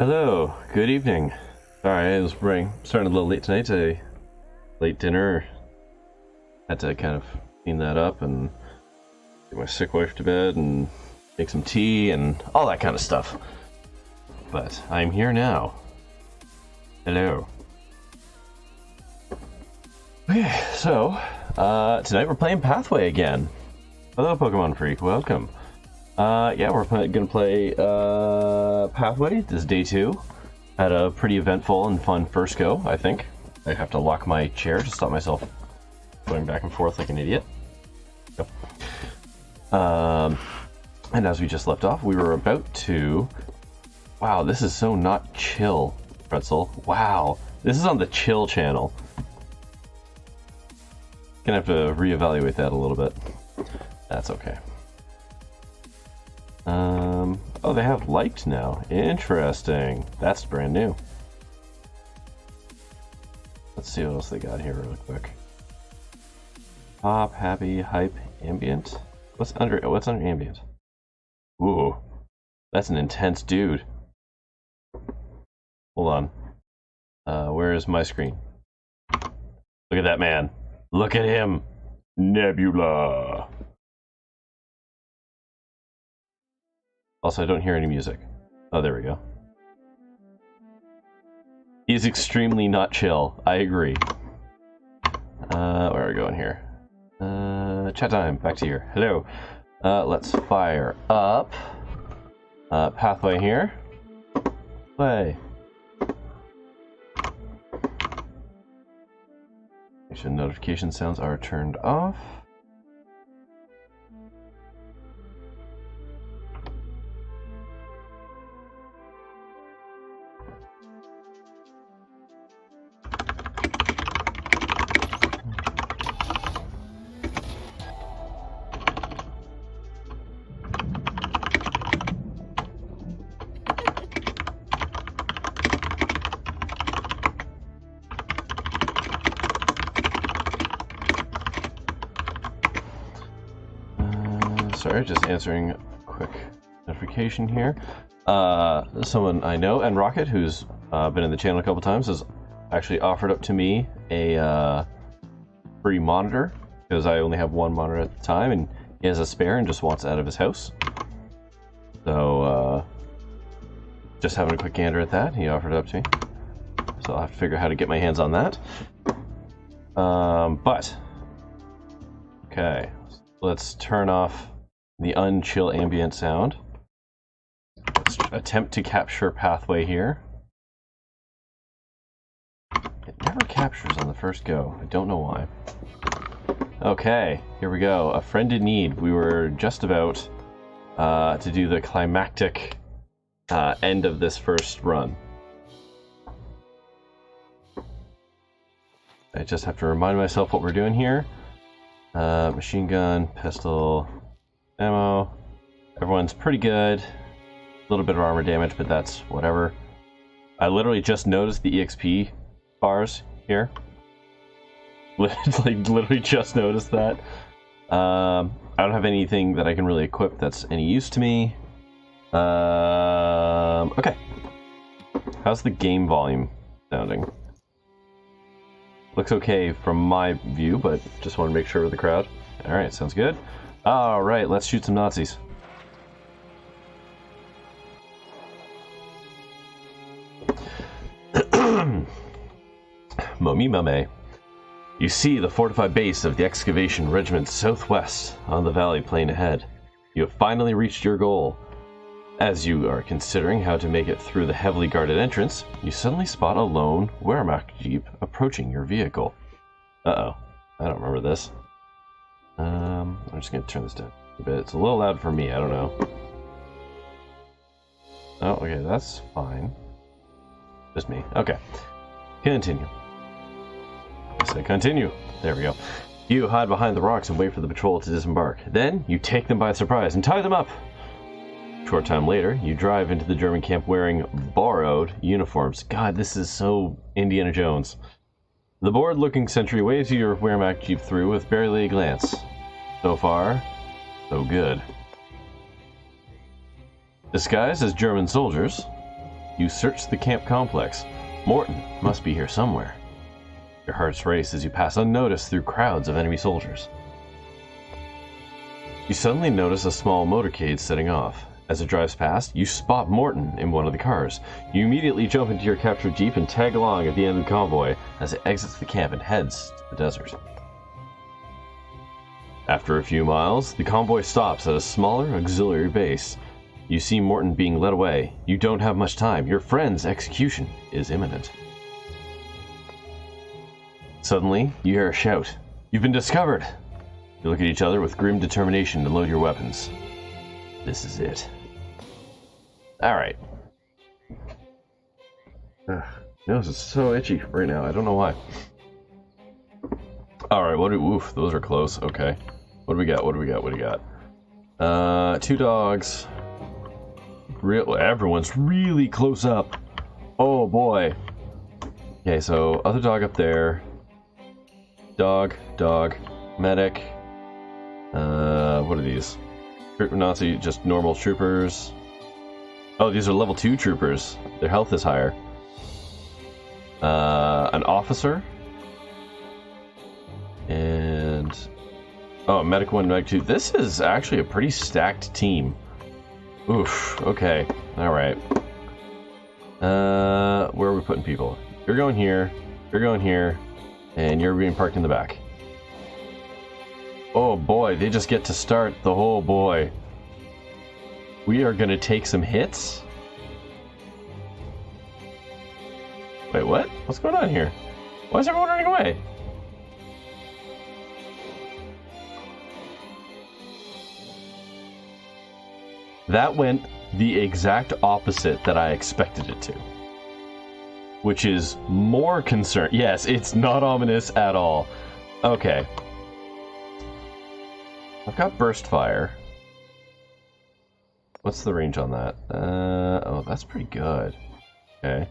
Hello, good evening. Sorry, I was starting a little late tonight. A late dinner. Had to kind of clean that up and get my sick wife to bed and make some tea and all that kind of stuff. But I'm here now. Hello. Okay, so tonight we're playing Pathway again. Hello, Pokemon Freak. Welcome. Yeah, we're gonna play Pathway. This is day 2. Had a pretty eventful and fun first go, I think. I have to lock my chair to stop myself going back and forth like an idiot. Go. And as we just left off, we were about to... Wow, this is so not chill, Pretzel. Wow, this is on the chill channel. Gonna have to reevaluate that a little bit. That's okay. Oh, they have liked now. Interesting. That's brand new. Let's see what else they got here really quick. Pop, happy, hype, ambient. What's under ambient? Ooh, that's an intense dude. Hold on. Where is my screen? Look at that man. Look at him. Nebula. Also, I don't hear any music. Oh, there we go. He's extremely not chill. I agree. Where are we going here? Chat time. Back to here. Hello. Let's fire up. Pathway here. Play. Make sure notification sounds are turned off. Sorry, just answering a quick notification here. Someone I know, and Rocket, who's been in the channel a couple times, has actually offered up to me a free monitor, because I only have one monitor at the time, and he has a spare and just wants it out of his house. So, just having a quick gander at that, he offered it up to me. So I'll have to figure out how to get my hands on that. Okay, let's turn off the unchill ambient sound. Let's attempt to capture Pathway here. It never captures on the first go. I don't know why. Okay, here we go. A friend in need. We were just about to do the climactic end of this first run. I just have to remind myself what we're doing here. Machine gun, pistol, ammo. Everyone's pretty good. A little bit of armor damage, but that's whatever. I literally just noticed the EXP bars here. Literally just noticed that. I don't have anything that I can really equip that's any use to me. Okay. How's the game volume sounding? Looks okay from my view, but just want to make sure with the crowd. Alright, sounds good. Alright, let's shoot some Nazis. Momi Mame. You see the fortified base of the excavation regiment southwest on the valley plain ahead. You have finally reached your goal. As you are considering how to make it through the heavily guarded entrance, you suddenly spot a lone Wehrmacht jeep approaching your vehicle. Uh-oh. I don't remember this. I'm just going to turn this down a bit. It's a little loud for me. I don't know. Oh, okay. That's fine. Just me. Okay. Continue. I said continue. There we go. You hide behind the rocks and wait for the patrol to disembark. Then, you take them by surprise and tie them up. Short time later, you drive into the German camp wearing borrowed uniforms. God, this is so Indiana Jones. The bored-looking sentry waves your Wehrmacht jeep through with barely a glance. So far, so good. Disguised as German soldiers, You search the camp complex. Morton must be here somewhere. Your hearts race as you pass unnoticed through crowds of enemy soldiers. You suddenly notice a small motorcade setting off. As it drives past, you spot Morton in one of the cars. You immediately jump into your captured jeep and tag along at the end of the convoy as it exits the camp and heads to the desert. After a few miles, the convoy stops at a smaller auxiliary base. You see Morton being led away. You don't have much time. Your friend's execution is imminent. Suddenly, you hear a shout. You've been discovered! You look at each other with grim determination to load your weapons. This is it. Alright. Nose is so itchy right now. I don't know why. Alright, oof, those are close. Okay. What do we got? What do we got? 2 dogs. Everyone's really close up. Oh boy. Okay, so other dog up there. Dog, medic. What are these? Nazi, just normal troopers. Oh, these are level 2 troopers. Their health is higher. An officer. And... oh, medic 1, medic 2. This is actually a pretty stacked team. Oof, okay. Alright. Where are we putting people? You're going here, and you're being parked in the back. Oh boy, they just get to start the whole boy. We are gonna take some hits? Wait, what? What's going on here? Why is everyone running away? That went the exact opposite that I expected it to. Which is more concern. Yes, it's not ominous at all. Okay. I've got burst fire. What's the range on that? Oh, that's pretty good. Okay.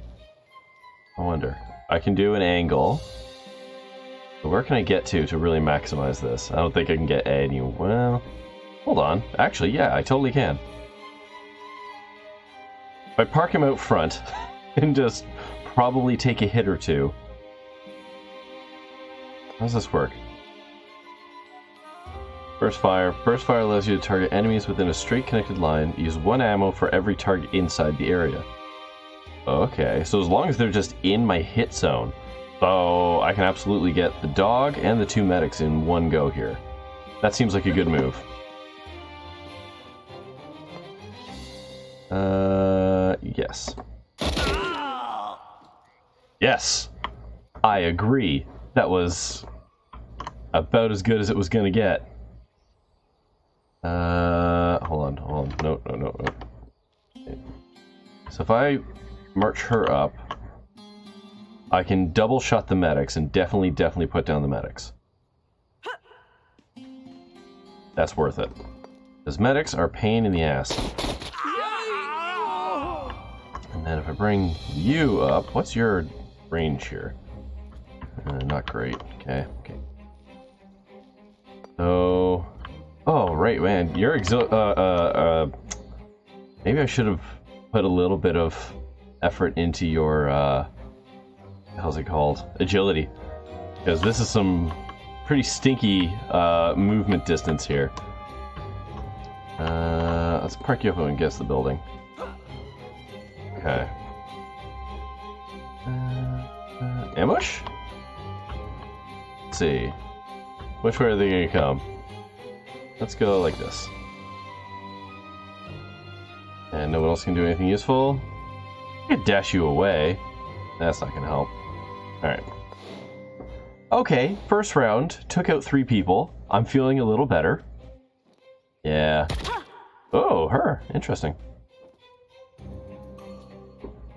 I wonder. I can do an angle. But where can I get to really maximize this? I don't think I can get any... well... hold on. Actually, yeah, I totally can. If I park him out front and just probably take a hit or two. How does this work? Burst fire. Burst fire allows you to target enemies within a straight connected line. Use 1 ammo for every target inside the area. Okay, so as long as they're just in my hit zone. So I can absolutely get the dog and the 2 medics in one go here. That seems like a good move. Yes. Yes! I agree. That was about as good as it was gonna get. Hold on. No. Okay. So if I march her up, I can double shot the medics and definitely put down the medics. That's worth it. Because medics are a pain in the ass. And then if I bring you up, what's your range here? Not great. Okay. So... oh, right, man. You're maybe I should have put a little bit of effort into your, how's it called? Agility. Because this is some pretty stinky, movement distance here. Let's park you up and guess the building. Okay. Ambush? Let's see. Which way are they gonna come? Let's go like this. And no one else can do anything useful. I could dash you away. That's not gonna help. Alright. Okay, first round. Took out 3 people. I'm feeling a little better. Yeah. Oh, her. Interesting.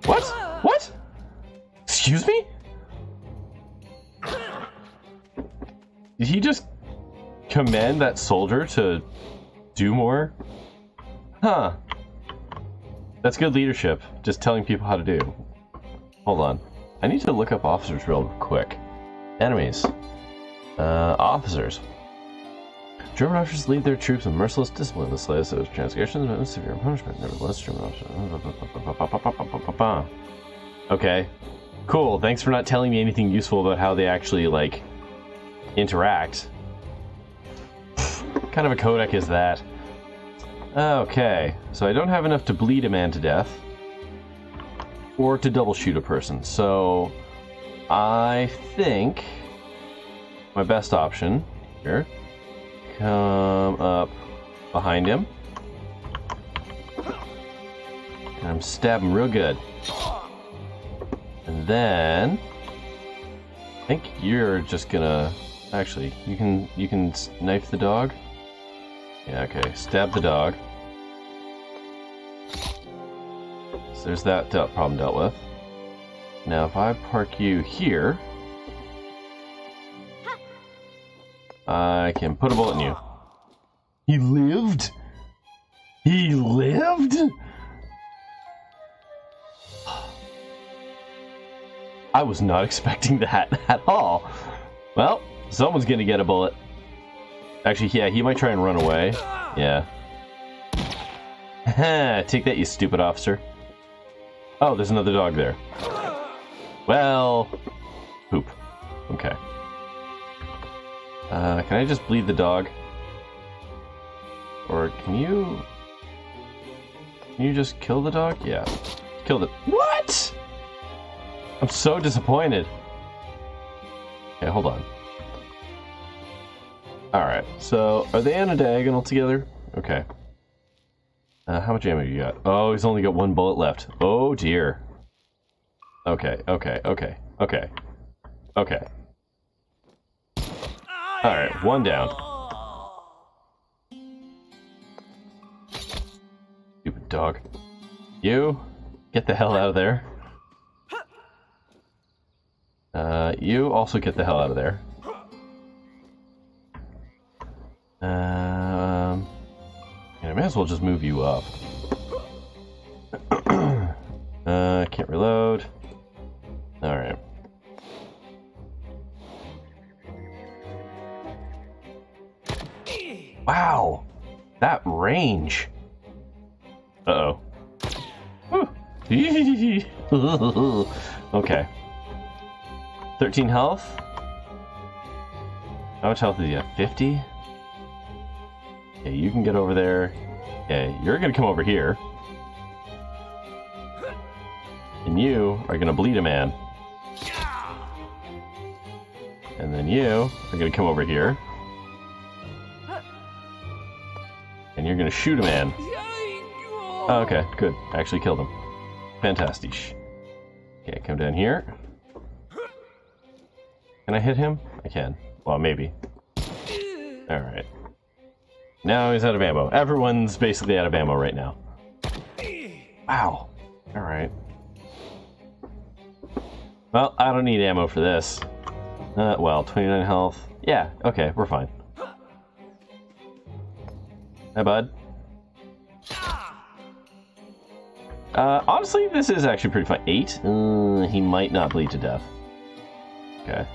What? What? Excuse me? Did he just command that soldier to do more? Huh. That's good leadership. Just telling people how to do. Hold on. I need to look up officers real quick. Enemies. Officers. German officers lead their troops in merciless discipline. The slightest of transgressions meant severe punishment. Nevertheless, German officers. Okay. Cool. Thanks for not telling me anything useful about how they actually, like, interact. What kind of a codec is that? Okay. So I don't have enough to bleed a man to death. Or to double shoot a person. So I think my best option here, come up behind him and I'm stab him real good. And then I think you're just gonna actually you can knife the dog. Yeah, okay. Stab the dog. So there's that problem dealt with. Now if I park you here, I can put a bullet in you. He lived? He lived? I was not expecting that at all. Well, someone's gonna get a bullet. Actually, yeah, he might try and run away. Yeah. Take that, you stupid officer. Oh, there's another dog there. Well, poop. Okay. Can I just bleed the dog? Or can you just kill the dog? Yeah. Killed it. What? I'm so disappointed. Okay, hold on. Alright, so are they on a diagonal together? Okay. How much ammo you got? Oh, he's only got one bullet left. Oh dear. Okay. Okay. Alright, one down. Stupid dog. You, get the hell out of there. You also get the hell out of there. I may as well just move you up. Can't reload. Alright. Wow! That range! Uh-oh. Okay. 13 health? How much health do you have? 50? Okay, you can get over there. Okay, you're gonna come over here. And you are gonna bleed a man. And then you are gonna come over here. And you're gonna shoot a man. Oh, okay, good. Actually killed him. Fantastic. Okay, come down here. Can I hit him? I can. Well, maybe. Alright. Now he's out of ammo. Everyone's basically out of ammo right now. Wow. Alright. Well, I don't need ammo for this. Well, 29 health. Yeah, okay, we're fine. Hi, bud. Honestly, this is actually pretty fun. 8? He might not bleed to death. Okay.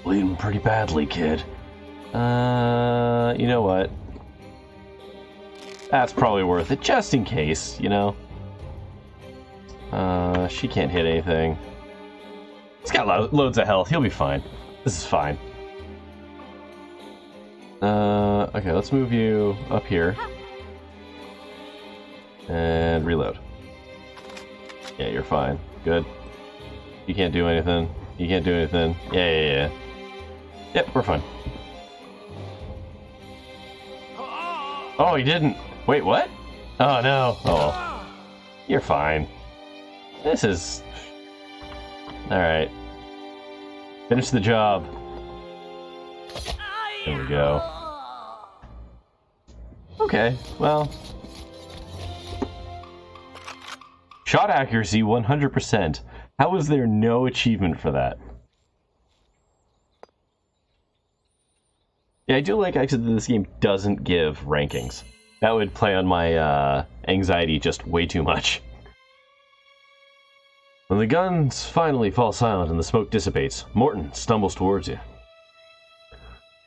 Bleeding pretty badly, kid. You know what? That's probably worth it, just in case, you know? She can't hit anything. He's got loads of health, he'll be fine. This is fine. Okay, let's move you up here. And reload. Yeah, you're fine. Good. You can't do anything. You can't do anything. Yeah. Yep, we're fine. Oh, he didn't. Wait, what? Oh, no. Oh. You're fine. This is... Alright. Finish the job. There we go. Okay, well... Shot accuracy 100%. How is there no achievement for that? Yeah, I do like actually that this game doesn't give rankings. That would play on my anxiety just way too much. When the guns finally fall silent and the smoke dissipates, Morton stumbles towards you.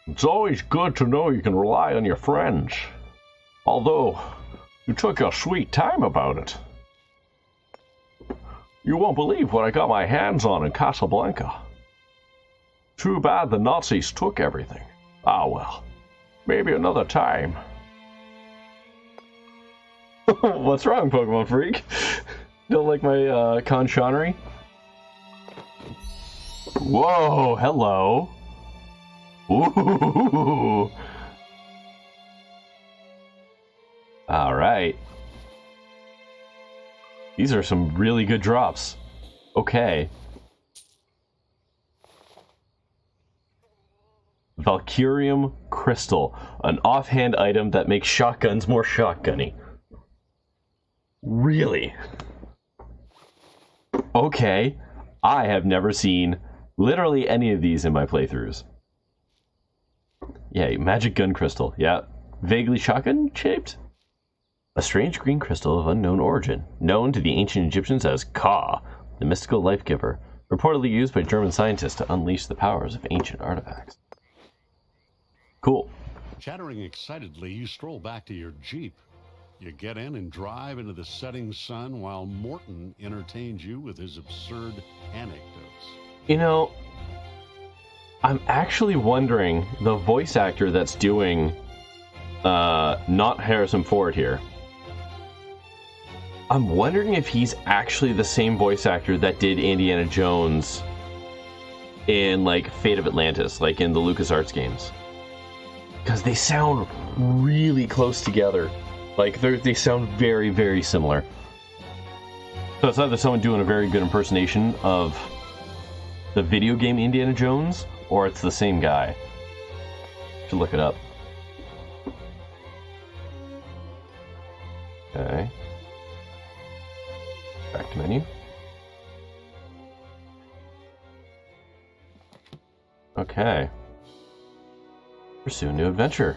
It's always good to know you can rely on your friends. Although, you took your sweet time about it. You won't believe what I got my hands on in Casablanca. Too bad the Nazis took everything. Ah well, maybe another time. What's wrong, Pokemon Freak? Don't like my Conchanery? Whoa, hello. Ooh. Alright. These are some really good drops. Okay. Valkyrium Crystal. An offhand item that makes shotguns more shotgunny. Really? Okay. I have never seen literally any of these in my playthroughs. Yeah, magic gun crystal. Yeah. Vaguely shotgun shaped? A strange green crystal of unknown origin, known to the ancient Egyptians as Ka, the mystical life giver, reportedly used by German scientists to unleash the powers of ancient artifacts. Cool. Chattering excitedly, you stroll back to your Jeep. You get in and drive into the setting sun while Morton entertains you with his absurd anecdotes. You know, I'm actually wondering, the voice actor that's doing, not Harrison Ford here, I'm wondering if he's actually the same voice actor that did Indiana Jones in, like, Fate of Atlantis, like in the LucasArts games. Because they sound really close together. Like, they sound very, very similar. So it's either someone doing a very good impersonation of the video game Indiana Jones, or it's the same guy. Should look it up. Okay. Back to menu. Okay. Pursue new adventure.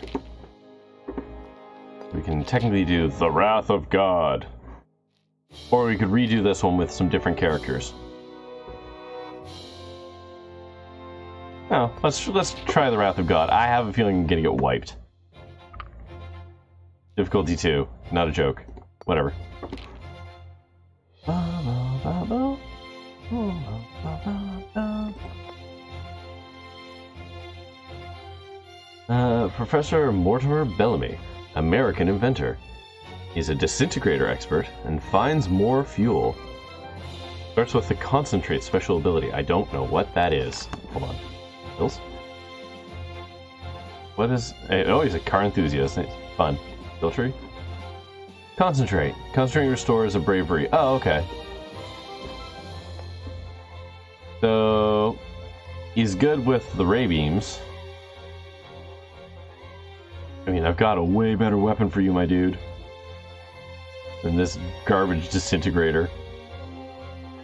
We can technically do The Wrath of God. Or we could redo this one with some different characters. Oh, let's try The Wrath of God. I have a feeling I'm gonna get wiped. Difficulty 2. Not a joke. Whatever. Professor Mortimer Bellamy, American inventor. He's a disintegrator expert and finds more fuel. Starts with the concentrate special ability. I don't know what that is. Hold on. Pills? What is... Oh, he's a car enthusiast. Fun. Filtry? Concentrate. Concentrate restores a bravery. Oh, okay. So... he's good with the ray beams. I mean, I've got a way better weapon for you, my dude, than this garbage disintegrator.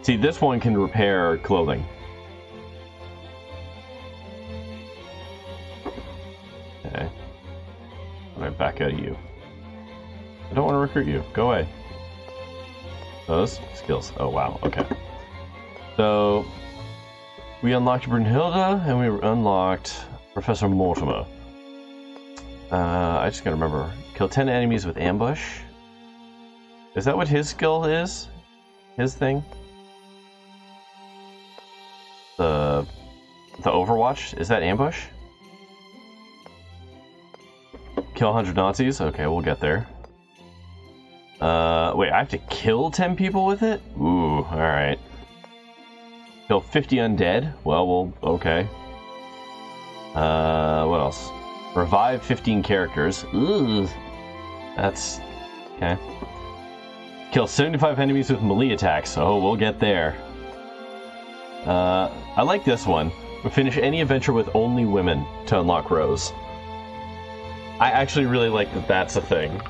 See, this one can repair clothing. Okay. I'm gonna back out of you. I don't want to recruit you. Go away. Those skills. Oh, wow. Okay. So, we unlocked Brunhilde, and we unlocked Professor Mortimer. I just gotta remember. Kill 10 enemies with ambush. Is that what his skill is? His thing? The Overwatch? Is that ambush? Kill 100 Nazis? Okay, we'll get there. Wait, I have to kill 10 people with it? Ooh, alright. Kill 50 undead? Well, okay. What else? Revive 15 characters. Ooh. That's... okay. Kill 75 enemies with melee attacks. Oh, we'll get there. I like this one. Finish any adventure with only women to unlock Rose. I actually really like that that's a thing.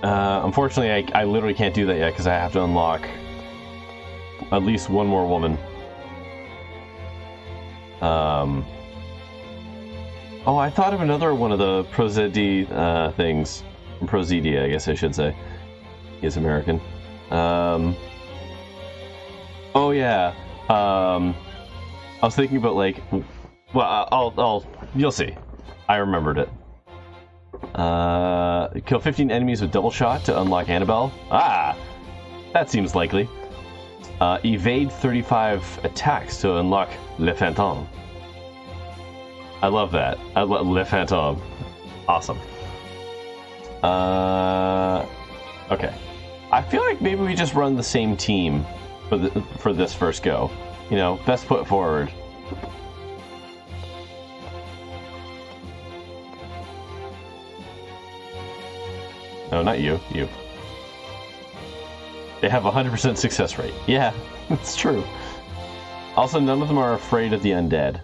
Unfortunately, I literally can't do that yet because I have to unlock at least one more woman. Oh, I thought of another one of the Prozedi things. Prozedia, I guess I should say. He is American. Oh yeah. I was thinking about like, well, you'll see. I remembered it. Kill 15 enemies with double shot to unlock Annabelle. Ah, that seems likely. Evade 35 attacks to unlock Le Fantôme. I love that. I love Le Fantôme. Awesome. Okay. I feel like maybe we just run the same team for this first go. You know, best foot forward. No, not you. You. They have a 100% success rate. Yeah, it's true. Also, none of them are afraid of the undead,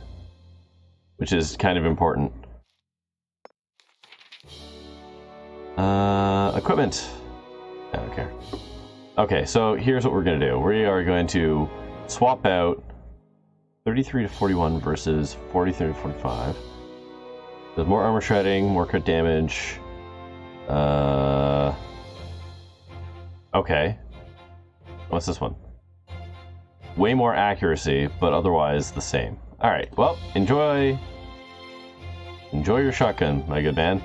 which is kind of important. Equipment. I don't care. Okay, so here's what we're going to do. We are going to swap out 33 to 41 versus 43 to 45. There's more armor shredding, more crit damage. Okay. What's this one? Way more accuracy, but otherwise the same. Alright, well, enjoy your shotgun, my good man.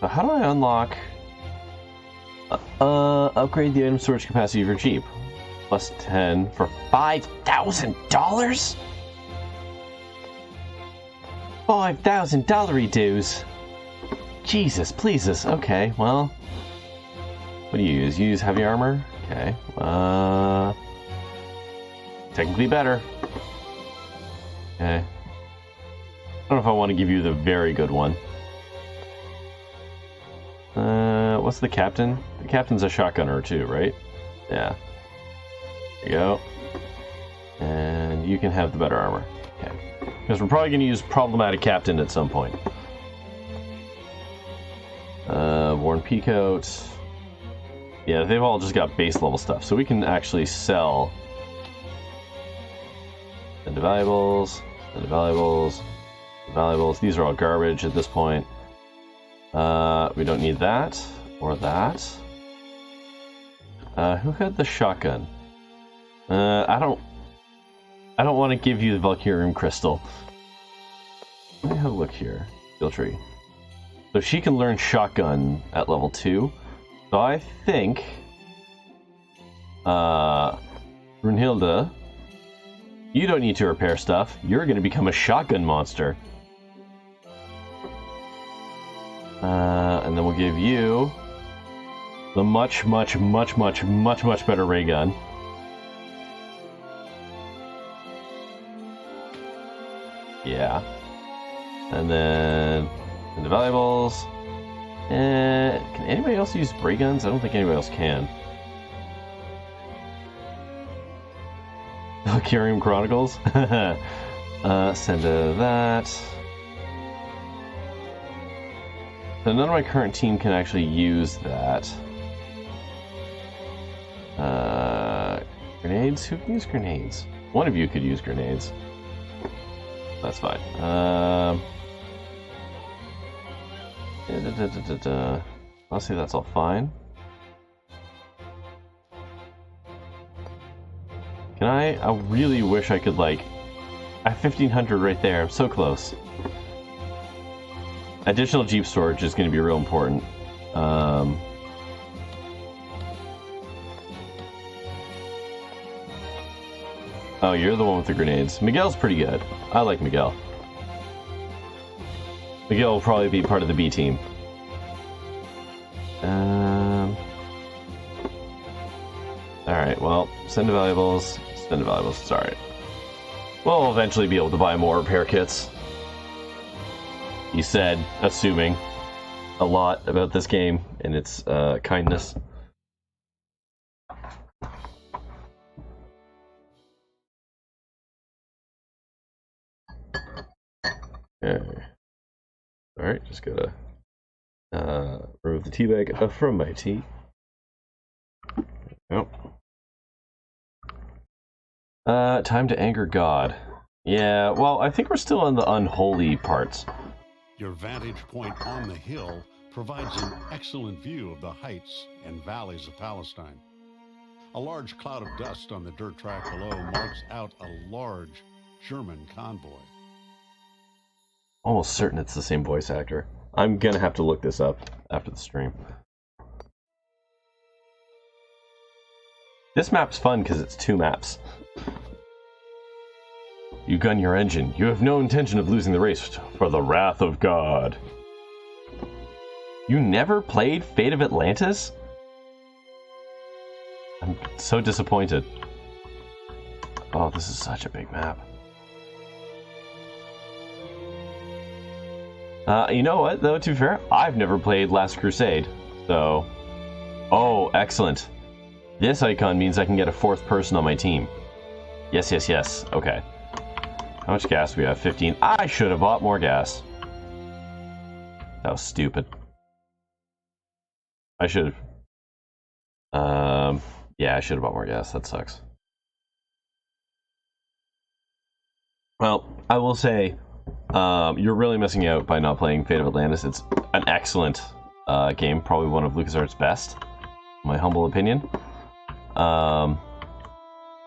So how do I unlock... upgrade the item storage capacity of your Jeep. Plus 10 for $5,000? $5,000 dues. Jesus, pleases. Okay, well... What do you use? You use heavy armor? Okay. Technically better. Okay. I don't know if I want to give you the very good one. What's the captain? The captain's a shotgunner too, right? Yeah. There you go. And you can have the better armor. Okay. Because we're probably going to use problematic captain at some point. Worn peacoat. Yeah, they've all just got base level stuff, so we can actually sell the valuables, the valuables, the valuables. These are all garbage at this point. We don't need that or that. Who had the shotgun? I don't want to give you the Valkyrium crystal. Let me have a look here. Skill tree. So she can learn shotgun at level 2. So I think Brunhilde, you don't need to repair stuff. You're going to become a shotgun monster. And then we'll give you the much better ray gun. Yeah. And then the valuables. Can anybody else use ray guns? I don't think anybody else can. Valkyrium Chronicles. Send to that. So none of my current team can actually use that. Grenades? Who can use grenades? One of you could use grenades. That's fine. Honestly, that's all fine. Can I really wish I could, like... I have 1,500 right there. I'm so close. Additional Jeep storage is going to be real important. Oh, you're the one with the grenades. Miguel's pretty good. I like Miguel. Miguel will probably be part of the B team. Alright, well, send to valuables. Send to valuables. It's alright. We'll eventually be able to buy more repair kits. He said, assuming a lot about this game and its kindness. Okay. Alright, just gotta remove the tea bag from my tea. Oh. Time to anger God. Yeah, well, I think we're still in the unholy parts. Your vantage point on the hill provides an excellent view of the heights and valleys of Palestine. A large cloud of dust on the dirt track below marks out a large German convoy. Almost certain it's the same voice actor. I'm gonna have to look this up after the stream. This map's fun because it's 2 maps. You gun your engine. You have no intention of losing the race for the wrath of God. You never played Fate of Atlantis? I'm so disappointed. Oh, this is such a big map. You know what, though, to be fair, I've never played Last Crusade, so... Oh, excellent. This icon means I can get a 4th person on my team. Yes, yes, yes. Okay. How much gas do we have? 15. I should have bought more gas. That was stupid. I should have... yeah, I should have bought more gas. That sucks. Well, I will say, you're really missing out by not playing Fate of Atlantis. It's an excellent game, probably one of LucasArts' best, in my humble opinion.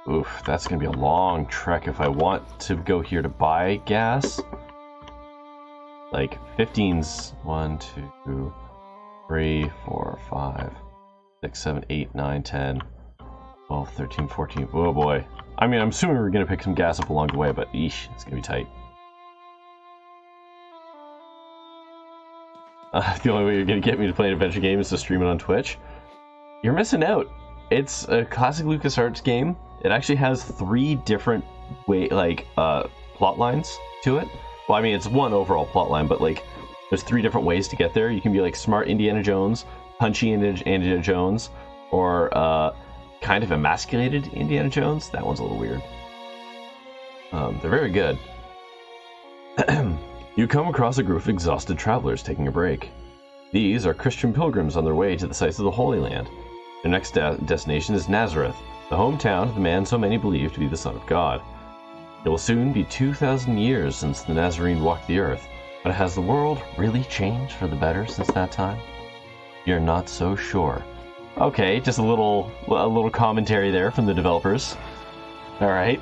Oof, that's gonna be a long trek if I want to go here to buy gas. Like, 15's 1, 2, 3, 4, 5, 6, 7, 8, 9, 10, 12, 13, 14. Oh boy. I mean, I'm assuming we're gonna pick some gas up along the way, but eesh, it's gonna be tight. The only way you're gonna get me to play an adventure game is to stream it on Twitch. You're missing out. It's a classic LucasArts game. It actually has 3 different plot lines to it. Well, I mean, it's one overall plot line, but like, there's 3 different ways to get there. You can be like smart Indiana Jones, punchy Indiana Jones, or kind of emasculated Indiana Jones. That one's a little weird. They're very good. You come across a group of exhausted travelers taking a break. These are Christian pilgrims on their way to the sites of the Holy Land. Their next destination is Nazareth, the hometown of the man so many believe to be the Son of God. It will soon be 2,000 years since the Nazarene walked the earth, but has the world really changed for the better since that time? You're not so sure. Okay, just a little commentary there from the developers. All right.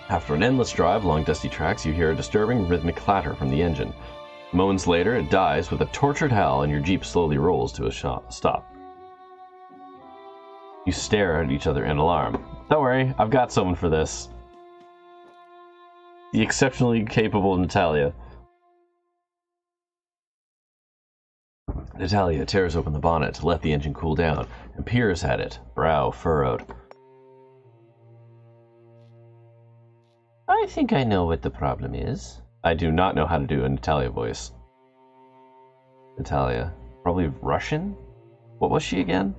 After an endless drive along dusty tracks, you hear a disturbing rhythmic clatter from the engine. Moments later, it dies with a tortured howl and your Jeep slowly rolls to a stop. You stare at each other in alarm. Don't worry, I've got someone for this. The exceptionally capable Natalia. Natalia tears open the bonnet to let the engine cool down and peers at it, brow furrowed. I think I know what the problem is. I do not know how to do a Natalia voice. Natalia. Probably Russian? What was she again?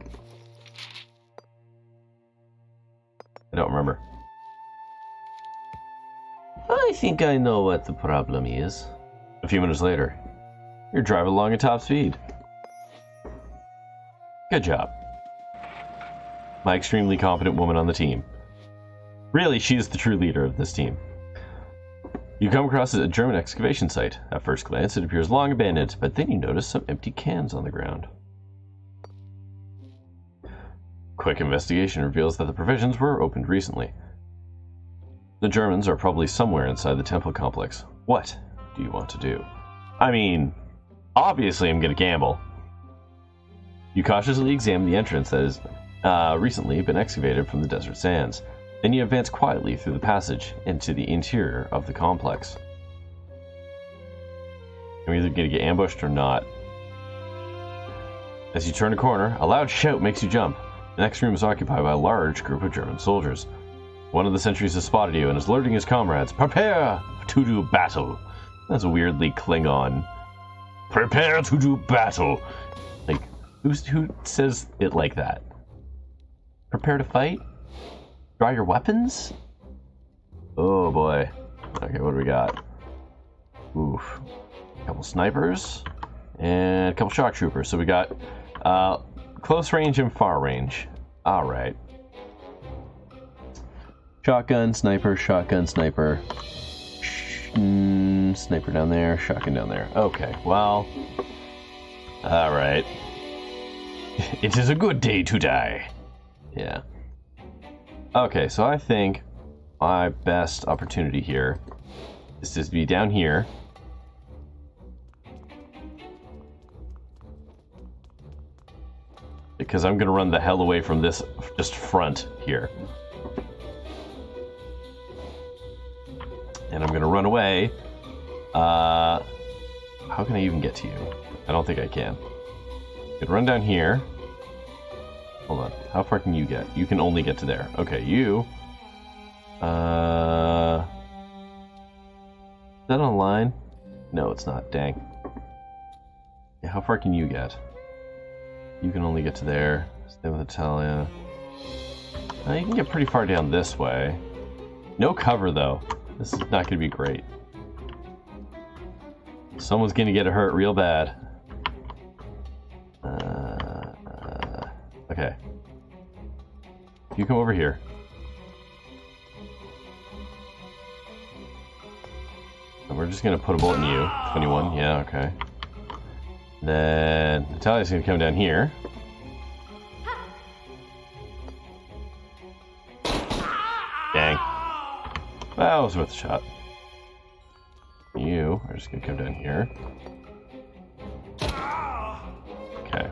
I don't remember. I think I know what the problem is. A few minutes later, you're driving along at top speed. Good job. My extremely competent woman on the team. Really, she's the true leader of this team. You come across a German excavation site. At first glance, it appears long abandoned, but then you notice some empty cans on the ground. Quick investigation reveals that the provisions were opened recently. The Germans are probably somewhere inside the temple complex. What do you want to do? I mean, obviously I'm gonna gamble. You cautiously examine the entrance that has recently been excavated from the desert sands. Then you advance quietly through the passage into the interior of the complex. You're either going to get ambushed or not. As you turn a corner, a loud shout makes you jump. The next room is occupied by a large group of German soldiers. One of the sentries has spotted you and is alerting his comrades. Prepare to do battle. That's a weirdly Klingon. Prepare to do battle. Like, who says it like that? Prepare to fight? Draw your weapons? Oh boy. Okay, what do we got? Oof. A couple snipers and a couple shock troopers. So we got close range and far range. Alright. Shotgun, sniper, shotgun, sniper. Sniper down there, shotgun down there. Okay, well... Alright. It is a good day to die. Yeah. Okay, so I think my best opportunity here is to be down here. Because I'm going to run the hell away from this just front here. And I'm going to run away. How can I even get to you? I don't think I can. I could run down here. Hold on. How far can you get? You can only get to there. Okay, you. Is that online? No, it's not. Dang. Yeah, how far can you get? You can only get to there. Stay with Italia. You can get pretty far down this way. No cover, though. This is not going to be great. Someone's going to get hurt real bad. Okay. You come over here. And we're just going to put a bullet in you. 21, yeah, okay. Then Natalia's going to come down here. Dang. Well, it was worth a shot. You are just going to come down here. Okay.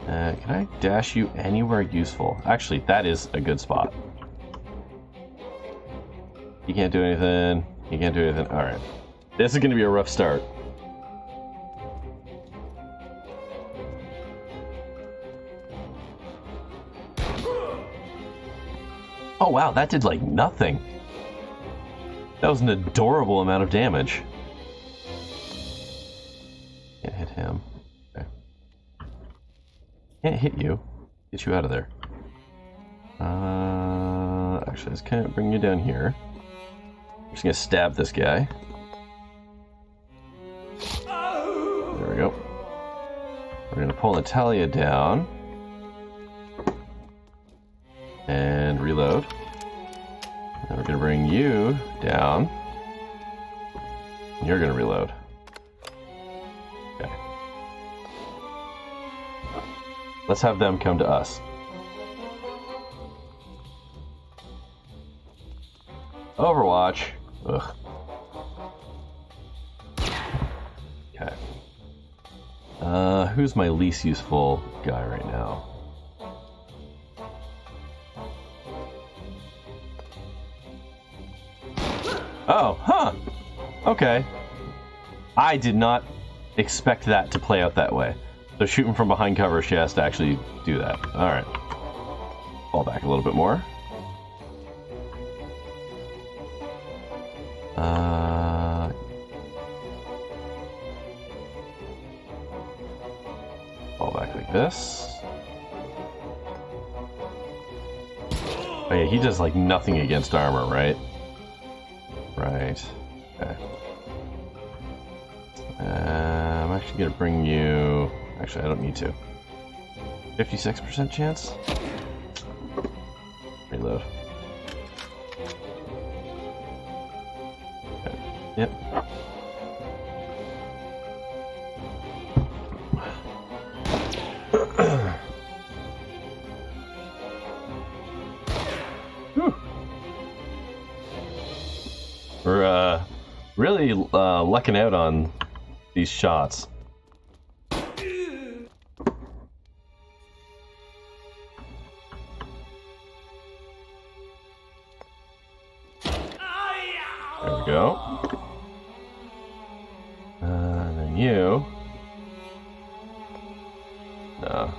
Can I dash you anywhere useful? Actually, that is a good spot. You can't do anything. You can't do anything. Alright. This is going to be a rough start. Oh wow, that did like nothing. That was an adorable amount of damage. Can't hit him. Okay. Can't hit you. Get you out of there. Actually, let's kind of bring you down here. I'm just gonna stab this guy. There we go. We're gonna pull Natalia down. And reload. And we're gonna bring you down. You're gonna reload. Okay. Let's have them come to us. Overwatch. Ugh. Okay. Who's my least useful guy right now? Oh, huh. Okay. I did not expect that to play out that way. So shooting from behind cover, she has to actually do that. Alright. Fall back a little bit more. Fall back like this. Oh yeah, he does like nothing against armor, right? Right. Okay. I'm actually gonna bring you... Actually, I don't need to. 56% chance? Reload. Okay. Yep. We're really lucking out on these shots. There we go. And then you. No.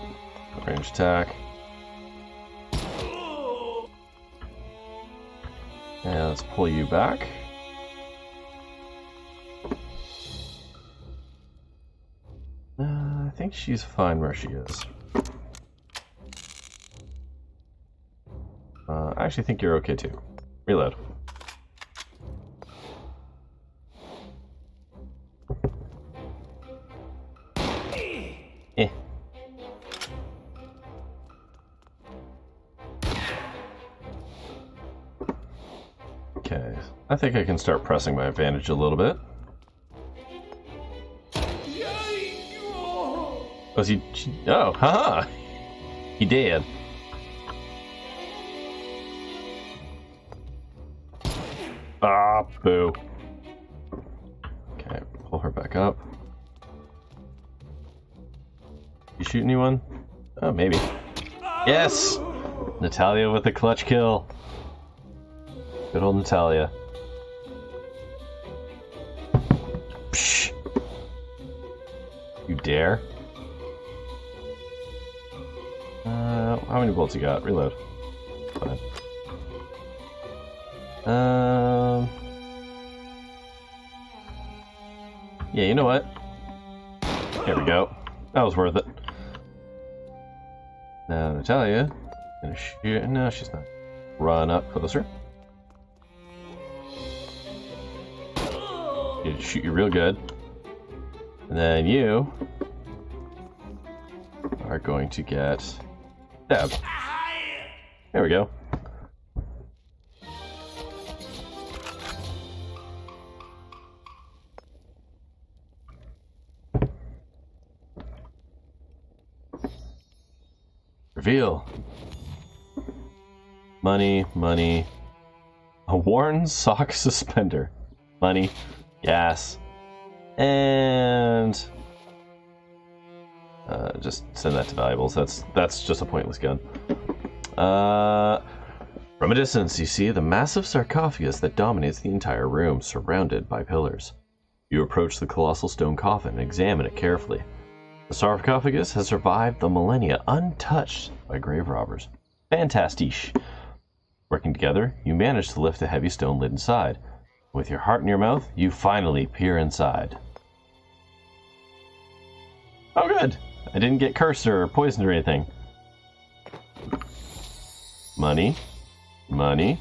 Range attack. And let's pull you back. I think she's fine where she is. I actually think you're okay too. Reload. Eh. Okay, I think I can start pressing my advantage a little bit. Was he? Oh, haha! He did. Ah, boo. Okay, pull her back up. You shoot anyone? Oh, maybe. Yes! Natalia with the clutch kill. Good old Natalia. Psh. You dare? How many bullets you got? Reload. Fine. Yeah, you know what? Here we go. That was worth it. Now, Natalia. Gonna shoot. No, she's not. Run up closer. Gonna shoot you real good. And then you are going to get stabbed. There we go. Reveal. Money, money. A worn sock suspender. Money, gas, and just send that to valuables. That's just a pointless gun. From a distance, you see the massive sarcophagus that dominates the entire room, surrounded by pillars. You approach the colossal stone coffin and examine it carefully. The sarcophagus has survived the millennia untouched by grave robbers. Fantastique. Working together, you manage to lift the heavy stone lid inside. With your heart in your mouth, you finally peer inside. Oh good! I didn't get cursed or poisoned or anything. Money. Money.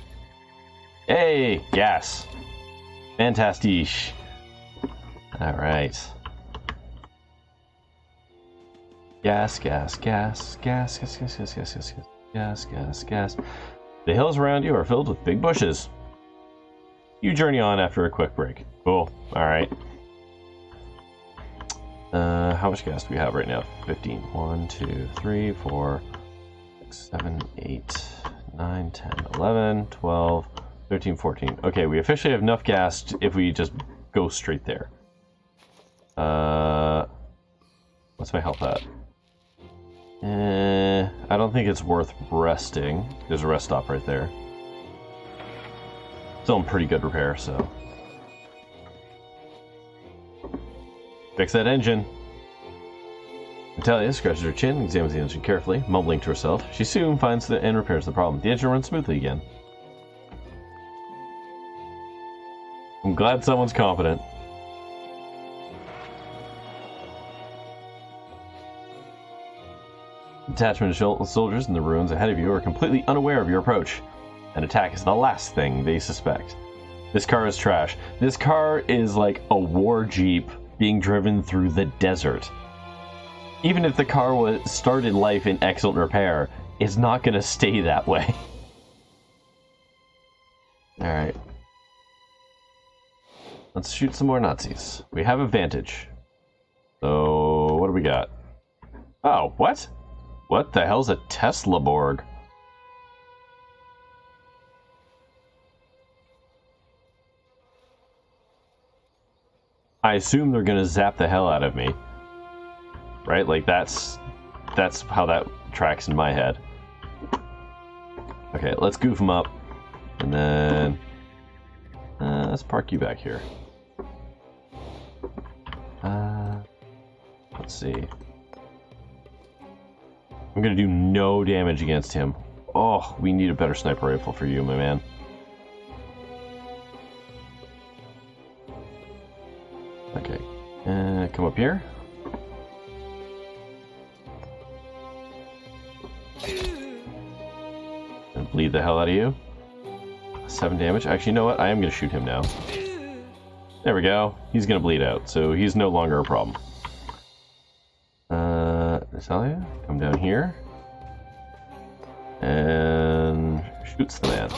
Hey! Gas! Fantastique. Alright. Gas, gas, gas, gas, gas, gas, gas, gas, gas, gas, gas, gas, gas. The hills around you are filled with big bushes. You journey on after a quick break. Cool. Alright. How much gas do we have right now? 15. 1, 2, 3, 4, 6, 7, 8, 9, 10, 11, 12, 13, 14. Okay, we officially have enough gas if we just go straight there. What's my health at? I don't think it's worth resting. There's a rest stop right there. Still in pretty good repair, so. Fix that engine. Natalia scratches her chin and examines the engine carefully, mumbling to herself. She soon finds and repairs the problem. The engine runs smoothly again. I'm glad someone's confident. Detachment of soldiers in the ruins ahead of you are completely unaware of your approach. An attack is the last thing they suspect. This car is trash. This car is like a war jeep being driven through the desert. Even if the car started life in excellent repair, it's not going to stay that way. Alright. Let's shoot some more Nazis. We have advantage. So, what do we got? Oh, what? What the hell's a Tesla Borg? I assume they're gonna zap the hell out of me. Right? Like that's how that tracks in my head. Okay, let's goof them up. And then let's park you back here. Let's see. I'm gonna do no damage against him. Oh, we need a better sniper rifle for you, my man. Okay, come up here. And bleed the hell out of you. 7 damage. Actually, you know what? I am gonna shoot him now. There we go. He's gonna bleed out, so he's no longer a problem. Natalia, come down here. And shoots the man.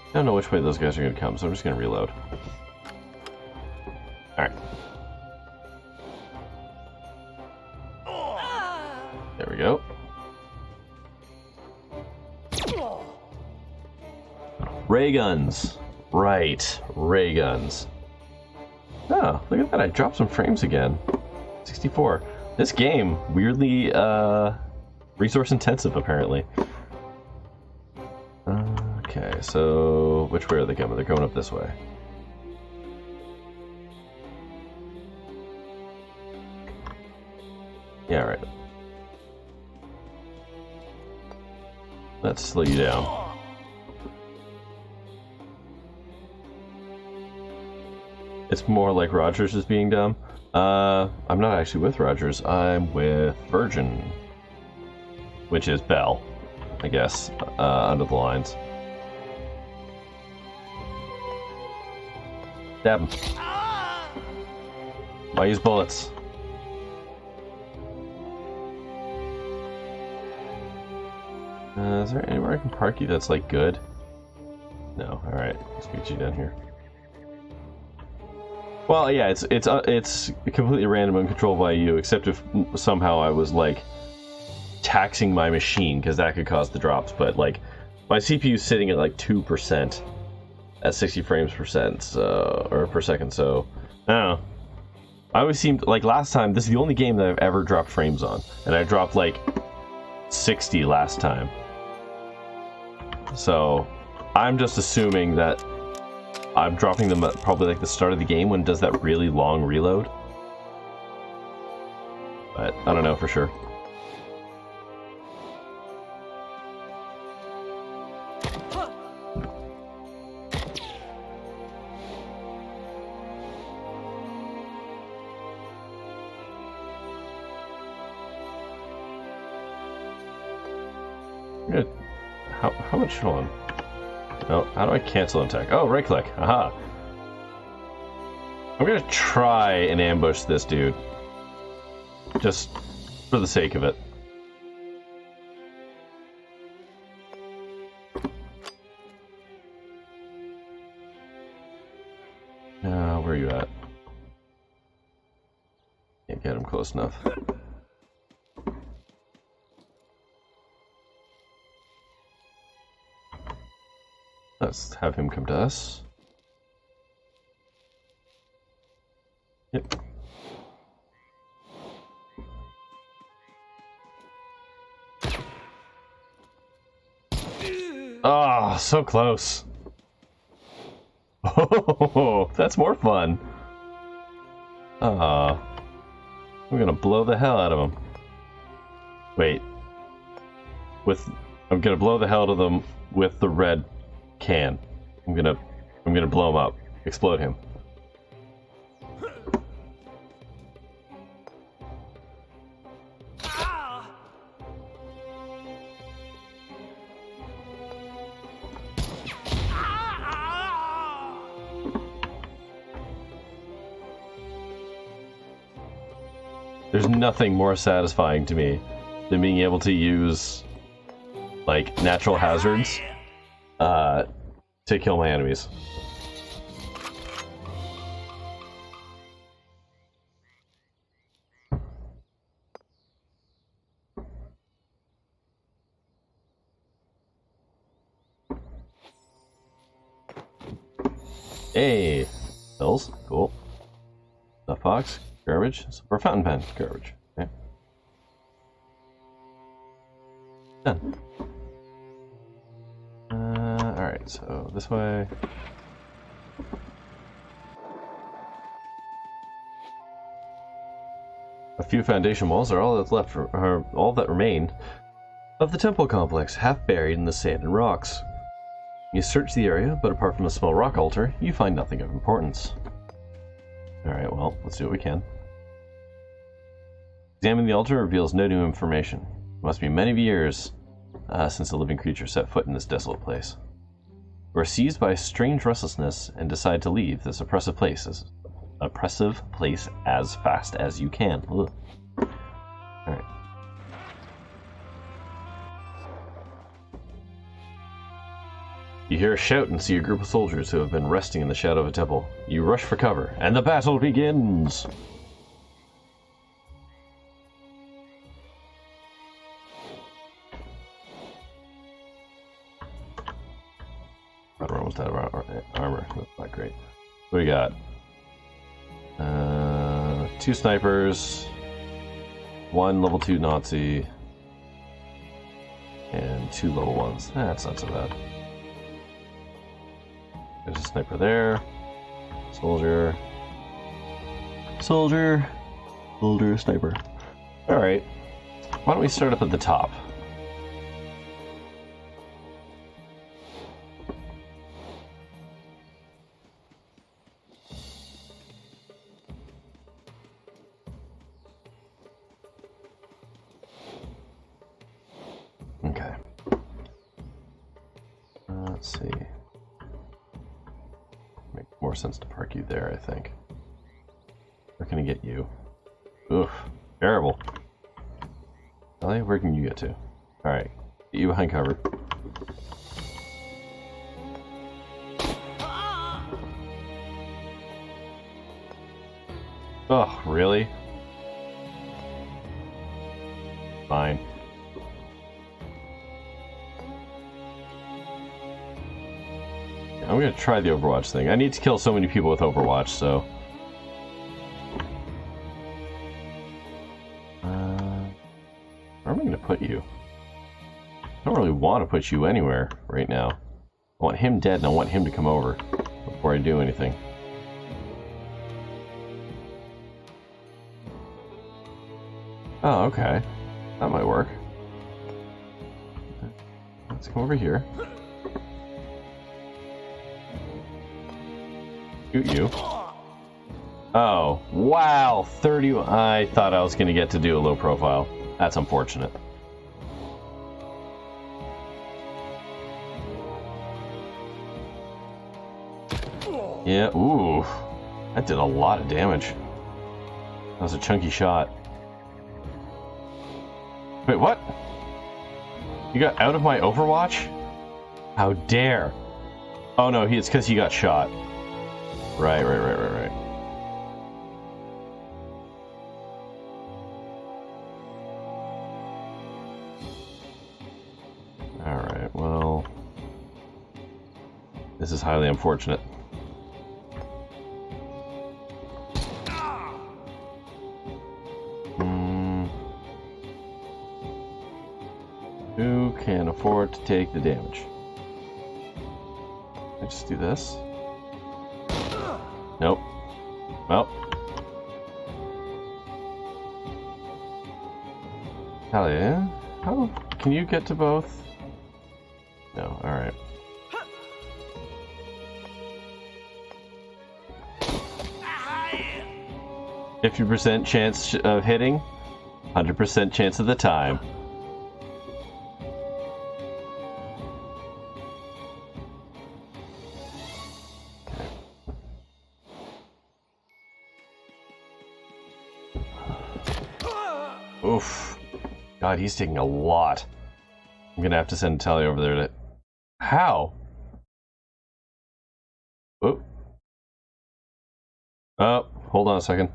I don't know which way those guys are going to come, so I'm just going to reload. Alright. There we go. Ray guns. Right, ray guns. Oh, look at that, I dropped some frames again. 64. This game, weirdly, resource intensive, apparently. Okay, so which way are they coming? They're going up this way. Yeah, right. Let's slow you down. It's more like Rogers is being dumb. I'm not actually with Rogers. I'm with Virgin, which is Bell, I guess, under the lines. Stab him. Why use bullets? Is there anywhere I can park you that's like good? No. All right, let's get you down here. Well, yeah, it's completely random and controlled by you, except if somehow I was like taxing my machine, because that could cause the drops. But like my CPU's sitting at like 2% at 60 frames per second. So I don't know. I always seemed like last time. This is the only game that I've ever dropped frames on, and I dropped like 60 last time. So I'm just assuming that I'm dropping them at probably like the start of the game when it does that really long reload. But I don't know for sure. Good. How much? Hold on. No, how do I cancel an attack? Oh, right click. Aha. I'm gonna try and ambush this dude. Just for the sake of it. Where are you at? Can't get him close enough. Let's have him come to us. Yep. Ah, oh, so close. Oh, that's more fun. I'm gonna blow the hell out of him. Wait. I'm gonna blow the hell out of them with the red can. I'm gonna blow him up. Explode him. There's nothing more satisfying to me than being able to use like natural hazards to kill my enemies. Hey, pills, cool. Stuff box, garbage, or fountain pen, garbage. Okay. Done. Alright, so this way. A few foundation walls are all that's left, are all that remain of the temple complex, half buried in the sand and rocks. You search the area, but apart from a small rock altar, you find nothing of importance. Alright, well, let's do what we can. Examining the altar reveals no new information. It must be many years since a living creature set foot in this desolate place. You are seized by a strange restlessness and decide to leave this oppressive place as fast as you can. Ugh. Alright. You hear a shout and see a group of soldiers who have been resting in the shadow of a temple. You rush for cover, and the battle begins! We're almost out of our armor. That's not great. What do we got? 2 snipers, 1 level 2 Nazi, and 2 level 1s. That's not so bad. There's a sniper there. Soldier. Soldier. Soldier, sniper. Alright. Why don't we start up at the top? Okay. Let's see. Make more sense to park you there, I think. Where can I get you? Oof. Terrible. Ellie, where can you get to? Alright. Get you behind cover. Oh, really? Fine. I'm gonna try the Overwatch thing. I need to kill so many people with Overwatch, so... where am I gonna put you? I don't really want to put you anywhere right now. I want him dead and I want him to come over before I do anything. Oh, okay. That might work. Let's come over here. Shoot you. Oh, wow, 30. I thought I was going to get to do a low profile. That's unfortunate. Yeah, ooh. That did a lot of damage. That was a chunky shot. Wait, what? You got out of my Overwatch? How dare. Oh no, it's because he got shot. Right. Alright, well... this is highly unfortunate. Who can afford to take the damage? Can I just do this? Nope. Well. Hell yeah. How can you get to both? No, alright. 50% chance of hitting, 100% chance of the time. Oof. God, he's taking a lot. I'm gonna have to send Tally over there to... How? Whoop. Oh, hold on a second.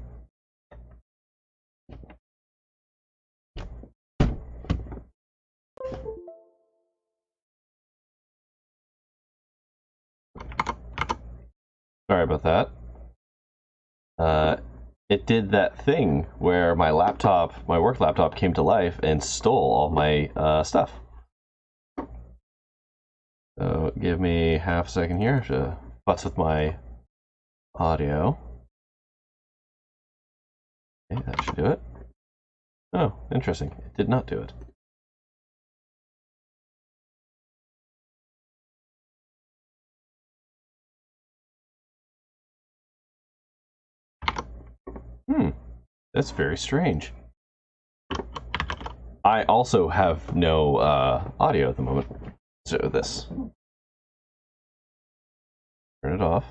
Sorry about that. It did that thing where my laptop, my work laptop, came to life and stole all my stuff. So give me half a second here to futz with my audio. Okay, that should do it. Oh, interesting. It did not do it. That's very strange. I also have no audio at the moment. So this. Turn it off.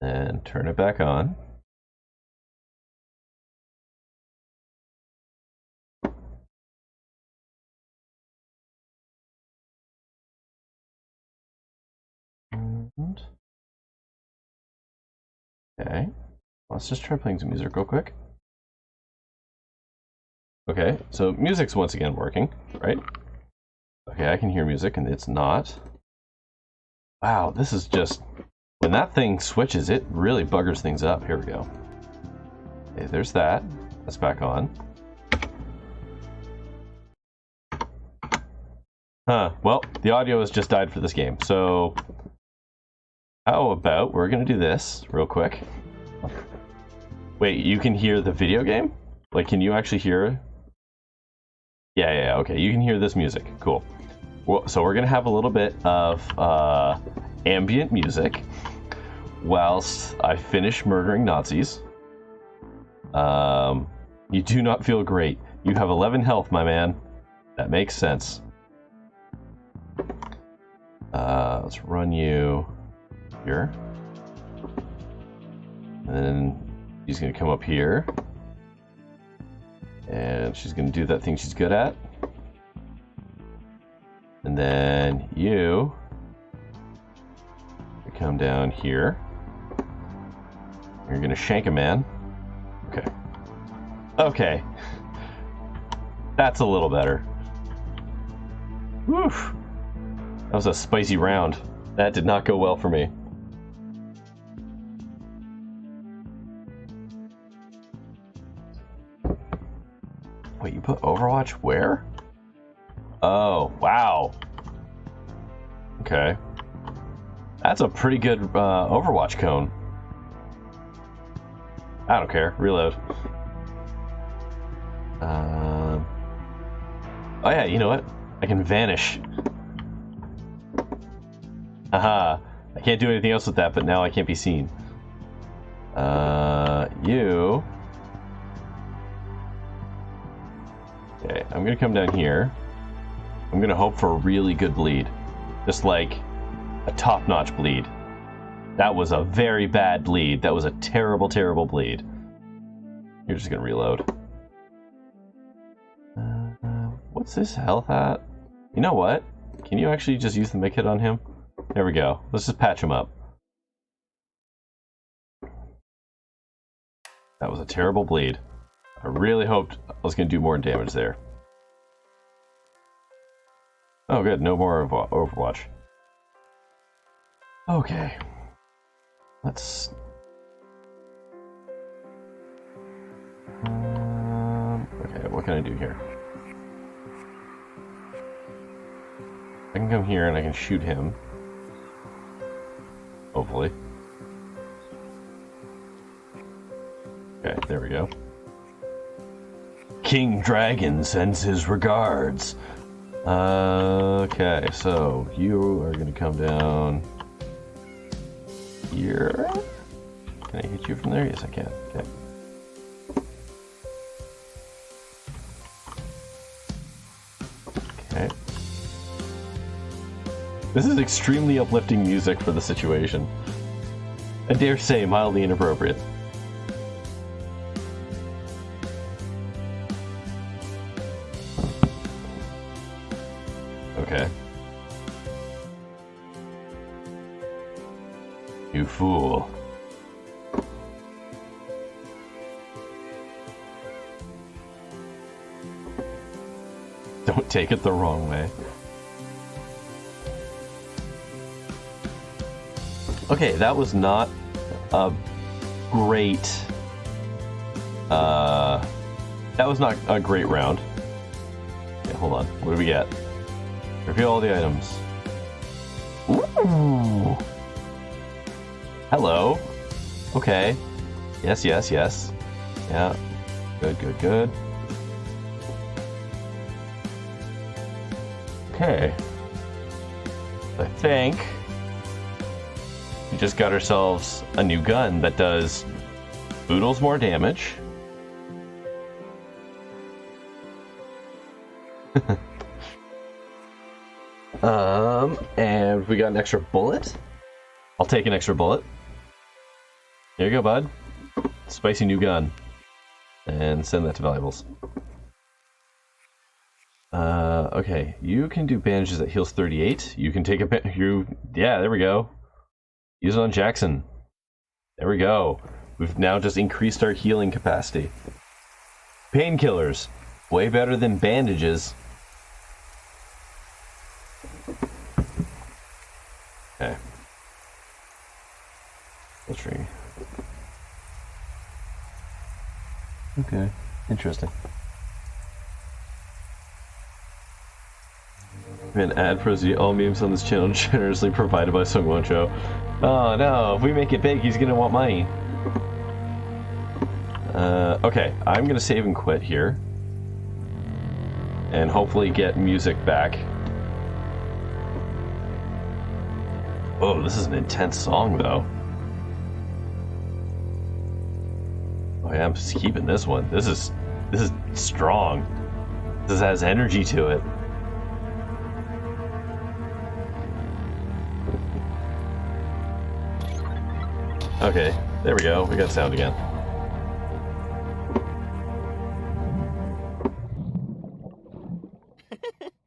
And turn it back on. Okay. Let's just try playing some music real quick. Okay, so music's once again working, right? Okay, I can hear music and it's not. Wow, this is just... When that thing switches, it really buggers things up. Here we go. Okay, there's that. That's back on. Huh, well, the audio has just died for this game, so... How about we're gonna do this real quick. Wait, you can hear the video game? Like, can you actually hear... Yeah, okay, you can hear this music. Cool. Well, so we're gonna have a little bit of ambient music whilst I finish murdering Nazis. You do not feel great. You have 11 health, my man. That makes sense. Let's run you here. And then she's gonna come up here. And she's gonna do that thing she's good at. And then you come down here. You're gonna shank a man. Okay. Okay. That's a little better. Woof. That was a spicy round. That did not go well for me. Wait, you put Overwatch where? Oh, wow. Okay. That's a pretty good Overwatch cone. I don't care. Reload. Oh yeah, you know what? I can vanish. Haha. I can't do anything else with that, but now I can't be seen. You... Okay, I'm gonna come down here. I'm gonna hope for a really good bleed. Just like a top-notch bleed. That was a very bad bleed. That was a terrible, terrible bleed. You're just gonna reload. What's this health at? You know what? Can you actually just use the med kit on him? There we go. Let's just patch him up. That was a terrible bleed. I really hoped I was going to do more damage there. Oh good, no more Overwatch. Okay. Let's... okay, what can I do here? I can come here and I can shoot him. Hopefully. Okay, there we go. King Dragon sends his regards. Okay, so you are gonna come down here. Can I hit you from there? Yes, I can. Okay. Okay. This is extremely uplifting music for the situation. I dare say mildly inappropriate. Okay. You fool. Don't take it the wrong way. Okay, that was not a great... that was not a great round. Okay, hold on. What do we get? Reveal all the items. Ooh! Hello. Okay. Yes, yes, yes. Yeah. Good, good, good. Okay. I think we just got ourselves a new gun that does oodles more damage. And we got an extra bullet. I'll take an extra bullet. Here you go, bud. Spicy new gun. And send that to valuables. Okay, you can do bandages that heals 38. You can take a yeah, there we go. Use it on Jackson. There we go. We've now just increased our healing capacity. Painkillers. Way better than bandages. Okay. Tree. Okay. Interesting. An ad for all memes on this channel generously provided by Sungwon. Oh no, if we make it big, he's gonna want money. Okay, I'm gonna save and quit here. And hopefully get music back. Oh, this is an intense song though. Oh yeah, I'm just keeping this one. This is strong. This has energy to it. Okay, there we go. We got sound again.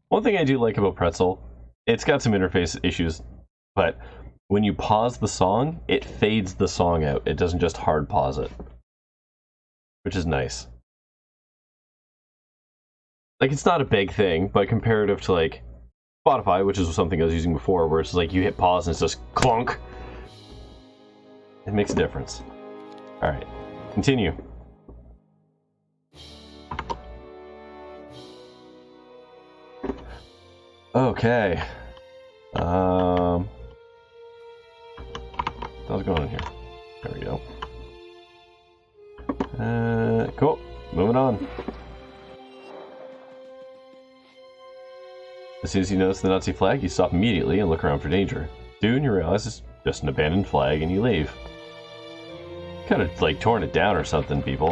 One thing I do like about Pretzel, it's got some interface issues, but when you pause the song, it fades the song out. It doesn't just hard pause it, which is nice. Like, it's not a big thing, but comparative to like Spotify, which is something I was using before, where it's like you hit pause and it's just clunk. It makes a difference. Alright, continue. Okay. What's going on here? There we go. Cool. Moving on. As soon as you notice the Nazi flag, you stop immediately and look around for danger. Soon you realize it's just an abandoned flag and you leave. Kind of like torn it down or something, people.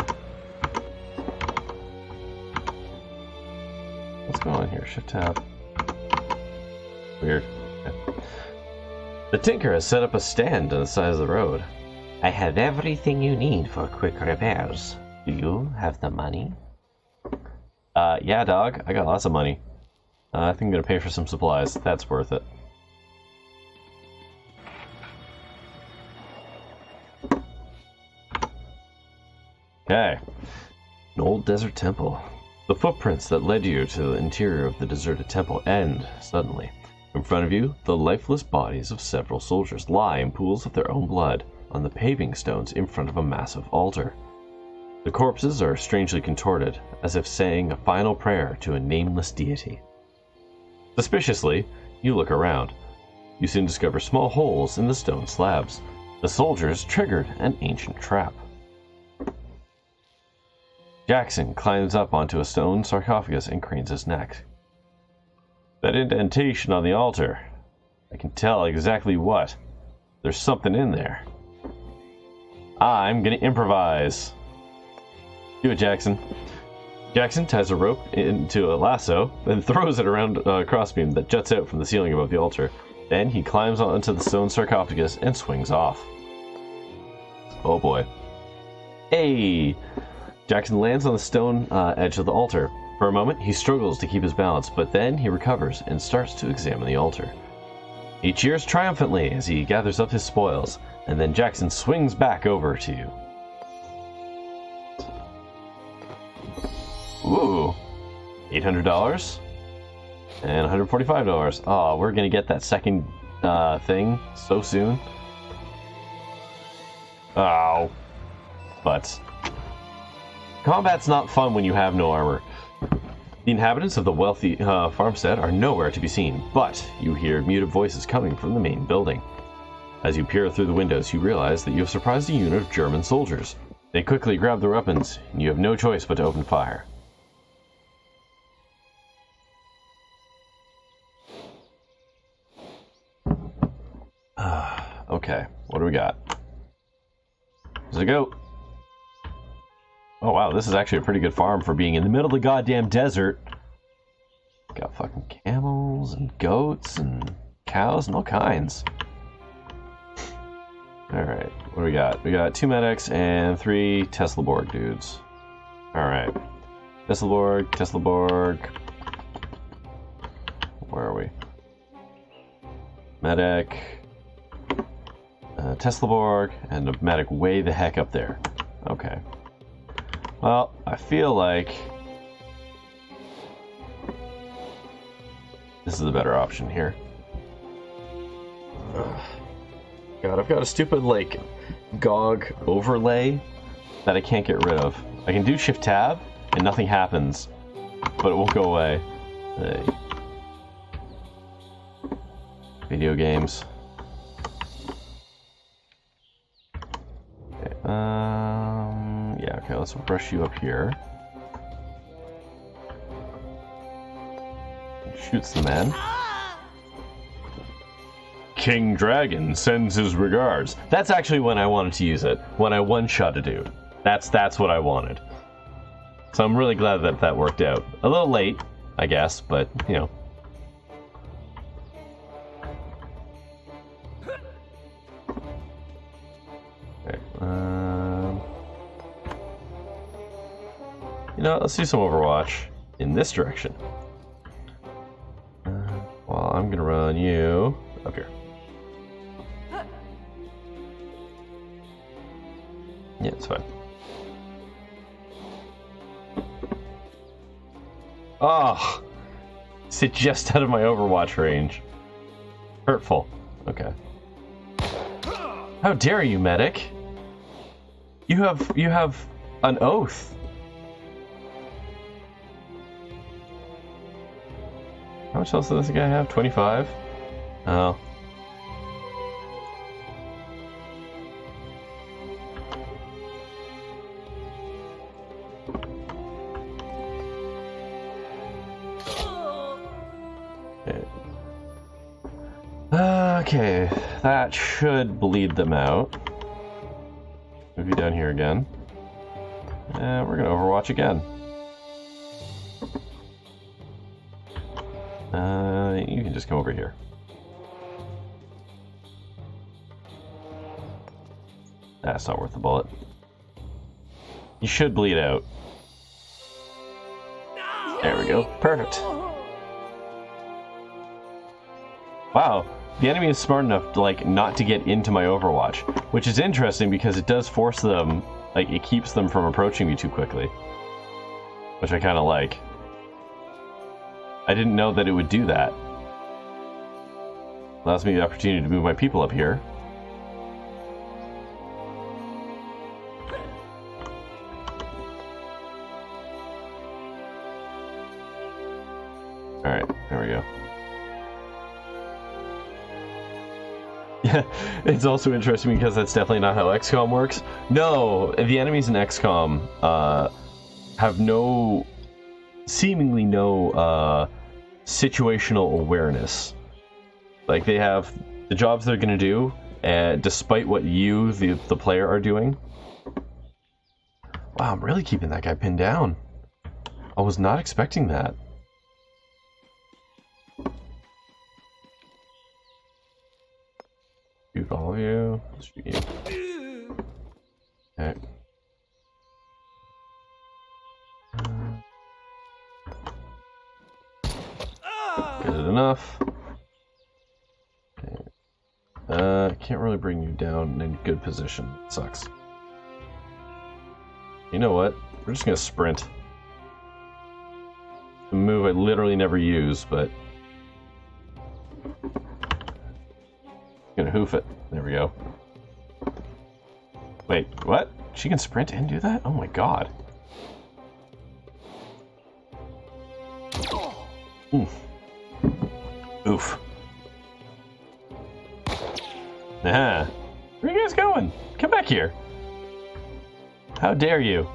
What's going on here? Shift tab. Weird. Okay. The Tinker has set up a stand on the side of the road. I have everything you need for quick repairs. Do you have the money? Yeah, dog. I got lots of money. I think I'm gonna pay for some supplies. That's worth it. Okay. An old desert temple. The footprints that led you to the interior of the deserted temple end suddenly. In front of you, the lifeless bodies of several soldiers lie in pools of their own blood on the paving stones in front of a massive altar. The corpses are strangely contorted, as if saying a final prayer to a nameless deity. Suspiciously, you look around. You soon discover small holes in the stone slabs. The soldiers triggered an ancient trap. Jackson climbs up onto a stone sarcophagus and cranes his neck. That indentation on the altar. I can tell exactly what. There's something in there. I'm gonna improvise. Do it, Jackson. Jackson ties a rope into a lasso, then throws it around a crossbeam that juts out from the ceiling above the altar. Then he climbs onto the stone sarcophagus and swings off. Oh boy. Hey! Jackson lands on the stone edge of the altar. For a moment, he struggles to keep his balance, but then he recovers and starts to examine the altar. He cheers triumphantly as he gathers up his spoils, and then Jackson swings back over to you. Ooh, $800 and $145. Oh, we're gonna get that second thing so soon. Oh, but combat's not fun when you have no armor. The inhabitants of the wealthy farmstead are nowhere to be seen, but you hear muted voices coming from the main building. As you peer through the windows, you realize that you have surprised a unit of German soldiers. They quickly grab their weapons, and you have no choice but to open fire. Okay, what do we got? There's a goat. Oh wow, this is actually a pretty good farm for being in the middle of the goddamn desert. Got fucking camels and goats and cows and all kinds. Alright, what do we got? We got 2 medics and 3 Teslaborg dudes. Alright. Teslaborg. Where are we? Medic. Tesla Borg and a medic way the heck up there. Okay. Well, I feel like this is the better option here. God, I've got a stupid, like, GOG overlay that I can't get rid of. I can do Shift Tab and nothing happens, but it won't go away. Hey. Video games. Okay, yeah, okay, let's brush you up here. Shoots the man. King Dragon sends his regards. That's actually when I wanted to use it. When I one-shot a dude. That's what I wanted. So I'm really glad that that worked out. A little late, I guess, but, you know. Okay, you know, let's do some Overwatch in this direction. Well, I'm gonna run you up here. Yeah, it's fine. Oh! Sit just out of my Overwatch range. Hurtful. Okay. How dare you, medic? You have an oath. How much else does this guy have? 25? Oh. Okay, that should bleed them out. Move you down here again. And we're gonna Overwatch again. You can just come over here. That's not worth the bullet. You should bleed out. There we go. Perfect. Wow. The enemy is smart enough to, like, not to get into my Overwatch, which is interesting because it does force them, like, it keeps them from approaching me too quickly, which I kind of like. I didn't know that it would do that. Allows me the opportunity to move my people up here. Alright, there we go. Yeah, it's also interesting because that's definitely not how XCOM works. No, the enemies in XCOM have seemingly no situational awareness. Like, they have the jobs they're gonna do, despite what you, the player, are doing. Wow, I'm really keeping that guy pinned down. I was not expecting that. Shoot all of you. Let's shoot you. Okay. Is it enough? Okay. Can't really bring you down in good position. It sucks. You know what? We're just gonna sprint. A move I literally never use, but gonna hoof it. There we go. Wait, what? She can sprint and do that? Oh my god. Oof. Oof. Nah. Where are you guys going? Come back here. How dare you?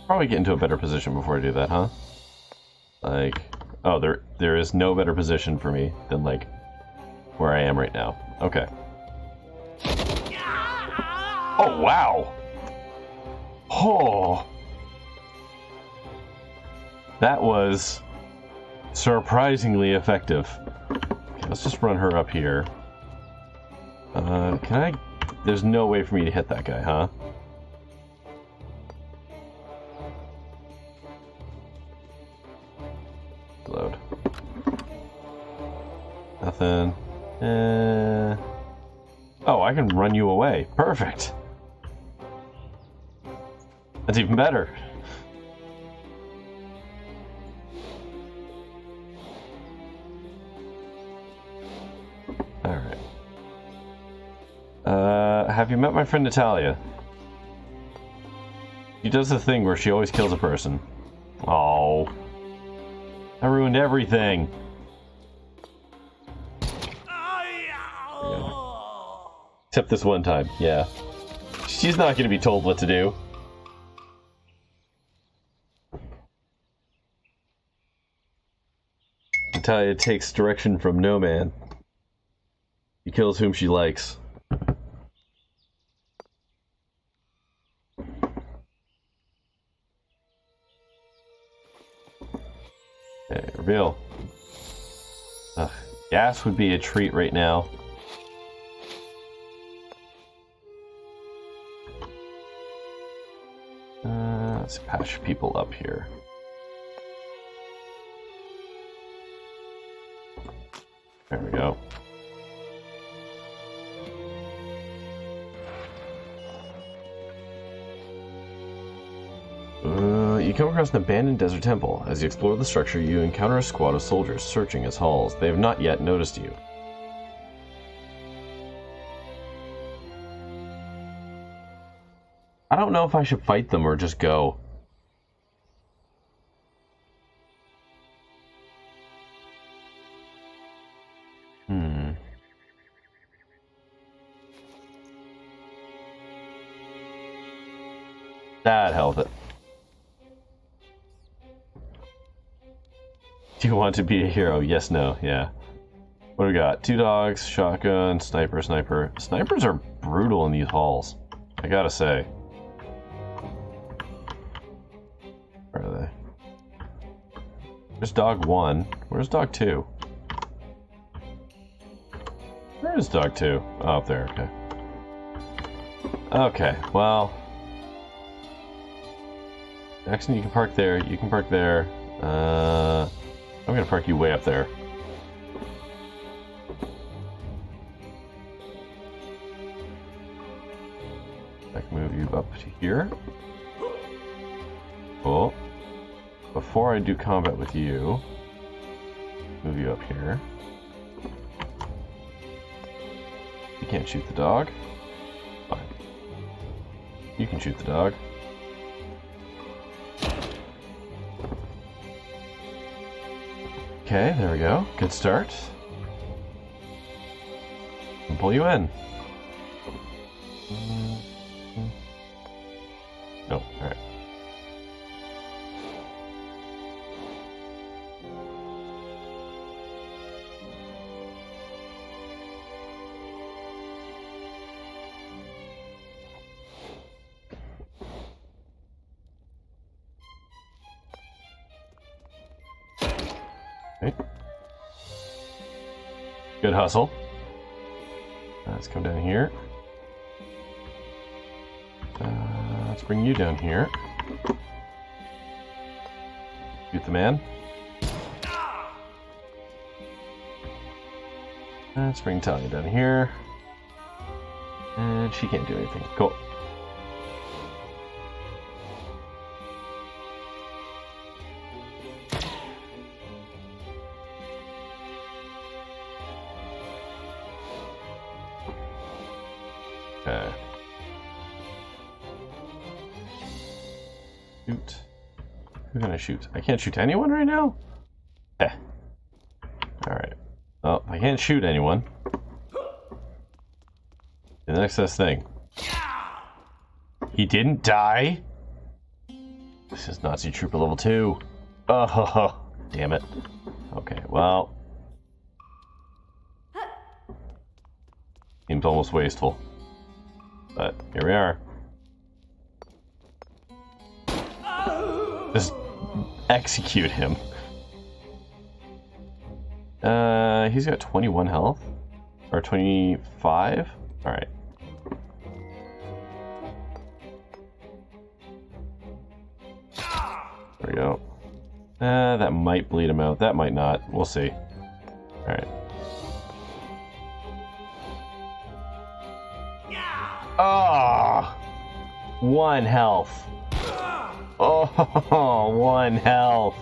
Probably get into a better position before I do that, huh? Like, oh, there is no better position for me than, like, where I am right now. Okay. Oh, wow! Oh! That was surprisingly effective. Okay, let's just run her up here. Can I... There's no way for me to hit that guy, huh? nothing. Oh, I can run you away. Perfect. That's even better. Alright. Have you met my friend Natalia? She does the thing where she always kills a person. Oh. I ruined everything. Except this one time, yeah. She's not going to be told what to do. Natalia takes direction from no man. She kills whom she likes. Okay, reveal. Ugh, gas would be a treat right now. Let's patch people up here. There we go. You come across an abandoned desert temple. As you explore the structure, you encounter a squad of soldiers searching its halls. They have not yet noticed you. I don't know if I should fight them or just go. That held it. Do you want to be a hero? Yes, no, yeah. What do we got? 2 dogs, shotgun, sniper. Snipers are brutal in these halls, I gotta say. Where are they? There's dog 1. Where's dog 2? Where is dog 2? Oh, up there, okay. Okay, well... Jackson, you can park there, you can park there. I'm gonna park you way up there. I can move you up to here. Cool. Before I do combat with you, move you up here. You can't shoot the dog. Fine. You can shoot the dog. Okay, there we go. Good start. I'll pull you in. Nope, alright. Okay. Good hustle. Let's come down here. Let's bring you down here. Shoot the man. Let's bring Talia down here. And she can't do anything. Cool. Okay. Shoot. Who can I shoot? I can't shoot anyone right now? Eh. Alright. Oh, I can't shoot anyone. The next best thing. He didn't die? This is Nazi Trooper level 2. Oh, damn it. Okay, well. Seems almost wasteful. But here we are. Just execute him. He's got 21 health. Or 25? Alright. There we go. That might bleed him out. That might not. We'll see. Alright. Oh, 1 health. Oh, 1 health.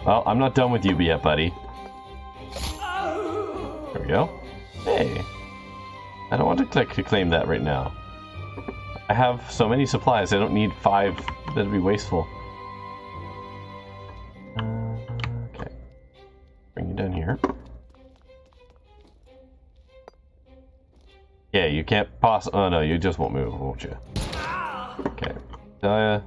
Well, I'm not done with you yet, buddy. There we go. Hey. I don't want to click to claim that right now. I have so many supplies, I don't need 5. That'd be wasteful. Okay. Bring you down here. Yeah, you can't oh no, you just won't move, won't you? Okay. Okay.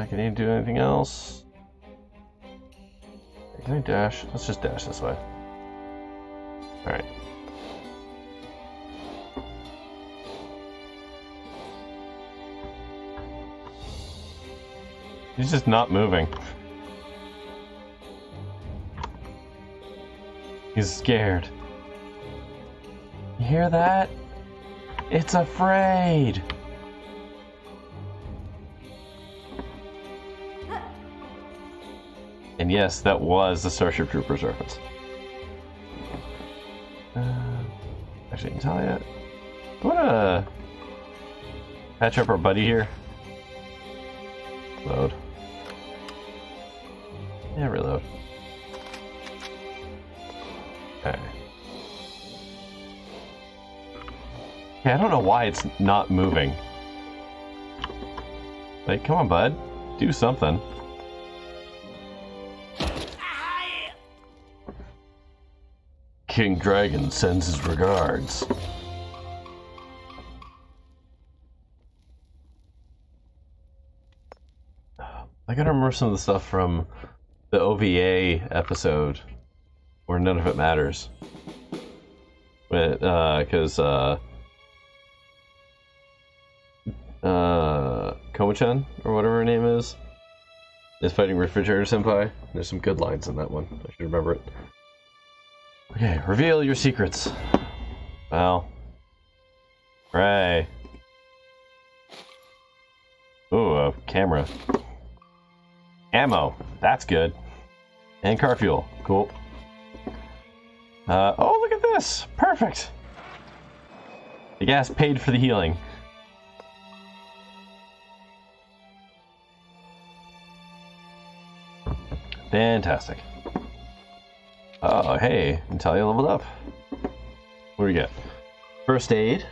Can you do anything else? Can I dash? Let's just dash this way. Alright. He's just not moving. He's scared. You hear that? It's afraid! And yes, that was the Starship Troopers reference. Actually, Natalia, I wanna patch up our buddy here. Load. Yeah, reload. Okay. Okay, I don't know why it's not moving. Like, come on, bud. Do something. King Dragon sends his regards. I gotta remember some of the stuff from the OVA episode where none of it matters. Because Komo-chan, or whatever her name is fighting Refrigerator Senpai. There's some good lines in that one. I should remember it. Okay, reveal your secrets. Well. Right. Ooh, a camera. Ammo. That's good. And car fuel. Cool. Oh, look at this. Perfect. The gas paid for the healing. Fantastic. Oh, hey, Natalia leveled up. What do we get? First aid.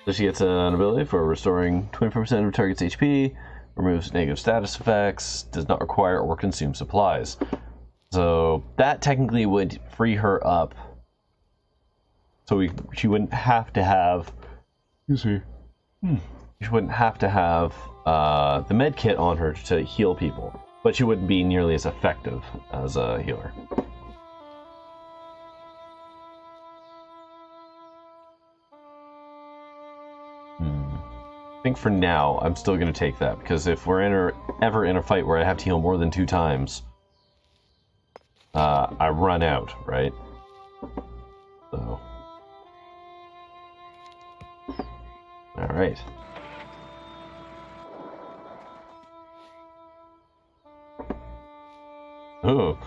So she gets an ability for restoring 24% of target's HP, removes negative status effects, does not require or consume supplies. So that technically would free her up. So she wouldn't have to have. She wouldn't have to have the med kit on her to heal people, but she wouldn't be nearly as effective as a healer. I think for now, I'm still going to take that, because if we're ever in a fight where I have to heal more than 2 times, I run out, right? So. Alright. Ooh.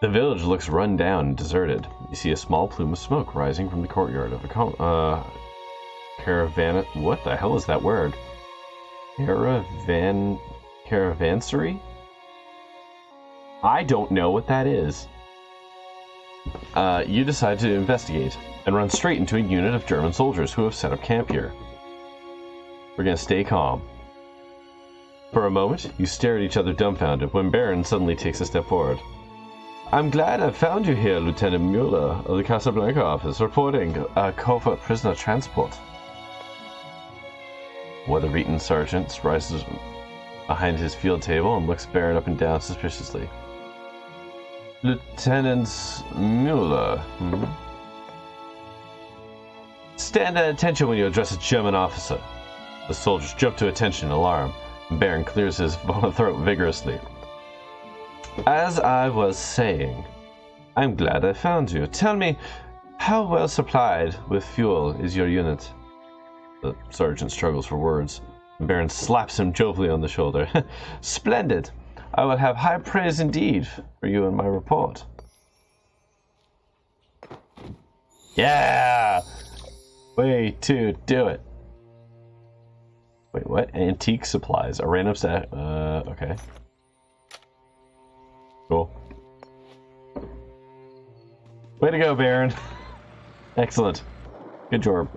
The village looks run down and deserted. You see a small plume of smoke rising from the courtyard of a caravan. What the hell is that word? Caravansary? I don't know what that is. You decide to investigate and run straight into a unit of German soldiers who have set up camp here. We're gonna stay calm. For a moment, you stare at each other dumbfounded when Baron suddenly takes a step forward. I'm glad I found you here, Lieutenant Mueller of the Casablanca office, reporting a Kova prisoner transport. Weather-beaten sergeant rises behind his field table and looks Baron up and down suspiciously. Lieutenant Mueller, Stand at attention when you address a German officer. The soldiers jump to attention in alarm, and Baron clears his throat vigorously. As I was saying, I'm glad I found you. Tell me, how well supplied with fuel is your unit? The sergeant struggles for words. The Baron slaps him jovially on the shoulder. Splendid! I will have high praise indeed for you in my report. Yeah! Way to do it. Wait, what? Antique supplies. A random set. Okay. Cool. Way to go, Baron. Excellent. Good job.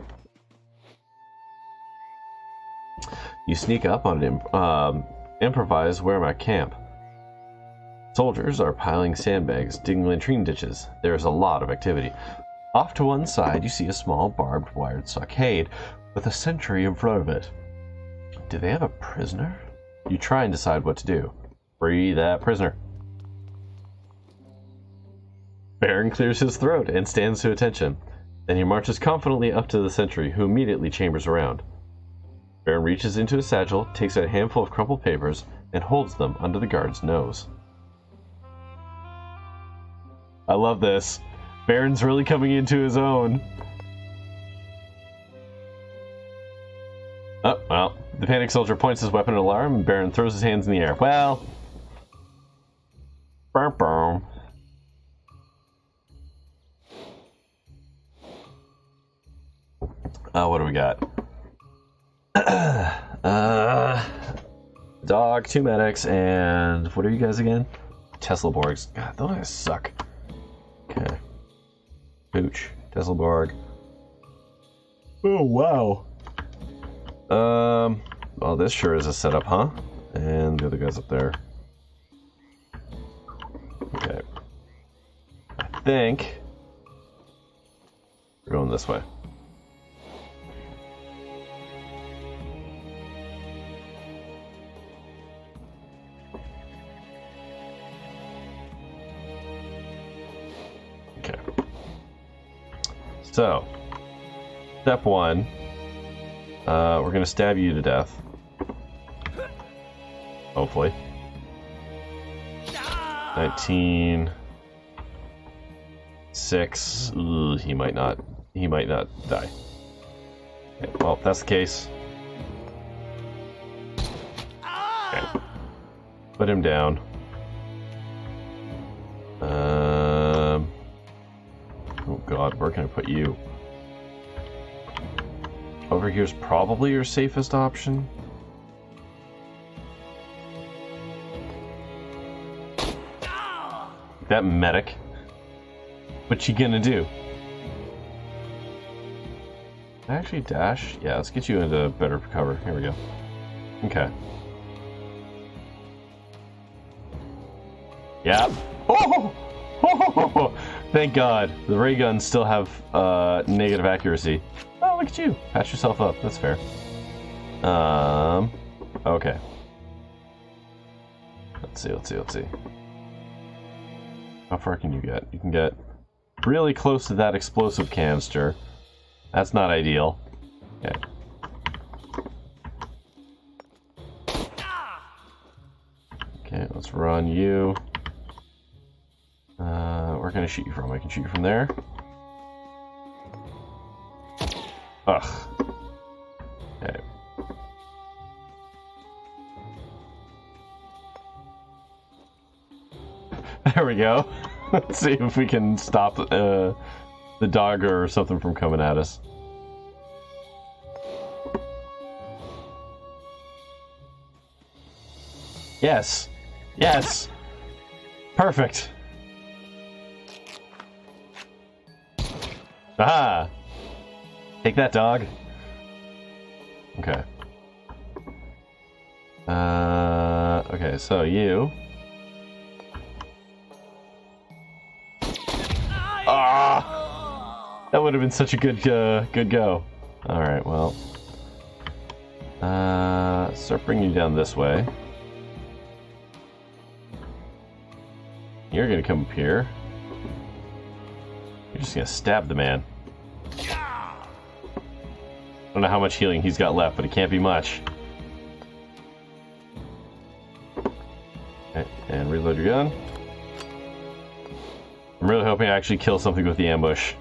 You sneak up on an improvised Wehrmacht camp. Soldiers are piling sandbags, digging latrine ditches. There is a lot of activity. Off to one side, you see a small barbed wired stockade with a sentry in front of it. Do they have a prisoner? You try and decide what to do. Free that prisoner. Baron clears his throat and stands to attention. Then he marches confidently up to the sentry, who immediately chambers around. Baron reaches into his satchel, takes out a handful of crumpled papers, and holds them under the guard's nose. I love this. Baron's really coming into his own. Oh, well. The panicked soldier points his weapon in alarm, and Baron throws his hands in the air. Well... Burm, burm. What do we got? Dog, 2 medics, and what are you guys again? Teslaborgs. God, those guys suck. Okay. Pooch, Teslaborg. Oh, wow. Well, this sure is a setup, huh? And the other guy's up there. Okay. I think we're going this way. Okay. So, step 1. We're gonna stab you to death. Hopefully. 19. 6. Ugh, he might not die. Okay, well, if that's the case. Okay. Put him down. Oh god, where can I put you? Over here's probably your safest option. That medic. What you gonna do? Actually, dash? Yeah, let's get you into better cover. Here we go. Okay. Yeah. Oh! Oh! Thank God. The ray guns still have negative accuracy. Oh, look at you. Patch yourself up. That's fair. Okay. Let's see. How far can you get? You can get really close to that explosive canister. That's not ideal. Okay. Okay, let's run you. Where can I shoot you from? I can shoot you from there. Ugh. Okay. There we go. Let's see if we can stop the dog or something from coming at us. Yes. Yes. Perfect. Aha! Take that, dog. Okay. Okay, so you... Ah! That would have been such a good go. Alright, well... start bringing you down this way. You're gonna come up here. You're just gonna stab the man. I don't know how much healing he's got left, but it can't be much. Okay, and reload your gun. I'm really hoping I actually kill something with the ambush.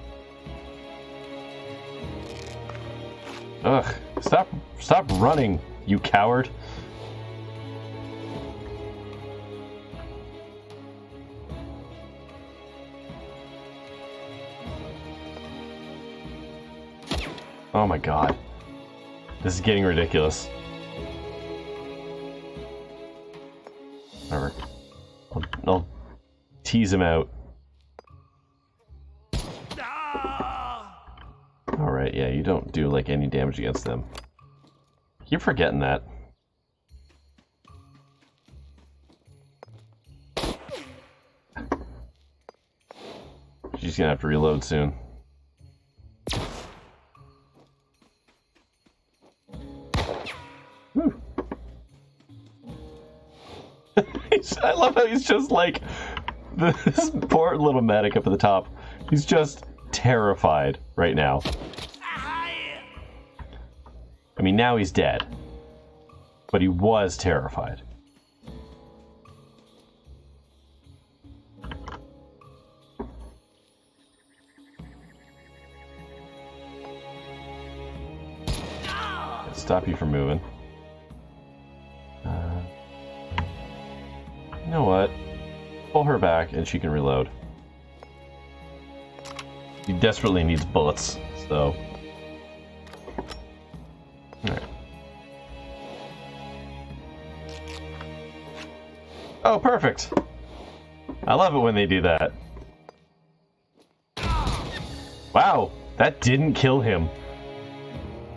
Ugh. Stop running, you coward. Oh my god. This is getting ridiculous. Whatever. I'll tease him out. Alright, yeah, you don't do like any damage against them. Keep forgetting that. She's gonna have to reload soon. I love how he's just like this poor little medic up at the top. He's just terrified right now. I mean, now he's dead, but he was terrified. Stop you from moving. You know what? Pull her back and she can reload. He desperately needs bullets, so... Alright. Oh, perfect! I love it when they do that. Wow, that didn't kill him.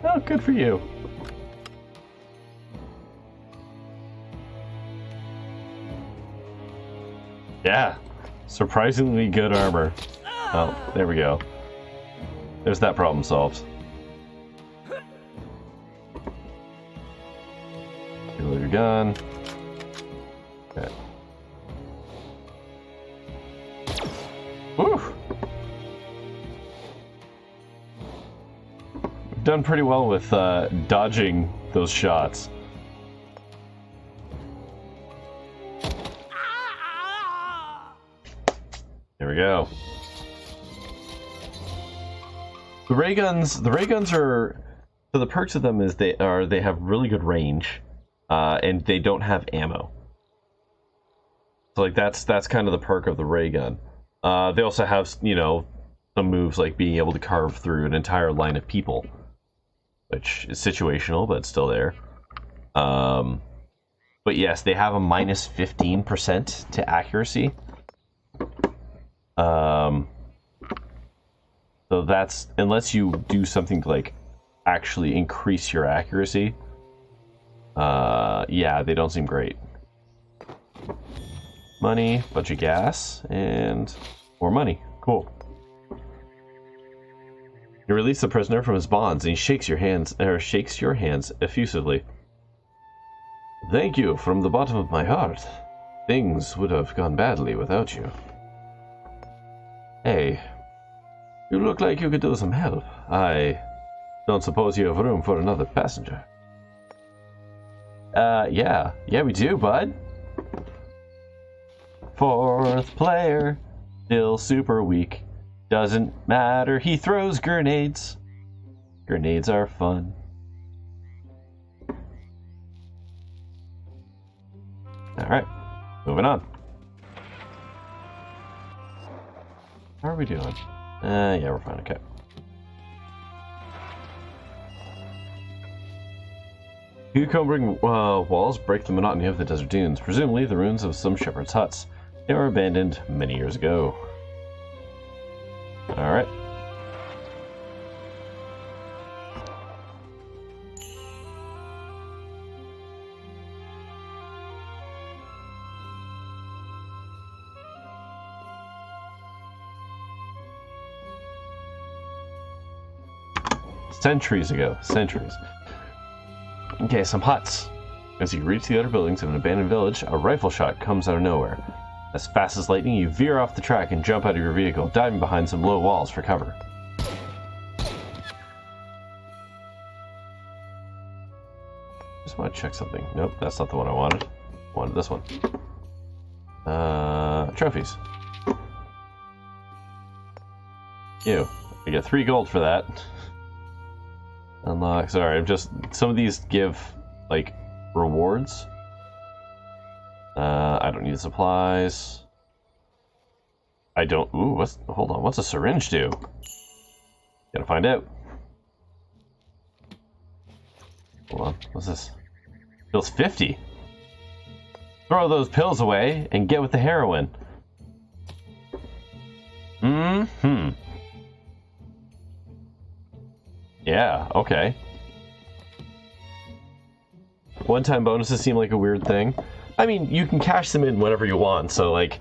Oh, good for you. Yeah, surprisingly good armor. Oh, there we go. There's that problem solved. Reload your gun. Okay. Woo! We've done pretty well with dodging those shots. There we go. The ray guns are, so the perks of them is they have really good range, and they don't have ammo. So like that's kind of the perk of the ray gun. They also have, you know, some moves like being able to carve through an entire line of people, which is situational, but it's still there. But yes, they have a minus 15% to accuracy. So that's, unless you do something to like actually increase your accuracy, yeah, they don't seem great. Money, bunch of gas, and more money. Cool. You release the prisoner from his bonds, and he shakes your hands effusively. Thank you from the bottom of my heart. Things would have gone badly without you. Hey, you look like you could do some help. I don't suppose you have room for another passenger. Yeah, we do, bud. Fourth player, still super weak. Doesn't matter, he throws grenades. Grenades are fun. Alright, moving on. How are we doing? Yeah, we're fine, okay. Cucumbering walls break the monotony of the desert dunes, presumably the ruins of some shepherd's huts. They were abandoned many years ago. Alright. Centuries ago. Centuries. Okay, some huts. As you reach the outer buildings of an abandoned village, a rifle shot comes out of nowhere. As fast as lightning, you veer off the track and jump out of your vehicle, diving behind some low walls for cover. Just want to check something. Nope, that's not the one I wanted. I wanted this one. Trophies. Ew. I get 3 gold for that. Unlock. Sorry, I'm just. Some of these give, like, rewards. I don't need supplies. I don't. Ooh, hold on. What's a syringe do? Gotta find out. Hold on. What's this? Feels 50. Throw those pills away and get with the heroin. Mm-hmm. Yeah, okay. One-time bonuses seem like a weird thing. I mean, you can cash them in whenever you want, so, like,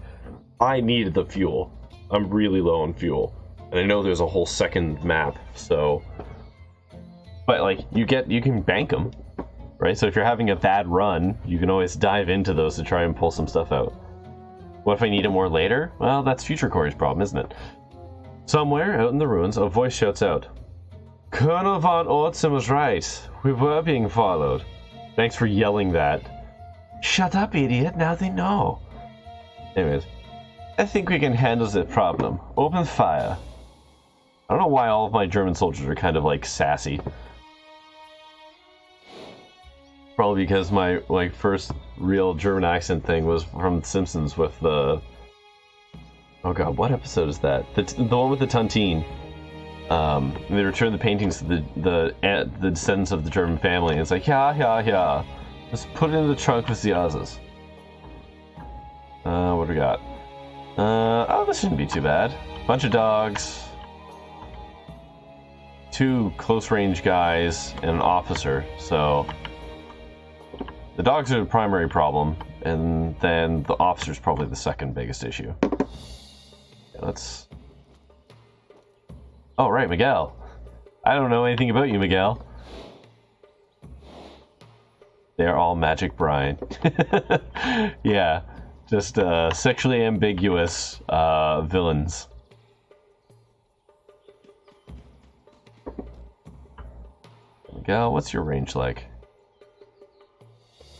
I need the fuel. I'm really low on fuel. And I know there's a whole second map, so... But, like, you can bank them, right? So if you're having a bad run, you can always dive into those to try and pull some stuff out. What if I need it more later? Well, that's Future Corey's problem, isn't it? Somewhere out in the ruins, a voice shouts out, Colonel von Ortzen was right. We were being followed. Thanks for yelling that. Shut up, idiot. Now they know. Anyways, I think we can handle the problem. Open fire. I don't know why all of my German soldiers are kind of, like, sassy. Probably because my, like, first real German accent thing was from The Simpsons with the... Oh god, what episode is that? The one with the Tontine. They return the paintings to the descendants of the German family, and it's like, yeah. Just put it in the trunk with the others. What do we got? Oh, this shouldn't be too bad. Bunch of dogs. 2 close-range guys and an officer, so... The dogs are the primary problem, and then the officer's probably the second biggest issue. Yeah, let's... Oh, right, Miguel. I don't know anything about you, Miguel. They're all Magic Brian. Yeah, just sexually ambiguous villains. Miguel, what's your range like?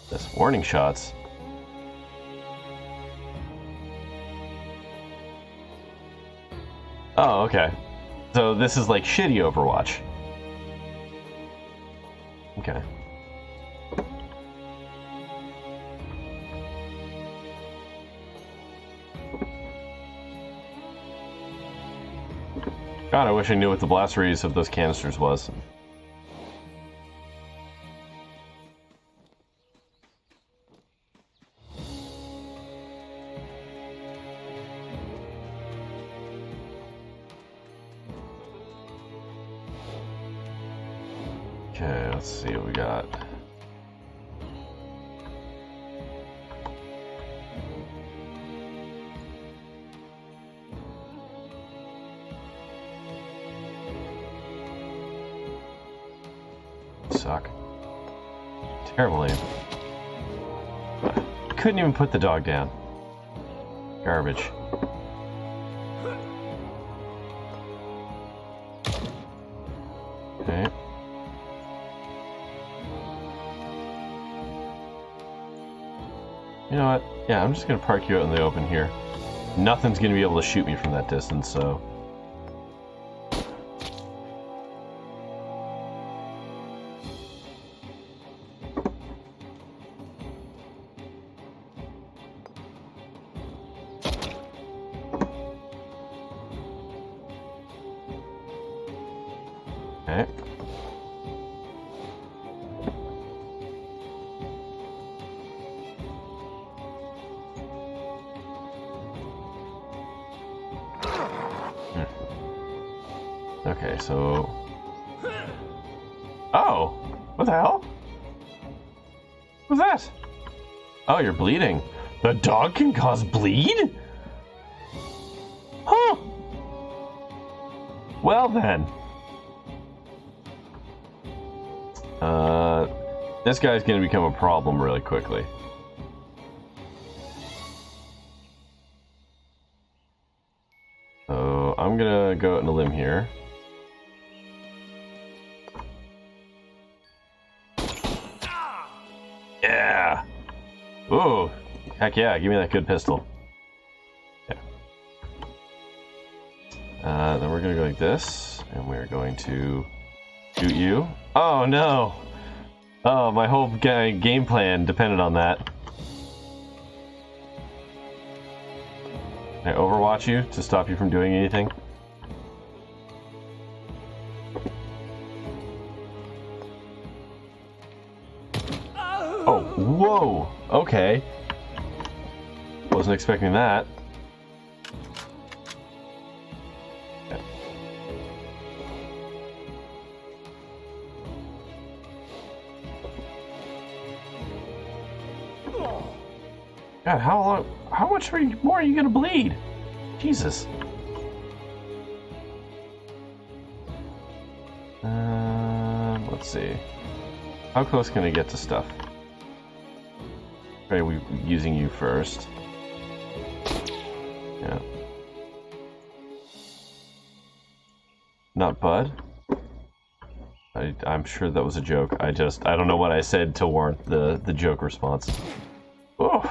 This warning shots. Oh, okay. So this is like shitty Overwatch. Okay. God, I wish I knew what the blast radius of those canisters was. Okay, let's see what we got. Suck. Terrible aim. Couldn't even put the dog down. Garbage. Okay. You know what? Yeah, I'm just gonna park you out in the open here. Nothing's gonna be able to shoot me from that distance, so... Okay. Okay, so... Oh! What the hell? What's that? Oh, you're bleeding. The dog can cause bleed? Huh! Well then. This guy's gonna become a problem really quickly. So, I'm gonna go out on a limb here. Yeah! Ooh! Heck yeah, give me that good pistol. Yeah. Then we're gonna go like this, and we're going to shoot you. Oh no! Oh, my whole game plan depended on that. Can I overwatch you to stop you from doing anything? Oh, whoa! Okay. Wasn't expecting that. Okay. God, how much more are you gonna bleed? Jesus. Let's see. How close can I get to stuff? Okay, we're using you first. Yeah. Not Bud? I'm sure that was a joke. I don't know what I said to warrant the joke response. Oh!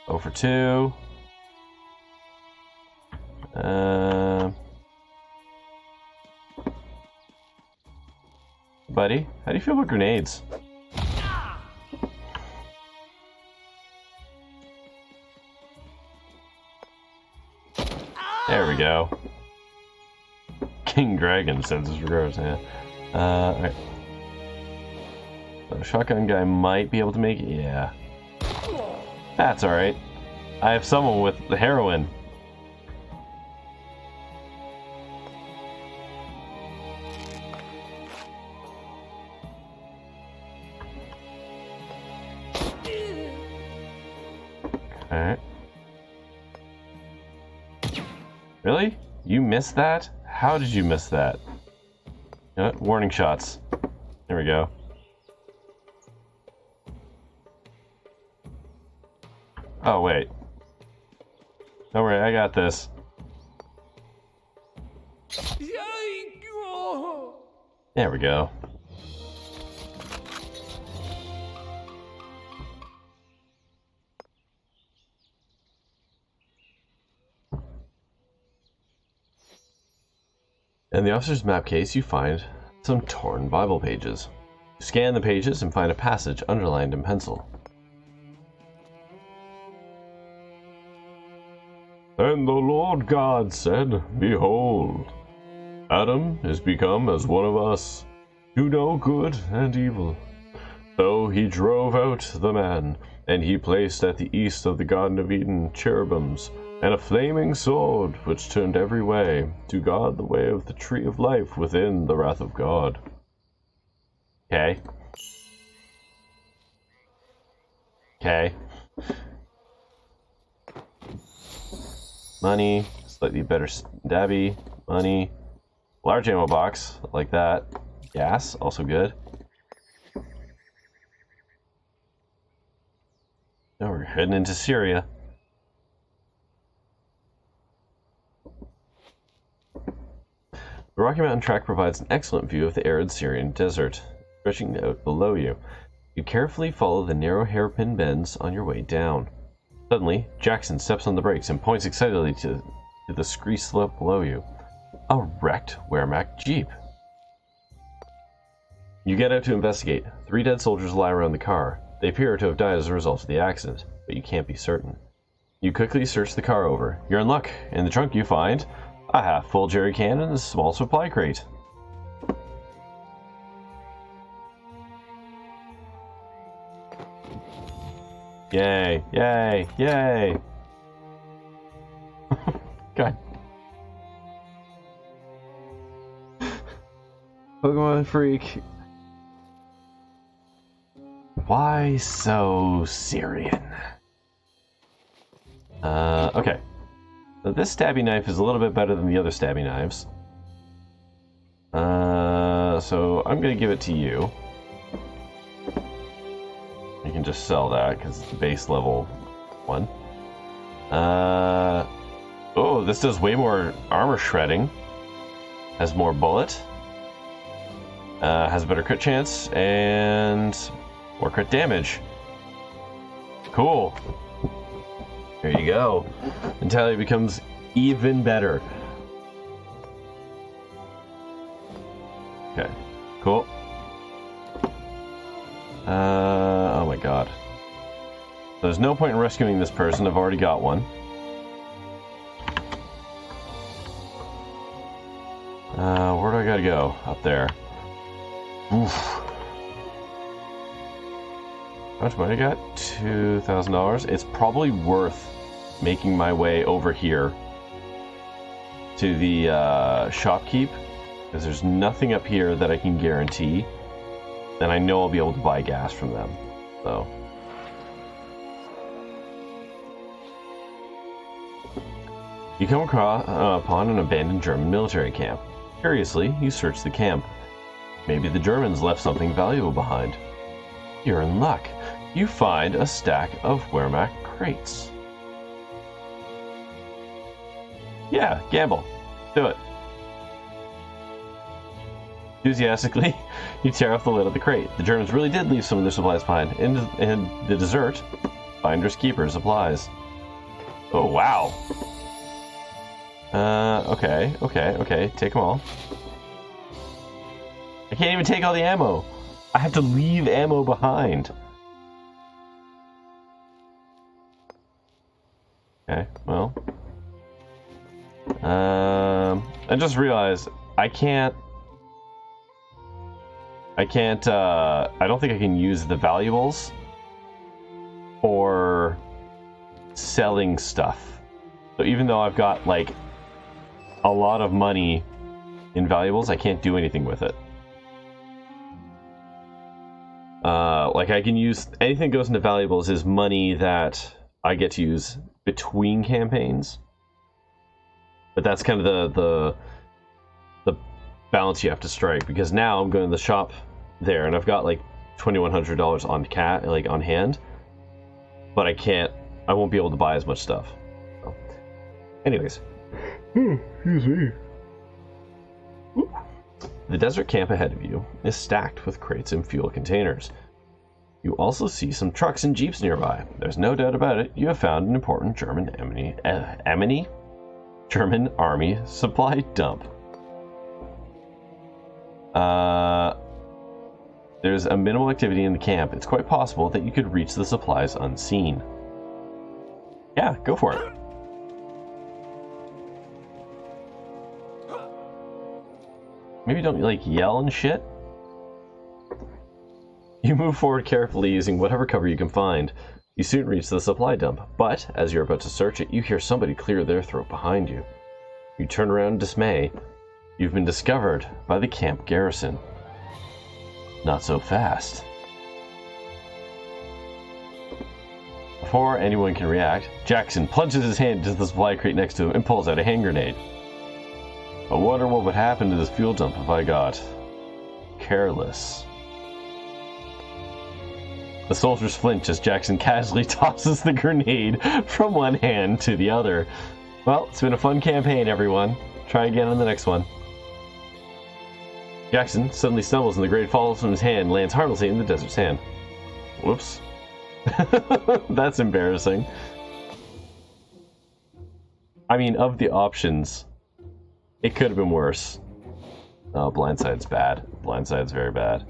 0 for 2. Buddy, how do you feel about grenades? There we go. King Dragon sends his regards, yeah. Alright. So shotgun guy might be able to make it, yeah. That's alright. I have someone with the heroin. Alright. Really? You missed that? How did you miss that? You know what? Warning shots. There we go. Oh, wait. Don't worry, I got this. There we go. In the officer's map case, you find some torn Bible pages. You scan the pages and find a passage underlined in pencil. And the Lord God said, Behold, Adam is become as one of us, to know good and evil. So he drove out the man, and he placed at the east of the Garden of Eden cherubims, and a flaming sword, which turned every way, to guard the way of the tree of life within the wrath of God. Okay. Okay. Money, slightly better stabby, money, large ammo box, like that. Gas, also good. Now we're heading into Syria. The Rocky Mountain track provides an excellent view of the arid Syrian desert, stretching out below you. You carefully follow the narrow hairpin bends on your way down. Suddenly, Jackson steps on the brakes and points excitedly to the scree slope below you. A wrecked Wehrmacht Jeep. You get out to investigate. 3 dead soldiers lie around the car. They appear to have died as a result of the accident, but you can't be certain. You quickly search the car over. You're in luck. In the trunk you find a half-full jerry can and a small supply crate. Yay, yay, yay! God. Pokemon freak. Why so Syrian? Okay. So this stabby knife is a little bit better than the other stabby knives. So I'm gonna give it to you. You can just sell that because it's the base level one. Oh, this does way more armor shredding. Has more bullet. Has a better crit chance and more crit damage. Cool. There you go. Natalia becomes even better. Okay, cool. Oh my god. There's no point in rescuing this person. I've already got one. Where do I gotta go? Up there. Oof. How much money I got? $2,000. It's probably worth making my way over here to the shopkeep, because there's nothing up here that I can guarantee. Then I know I'll be able to buy gas from them. So. You come across upon an abandoned German military camp. Curiously, you search the camp. Maybe the Germans left something valuable behind. You're in luck. You find a stack of Wehrmacht crates. Yeah, gamble. Do it. Enthusiastically, you tear off the lid of the crate. The Germans really did leave some of their supplies behind. And the dessert, Finders Keepers applies. Oh, wow. Okay. Take them all. I can't even take all the ammo. I have to leave ammo behind. Okay, well. I just realized I don't think I can use the valuables for selling stuff. So even though I've got, like, a lot of money in valuables, I can't do anything with it. Like, I can use... Anything that goes into valuables is money that I get to use between campaigns. But that's kind of the balance you have to strike, because now I'm going to the shop there, and I've got, like, $2,100 on hand. But I won't be able to buy as much stuff. So. Anyways. Excuse me. The desert camp ahead of you is stacked with crates and fuel containers. You also see some trucks and jeeps nearby. There's no doubt about it, you have found an important German German army supply dump. There's a minimal activity in the camp. It's quite possible that you could reach the supplies unseen. Yeah, go for it. Maybe don't, like, yell and shit. You move forward carefully using whatever cover you can find. You soon reach the supply dump, but as you're about to search it, you hear somebody clear their throat behind you. You turn around in dismay. You've been discovered by the camp garrison. Not so fast. Before anyone can react, Jackson plunges his hand into the supply crate next to him and pulls out a hand grenade. I wonder what would happen to this fuel dump if I got careless. The soldiers flinch as Jackson casually tosses the grenade from one hand to the other. Well, it's been a fun campaign, everyone. Try again on the next one. Jackson suddenly stumbles and the grenade falls from his hand and lands harmlessly in the desert sand. Whoops. That's embarrassing. I mean, of the options, it could have been worse. Oh, blindside's bad. Blindside's very bad.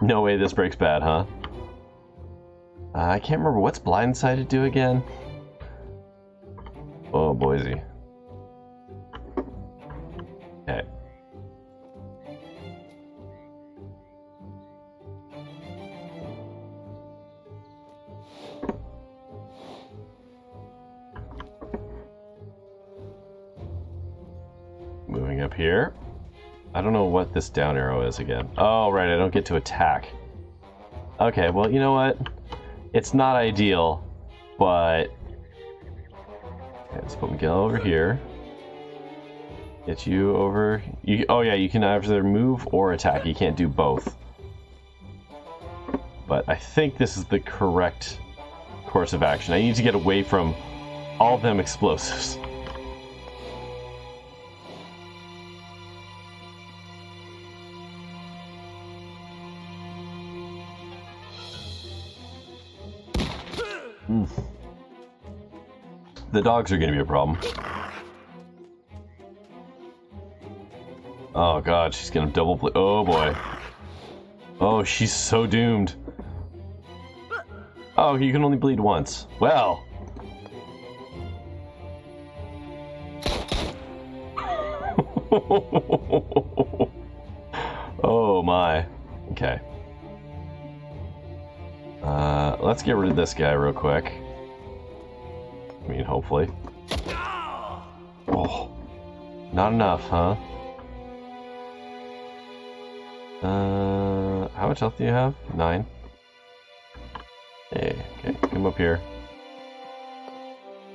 No way this breaks bad, huh? I can't remember what's blindsided do again. Oh, Boise. Okay. Moving up here. I don't know what this down arrow is again. Oh, right, I don't get to attack. Okay, well, you know what? It's not ideal, but... Okay, let's put Miguel over here. Get you over... Oh yeah, you can either move or attack. You can't do both. But I think this is the correct course of action. I need to get away from all of them explosives. The dogs are going to be a problem. Oh god, she's gonna double bleed. Oh boy. Oh, she's so doomed. Oh, you can only bleed once. Well. Oh my. Okay. Let's get rid of this guy real quick. I mean, hopefully. Oh. Not enough, huh? How much health do you have? 9. Hey, okay, come up here.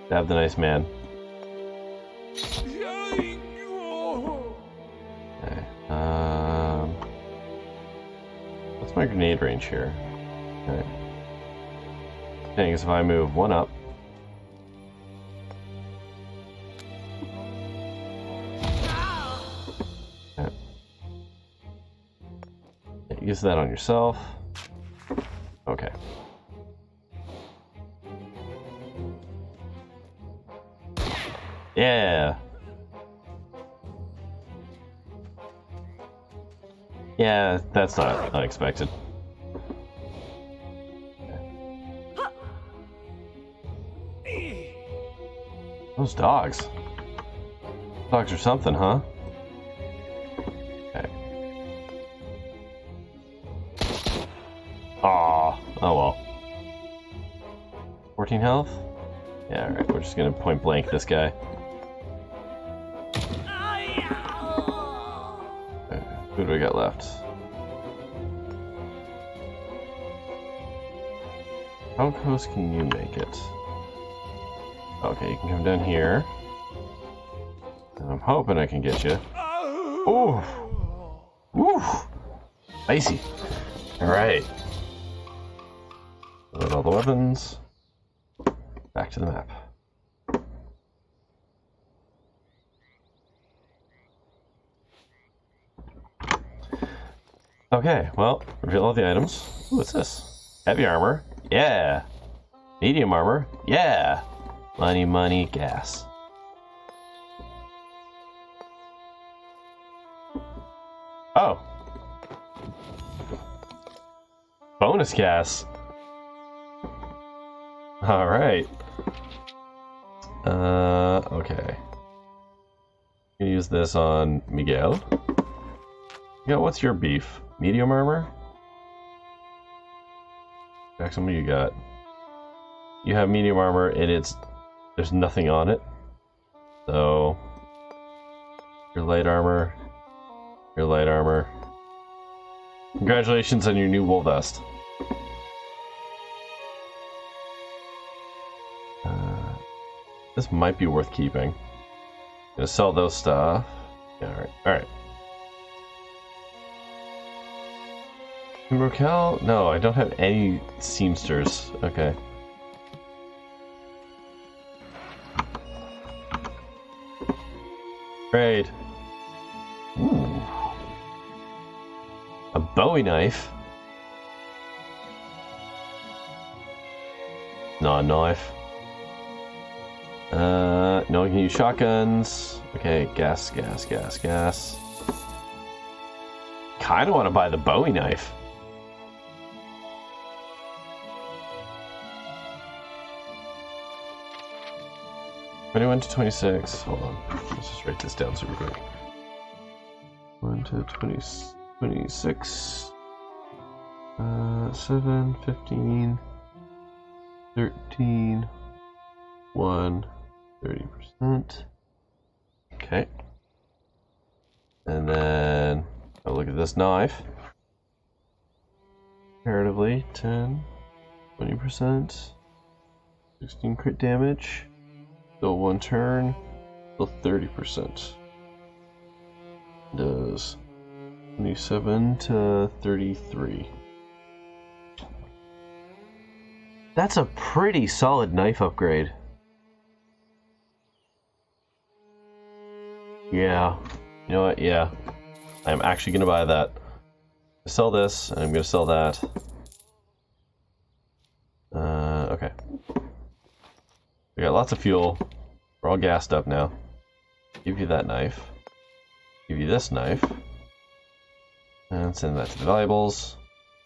Stab the nice man. Okay, what's my grenade range here? Okay. Thing is, if I move 1 up. Okay. Use that on yourself. Okay. Yeah. Yeah, that's not unexpected. Those dogs. Dogs are something, huh? Okay. Aw. Oh well. 14 health? Yeah, alright, we're just gonna point blank this guy. Okay, who do we got left? How close can you make it? Okay, you can come down here. And I'm hoping I can get you. Ooh! Ooh! Spicy. Alright. Load all the weapons. Back to the map. Okay, well, reveal all the items. Ooh, what's this? Heavy armor. Yeah! Medium armor. Yeah! Money, money, gas. Oh. Bonus gas. Alright. Okay. Use this on Miguel. Miguel, what's your beef? Medium armor? Jackson, what do you got? You have medium armor and there's nothing on it. So your light armor. Your light armor. Congratulations on your new wool vest. This might be worth keeping. Gonna sell those stuff. Yeah, alright. Alright. Raquel? No, I don't have any seamsters. Okay. Trade. Ooh. A Bowie knife. Not a knife. No, I can use shotguns. Okay, gas. Kinda wanna buy the Bowie knife. (21 to 26). Hold on. Let's just write this down super quick. 1 to 20, 26. 7, 15, 13, 1, 30%. Okay. And then, oh, look at this knife. Comparatively, 10, 20%, 16 crit damage. Still 1 turn, still 30%. Does 27 to 33. That's a pretty solid knife upgrade. Yeah. You know what? Yeah. I'm actually going to buy that. I sell this, and I'm going to sell that. Okay. We got lots of fuel. We're all gassed up now. Give you that knife. Give you this knife. And send that to the valuables.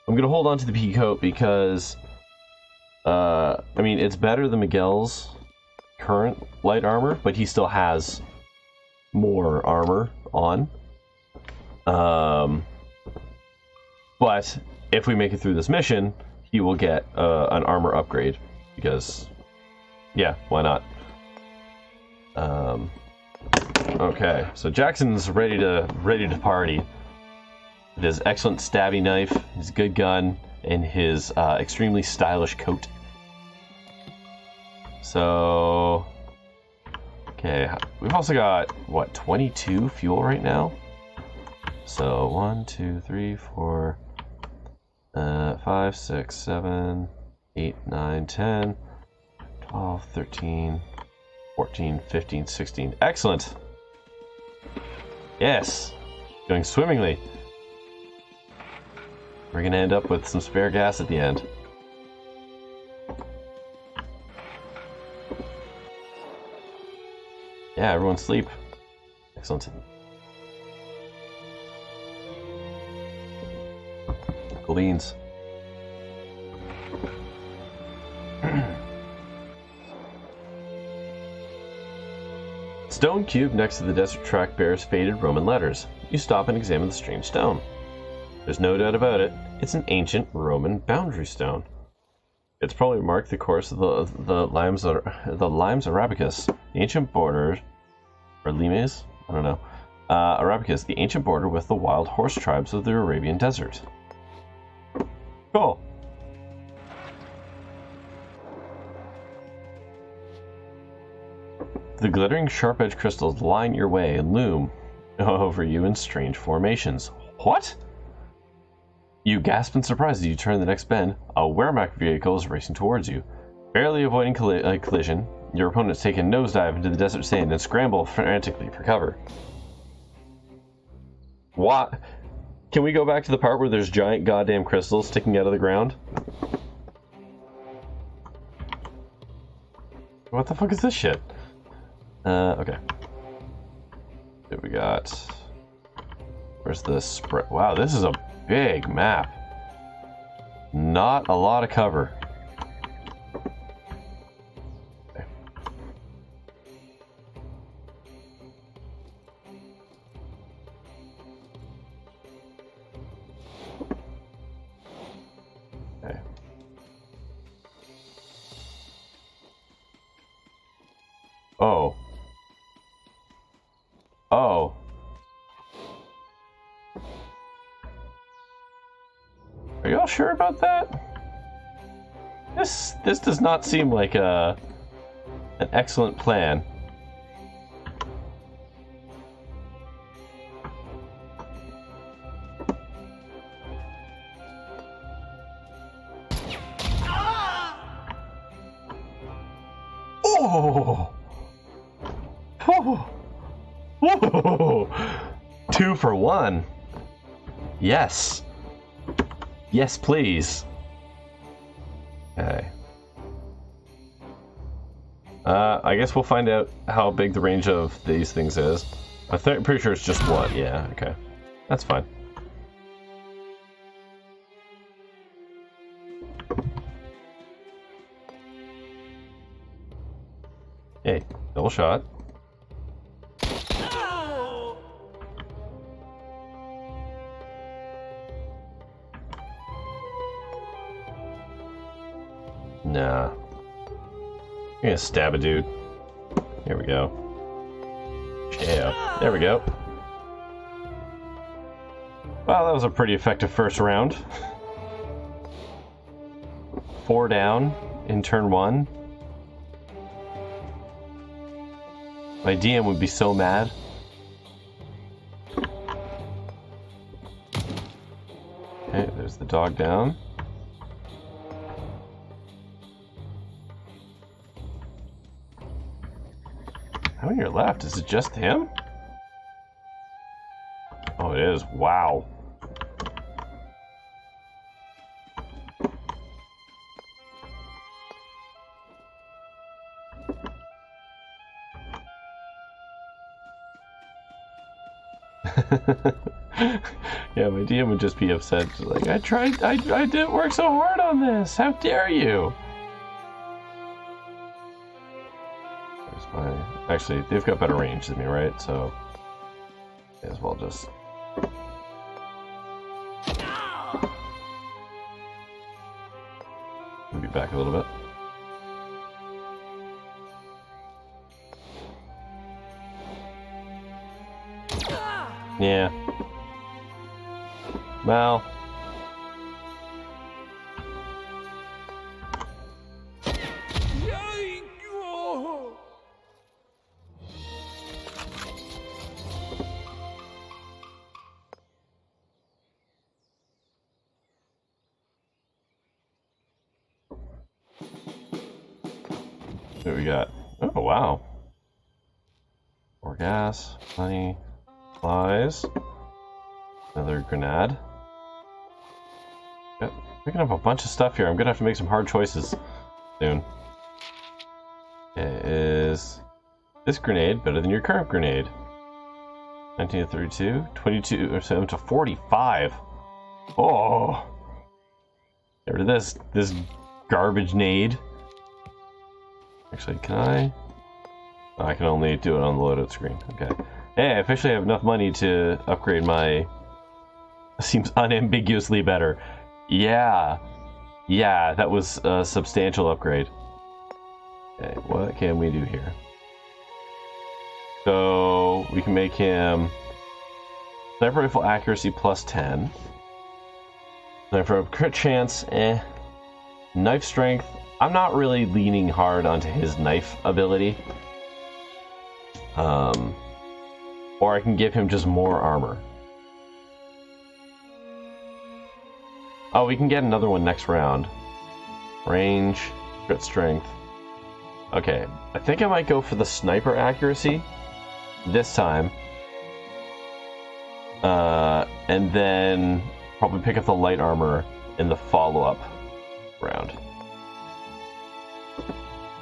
I'm going to hold on to the pea coat because, I mean, it's better than Miguel's current light armor, but he still has more armor on. But if we make it through this mission, he will get an armor upgrade because, yeah, why not? Okay, so Jackson's ready to party. With his excellent stabby knife, his good gun, and his extremely stylish coat. So, okay, we've also got what, 22 fuel right now. So 1, 2, 3, 4, 5, 6, 7, 8, 9, 10, 12, 13, 14, 15, 16. Excellent. Yes, going swimmingly. We're gonna end up with some spare gas at the end. Yeah, everyone sleep. Excellent. Cool beans. Stone cube next to the desert track bears faded Roman letters. You stop and examine the strange stone. There's no doubt about it, it's an ancient Roman boundary stone. It's probably marked the course of the Limes Arabicus, the ancient border, or Limes? I don't know. Arabicus, the ancient border with the wild horse tribes of the Arabian desert. Cool. The glittering sharp-edged crystals line your way and loom over you in strange formations. What? You gasp in surprise as you turn the next bend. A Wehrmacht vehicle is racing towards you. Barely avoiding collision, your opponents take a nosedive into the desert sand and scramble frantically for cover. What? Can we go back to the part where there's giant goddamn crystals sticking out of the ground? What the fuck is this shit? Okay. Here we got... Where's the spread? Wow, this is a big map. Not a lot of cover. Okay. Okay. Oh. Oh. Are y'all sure about that? This does not seem like an excellent plan. Oh! Oh! Whoa! 2 for 1. Yes. Yes, please. Okay. I guess we'll find out how big the range of these things is. I'm pretty sure it's just one. Yeah, okay. That's fine. Hey, double shot. Nah. I'm gonna stab a dude. Here we go. Yeah, there we go. Well, that was a pretty effective first round. 4 down in turn 1. My DM would be so mad. Okay, there's the dog down. How many are left? Is it just him? Oh, it is. Wow. Yeah, my DM would just be upset. Like, I didn't work so hard on this. How dare you? Actually, they've got better range than me, right? So, may as well just. Maybe back a little bit. Yeah. Well. What we got? Oh, wow. More gas, money, supplies, another grenade. Got, picking up a bunch of stuff here. I'm gonna have to make some hard choices soon. Is this grenade better than your current grenade? 19 to 32, 22, or 7 to 45. Oh! Get rid of this garbage nade. Actually, can I? Oh, I can only do it on the loadout screen. Okay. Hey, I officially have enough money to upgrade my... Seems unambiguously better. Yeah. Yeah, that was a substantial upgrade. Okay, what can we do here? So, we can make him... Sniper rifle accuracy plus 10. Sniper crit chance, Knife strength. I'm not really leaning hard onto his knife ability. Or I can give him just more armor. Oh, we can get another one next round. Range, crit strength. Okay, I think I might go for the sniper accuracy this time. And then probably pick up the light armor in the follow-up round.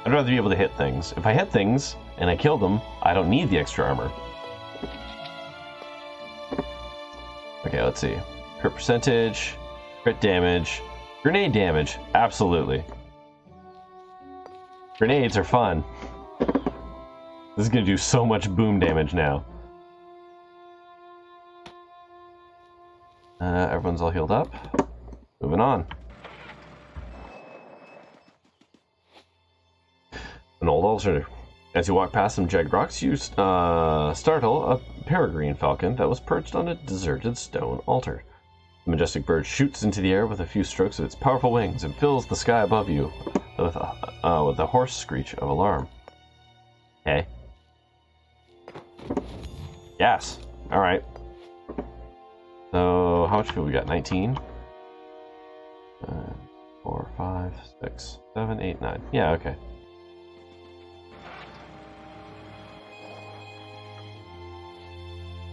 I'd rather be able to hit things. If I hit things and I kill them, I don't need the extra armor. Okay, let's see. Crit percentage, crit damage, grenade damage. Absolutely. Grenades are fun. This is going to do so much boom damage now. Everyone's all healed up. Moving on. An old altar. As you walk past some jagged rocks, you startle a peregrine falcon that was perched on a deserted stone altar. The majestic bird shoots into the air with a few strokes of its powerful wings and fills the sky above you with a hoarse screech of alarm. Okay. Yes. All right. So, how much fuel we got? 19? 4, 5, 6, 7, 8, 9. Yeah, okay.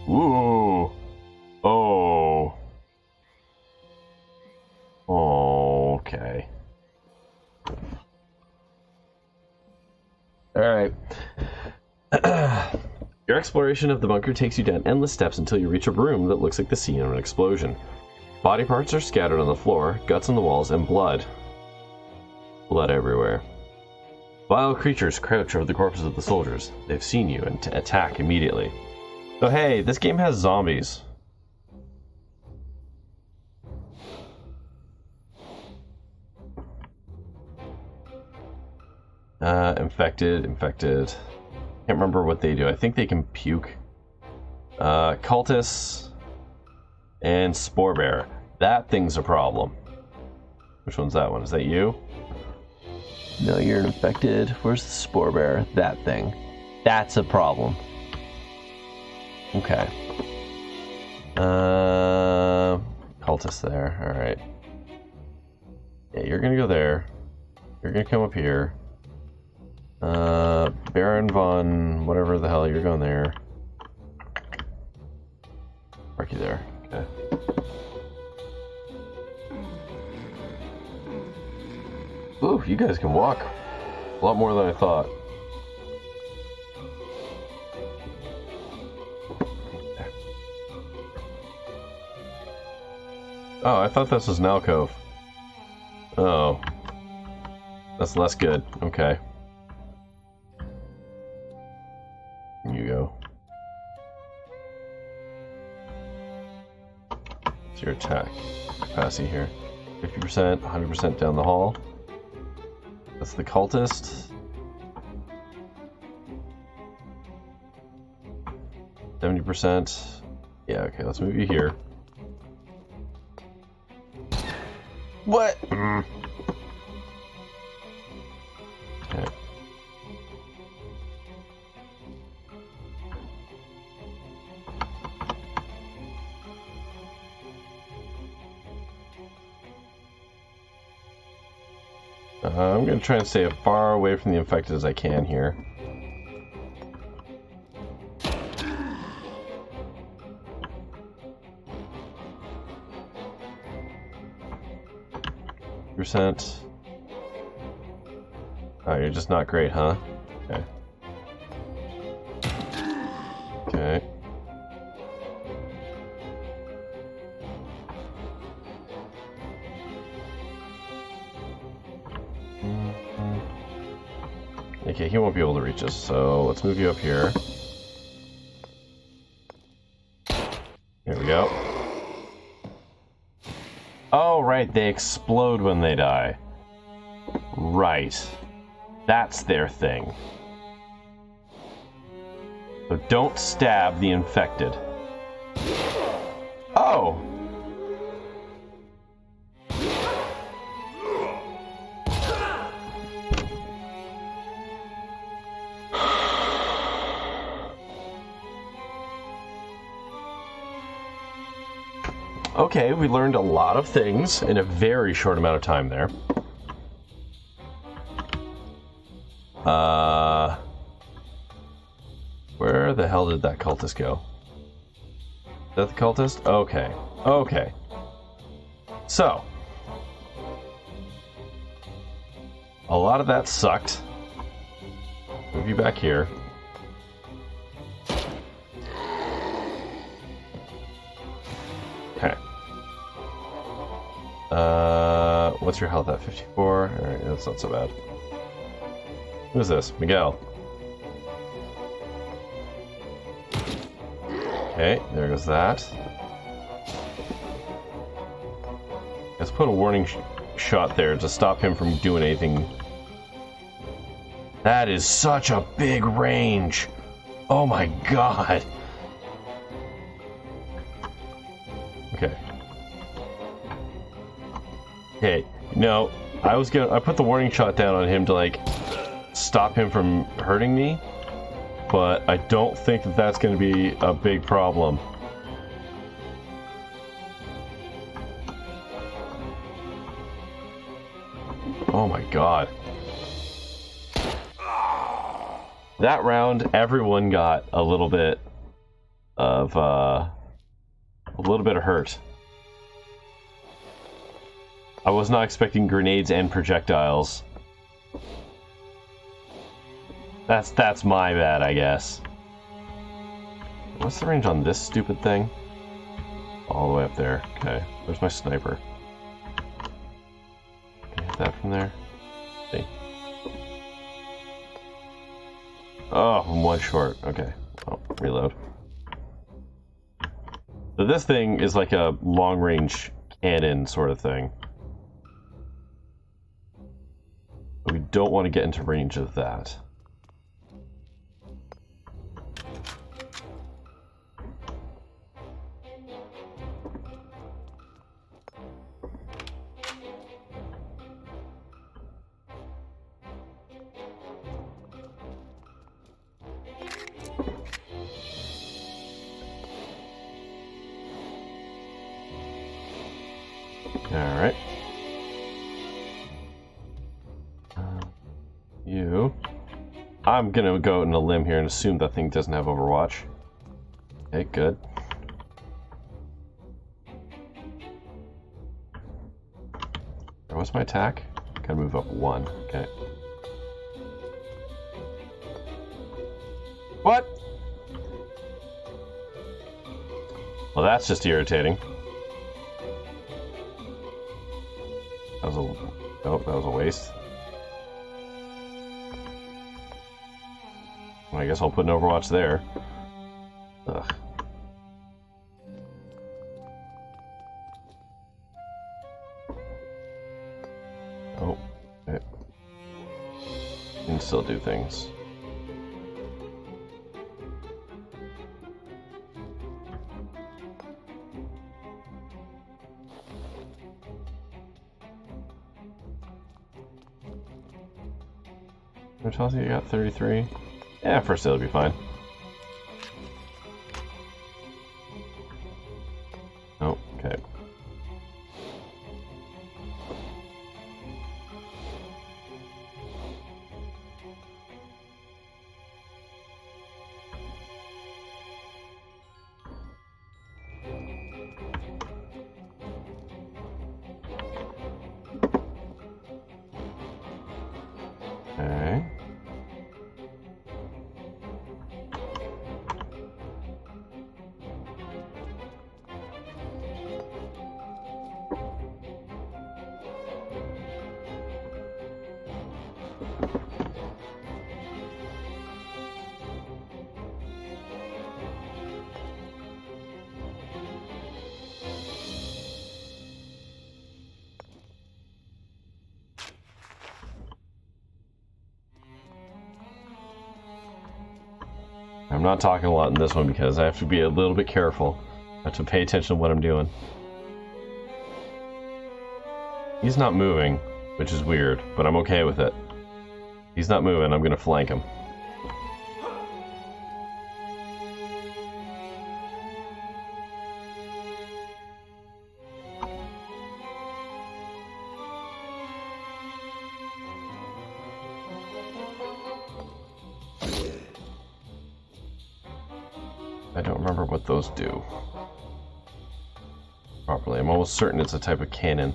Ooh. Oh. Okay. Alright. Your exploration of the bunker takes you down endless steps until you reach a room that looks like the scene of an explosion. Body parts are scattered on the floor, guts on the walls, and blood. Blood everywhere. Vile creatures crouch over the corpses of the soldiers. They've seen you and attack immediately. So hey, this game has zombies. Infected. Can't remember what they do. I think they can puke. Cultists and Spore Bear. That thing's a problem. Which one's that one? Is that you? No, you're infected. Where's the Spore Bear? That thing. That's a problem. Okay. Cultist there. Alright. Yeah, you're gonna go there. You're gonna come up here. Baron von whatever the hell, you're going there. Park you there. Okay. Ooh, you guys can walk. A lot more than I thought. Oh, I thought this was an alcove. Oh. That's less good. Okay. Here you go. What's your attack capacity here? 50%, 100% down the hall. That's the cultist. 70%. Yeah, okay, let's move you here. What? Okay. I'm going to try and stay as far away from the infected as I can here. Percent. Oh, you're just not great, huh? Okay. Okay. Okay, he won't be able to reach us, so let's move you up here. Here we go. Oh, right, they explode when they die. Right. That's their thing. So don't stab the infected. Oh! Okay, we learned a lot of things in a very short amount of time there. Where the hell did that cultist go? Is that the cultist? Okay. Okay. So. A lot of that sucked. Move you back here. Okay. What's your health at? 54? Alright, that's not so bad. Who's this? Miguel. Okay, there goes that. Let's put a warning shot there to stop him from doing anything. That is such a big range. Oh my god. Okay. Okay, no, I put the warning shot down on him to like stop him from hurting me, but I don't think that that's going to be a big problem. Oh my god. That round, everyone got a little bit of hurt. I was not expecting grenades and projectiles. That's my bad, I guess. What's the range on this stupid thing? All the way up there. Okay, where's my sniper? Can I hit that from there? See. Oh, I'm one short. Okay. Oh, reload. So this thing is like a long-range cannon sort of thing. But we don't want to get into range of that. Alright. You. I'm gonna go out on a limb here and assume that thing doesn't have Overwatch. Okay, good. What's my attack? Gotta move up one. Okay. What? Well, that's just irritating. That was a... Nope, that was a waste. Well, I guess I'll put an Overwatch there. Ugh. Oh. Okay. You can still do things. Which tells you got 33. Yeah, first it'll be fine. Oh, okay. Okay. I'm not talking a lot in this one because I have to be a little bit careful. I have to pay attention to what I'm doing. He's not moving, which is weird, but I'm okay with it. He's not moving, I'm gonna flank him. I don't remember what those do properly. I'm almost certain it's a type of cannon.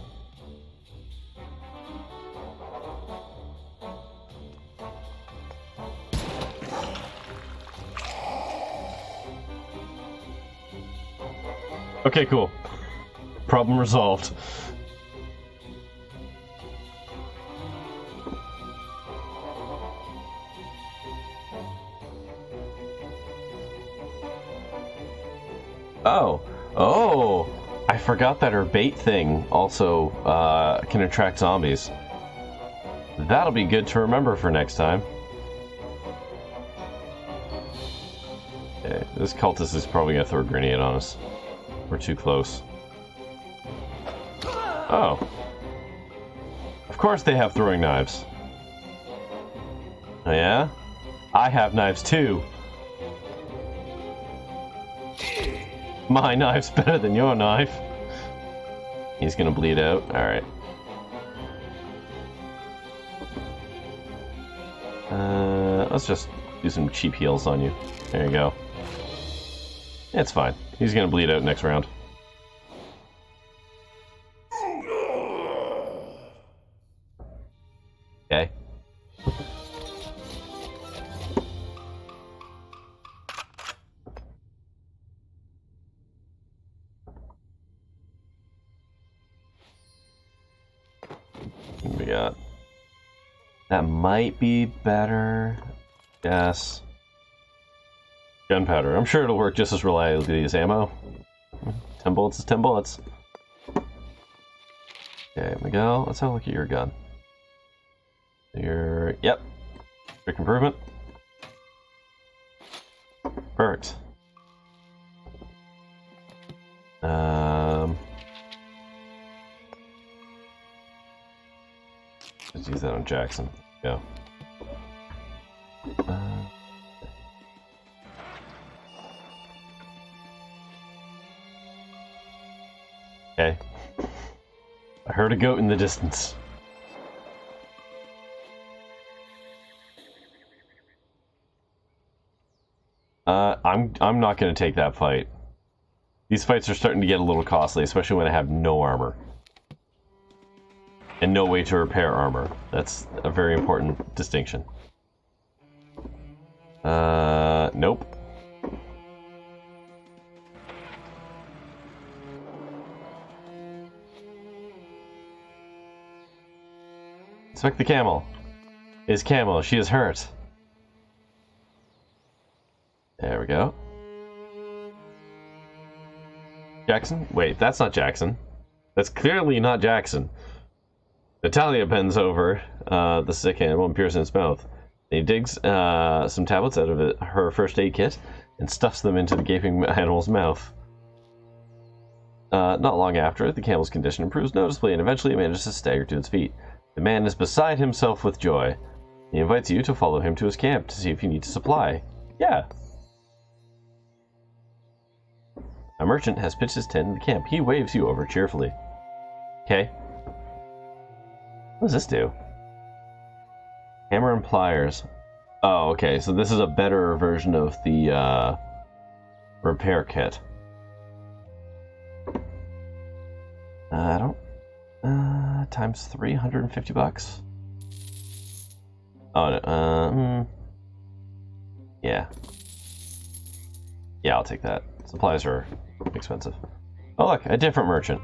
Okay, cool. Problem resolved. Oh, I forgot that her bait thing also can attract zombies. That'll be good to remember for next time. Okay, this cultist is probably gonna throw a grenade on us. We're too close. Oh. Of course they have throwing knives. Oh, yeah? I have knives too. My knife's better than your knife. He's gonna bleed out. Alright. Let's just do some cheap heals on you. There you go. It's fine. He's gonna bleed out next round. Okay. What we got? That might be better. Yes. Gunpowder. I'm sure it'll work just as reliably as ammo. 10 bullets is 10 bullets. Okay, Miguel, let's have a look at your gun. Yep. Quick improvement. Perfect. Let's use that on Jackson. Yeah. Okay. I heard a goat in the distance. I'm not gonna take that fight. These fights are starting to get a little costly, especially when I have no armor. And no way to repair armor. That's a very important distinction. Nope. Inspect the camel. Is camel. She is hurt. There we go. Jackson? Wait, that's not Jackson. That's clearly not Jackson. Natalia bends over the sick animal and peers in its mouth. He digs some tablets out of her first aid kit and stuffs them into the gaping animal's mouth. Not long after, the camel's condition improves noticeably and eventually it manages to stagger to its feet. The man is beside himself with joy. He invites you to follow him to his camp to see if you need a supply. Yeah. A merchant has pitched his tent in the camp. He waves you over cheerfully. Okay. What does this do? Hammer and pliers. Oh, okay. So this is a better version of the repair kit. I don't... times 350 bucks? Oh, no. Yeah. Yeah, I'll take that. Supplies are expensive. Oh, look, a different merchant.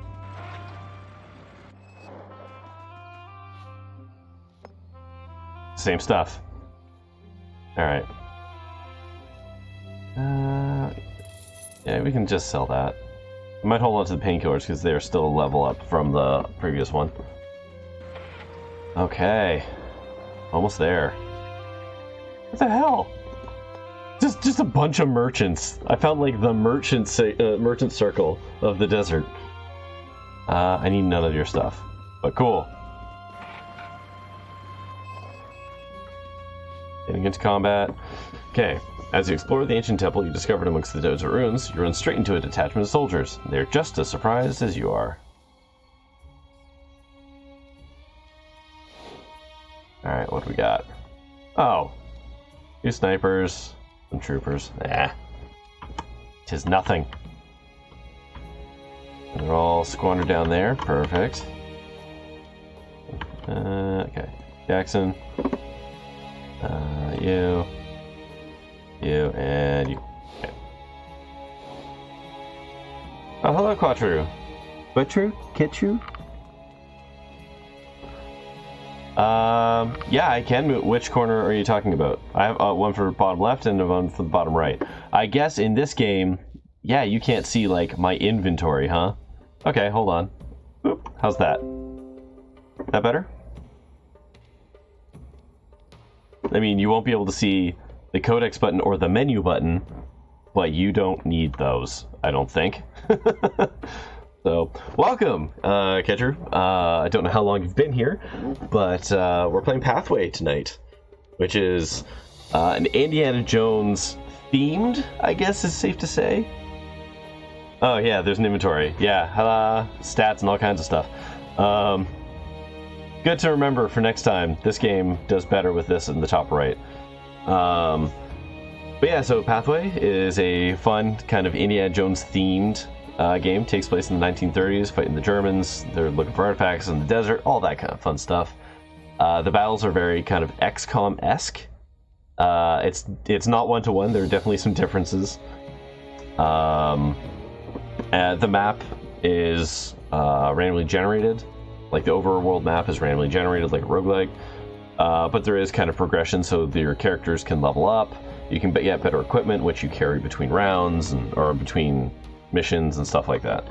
Same stuff. Alright. Yeah, we can just sell that. I might hold on to the painkillers because they're still a level up from the previous one. Okay. Almost there. What the hell? Just a bunch of merchants. I found like the merchant circle of the desert. I need none of your stuff, but cool. Getting into combat. Okay. As you explore the ancient temple you discovered amongst the desert ruins, you run straight into a detachment of soldiers. They're just as surprised as you are. Alright, what do we got? Oh. 2 snipers. Some troopers. Ah. 'Tis nothing. And they're all squandered down there. Perfect. Okay. Jackson. You, and you. Okay. Oh, hello, Quattru. Quattru? Ketru? Yeah, I can move. Which corner are you talking about? I have one for bottom left and one for the bottom right. I guess in this game, yeah, you can't see, like, my inventory, huh? Okay, hold on. Oop, how's that? That better? I mean, you won't be able to see the codex button or the menu button, but you don't need those, I don't think. So, welcome, Ketru. I don't know how long you've been here, but we're playing Pathway tonight, which is an Indiana Jones themed, I guess is safe to say. Oh yeah, there's an inventory. Yeah, stats and all kinds of stuff. Good to remember for next time. This game does better with this in the top right. But yeah, so Pathway is a fun kind of Indiana Jones themed game. Takes place in the 1930s, fighting the Germans. They're looking for artifacts in the desert, all that kind of fun stuff. The battles are very kind of XCOM-esque. It's not one-to-one. There are definitely some differences. The map is randomly generated. Like the overworld map is randomly generated like a roguelike. But there is kind of progression, so your characters can level up. You can get better equipment, which you carry between rounds or between missions and stuff like that.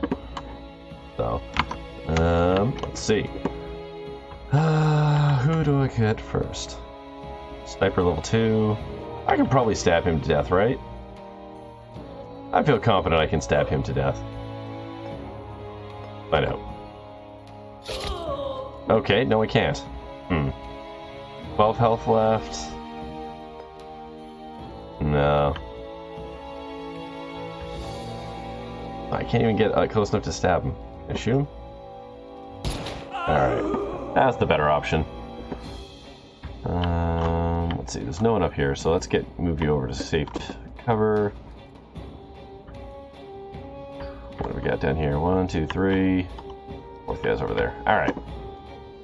So, let's see. Who do I get first? Sniper level 2. I can probably stab him to death, right? I feel confident I can stab him to death. Find out. Okay, no I can't. 12 health left. No. I can't even get close enough to stab him. Can I shoot him? Alright. That's the better option. Let's see, there's no one up here, so let's move you over to safe cover. What do we got down here? 1, 2, 3. Fourth guy's over there. Alright.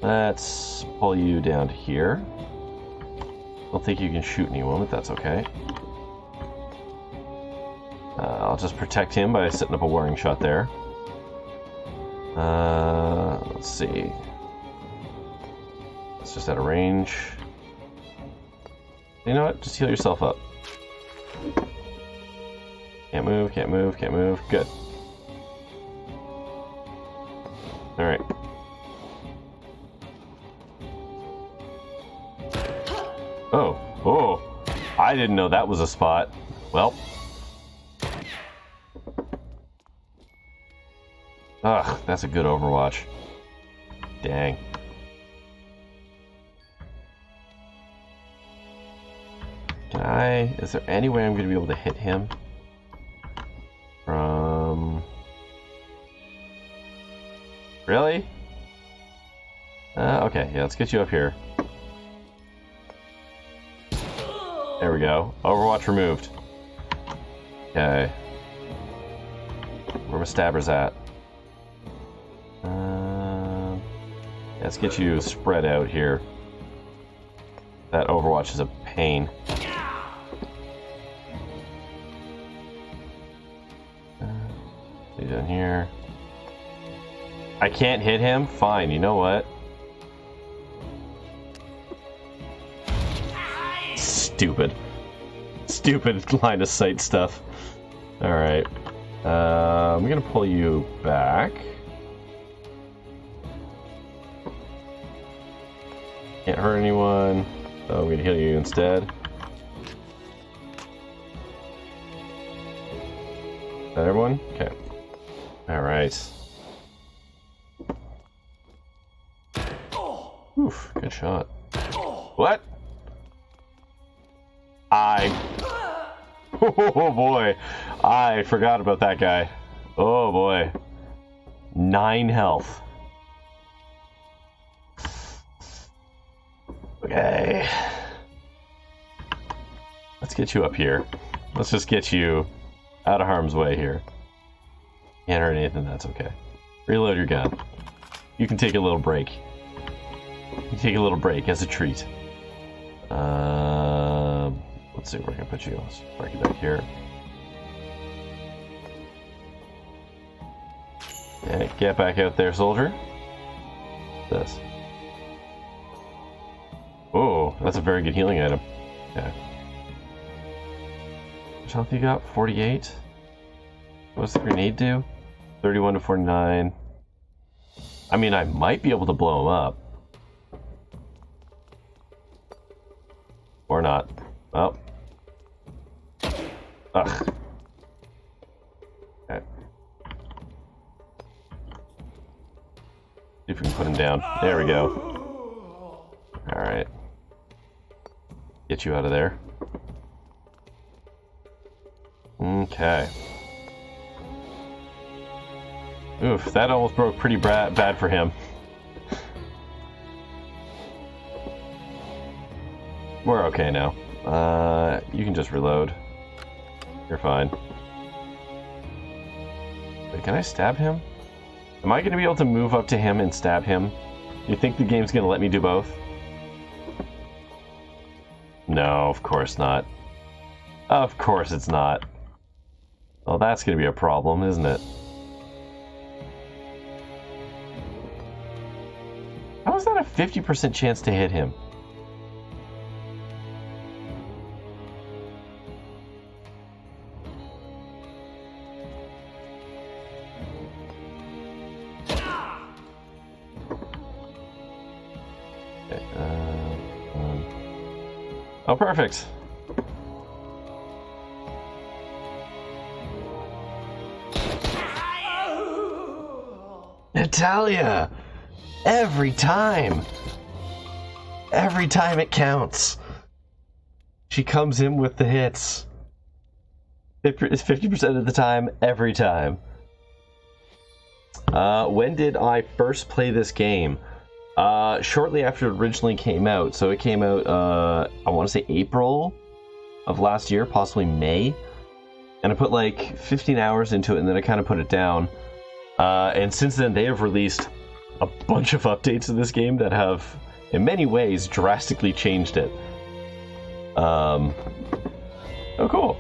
Let's pull you down to here. Don't think you can shoot anyone, but that's okay. I'll just protect him by setting up a warning shot there. Let's see. Let's It's just out of range. You know what? Just heal yourself up. Can't move, can't move, can't move. Good. Alright. Oh. Oh. I didn't know that was a spot. Well. Ugh, that's a good Overwatch. Dang. Is there any way I'm going to be able to hit him? Really? Okay, yeah, let's get you up here. There we go. Overwatch removed. Okay. Where my stabbers at? Let's get you spread out here. That Overwatch is a pain. Down here. I can't hit him? Fine, you know what? Stupid. Stupid line of sight stuff. Alright. I'm gonna pull you back. Can't hurt anyone. So I'm gonna heal you instead. Is that everyone? Okay. Alright. Oof, good shot. What? Oh boy. I forgot about that guy. Oh boy. 9 health. Okay. Let's get you up here. Let's just get you out of harm's way here. Can't hurt anything, that's okay. Reload your gun. You can take a little break. You can take a little break as a treat. Let's see where I can put you. Let's park you back here. Okay, get back out there, soldier. What's this? Oh, that's a very good healing item. Okay. How much health you got? 48? What's the grenade do? 31 to 49. I mean, I might be able to blow him up. Or not. Oh. Ugh. Okay. See if we can put him down. There we go. Alright. Get you out of there. Okay. Oof, that almost broke pretty bad for him. We're okay now. You can just reload. You're fine. Wait, can I stab him? Am I going to be able to move up to him and stab him? You think the game's going to let me do both? No, of course not. Of course it's not. Well, that's going to be a problem, isn't it? How is that a 50% chance to hit him? Oh, perfect. Natalia! Every time! Every time it counts. She comes in with the hits. It's 50% of the time, every time. When did I first play this game? Shortly after it originally came out. So it came out, I want to say April of last year, possibly May. And I put like 15 hours into it, and then I kind of put it down. And since then, they have released a bunch of updates to this game that have, in many ways, drastically changed it. Oh, cool.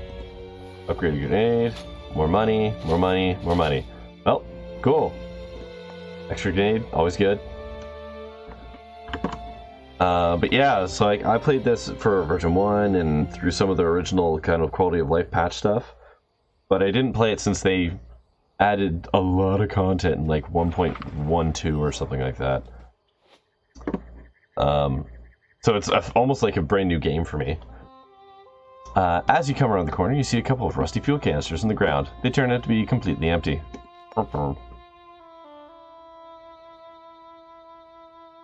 Upgrade a grenade. More money, more money, more money. Well, cool. Extra grenade, always good. But yeah, so I played this for version 1 and through some of the original kind of quality of life patch stuff. But I didn't play it since they added a lot of content in like 1.12 or something like that. So it's almost like a brand new game for me. As you come around the corner, you see a couple of rusty fuel canisters in the ground. They turn out to be completely empty.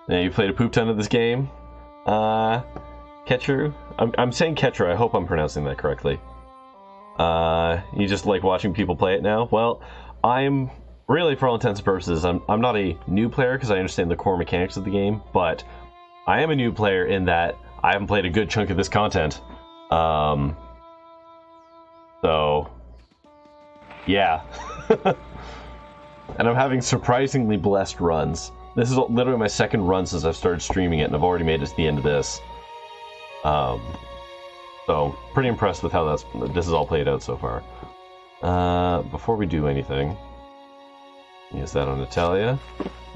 Now, you played a poop ton of this game. Ketru? I'm saying Ketru, I hope I'm pronouncing that correctly. You just like watching people play it now? Well, I'm really, for all intents and purposes, I'm not a new player because I understand the core mechanics of the game, but I am a new player in that I haven't played a good chunk of this content. So, yeah. And I'm having surprisingly blessed runs. This is literally my second run since I've started streaming it, and I've already made it to the end of this. So, pretty impressed with how this is all played out so far. Before we do anything, use that on Natalia.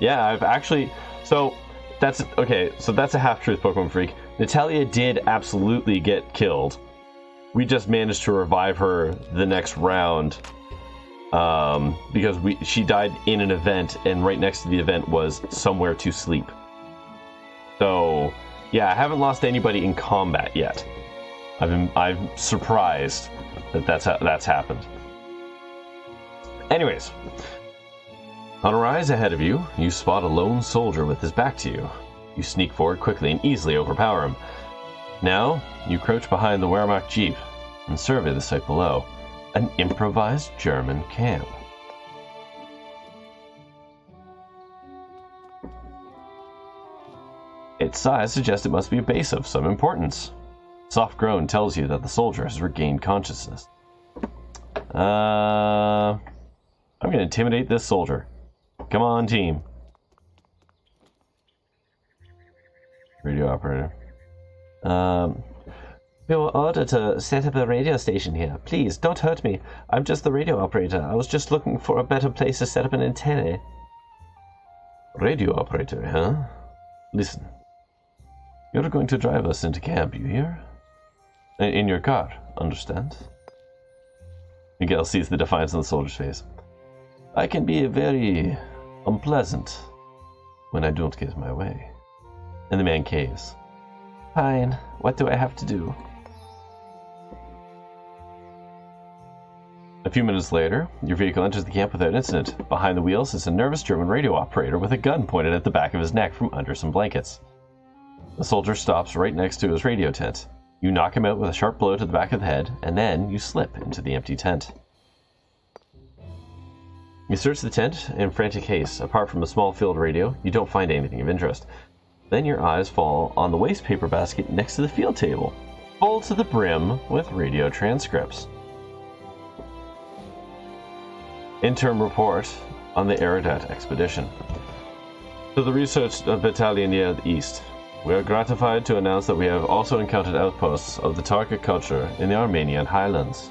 Yeah, I've actually... So, that's... Okay, so that's a half-truth, Pokemon Freak. Natalia did absolutely get killed. We just managed to revive her the next round. Because she died in an event, and right next to the event was Somewhere to Sleep. So, yeah, I haven't lost anybody in combat yet. I'm surprised that that's happened. Anyways, on a rise ahead of you, you spot a lone soldier with his back to you. You sneak forward quickly and easily overpower him. Now, you crouch behind the Wehrmacht Jeep and survey the site below. An improvised German camp. Its size suggests it must be a base of some importance. A soft groan tells you that the soldier has regained consciousness. I'm going to intimidate this soldier. Come on, team. Radio operator. We were ordered to set up a radio station here. Please, don't hurt me. I'm just the radio operator. I was just looking for a better place to set up an antenna. Radio operator, huh? Listen. You're going to drive us into camp, you hear? In your car, understand? Miguel sees the defiance on the soldier's face. I can be very unpleasant when I don't get my way. And the man caves. Fine. What do I have to do? A few minutes later, your vehicle enters the camp without incident. Behind the wheels is a nervous German radio operator with a gun pointed at the back of his neck from under some blankets. The soldier stops right next to his radio tent. You knock him out with a sharp blow to the back of the head, and then you slip into the empty tent. You search the tent in frantic haste. Apart from a small field radio, you don't find anything of interest. Then your eyes fall on the waste paper basket next to the field table, full to the brim with radio transcripts. Interim report on the Eridat expedition. To the research battalion near the east. We are gratified to announce that we have also encountered outposts of the Tarka culture in the Armenian highlands.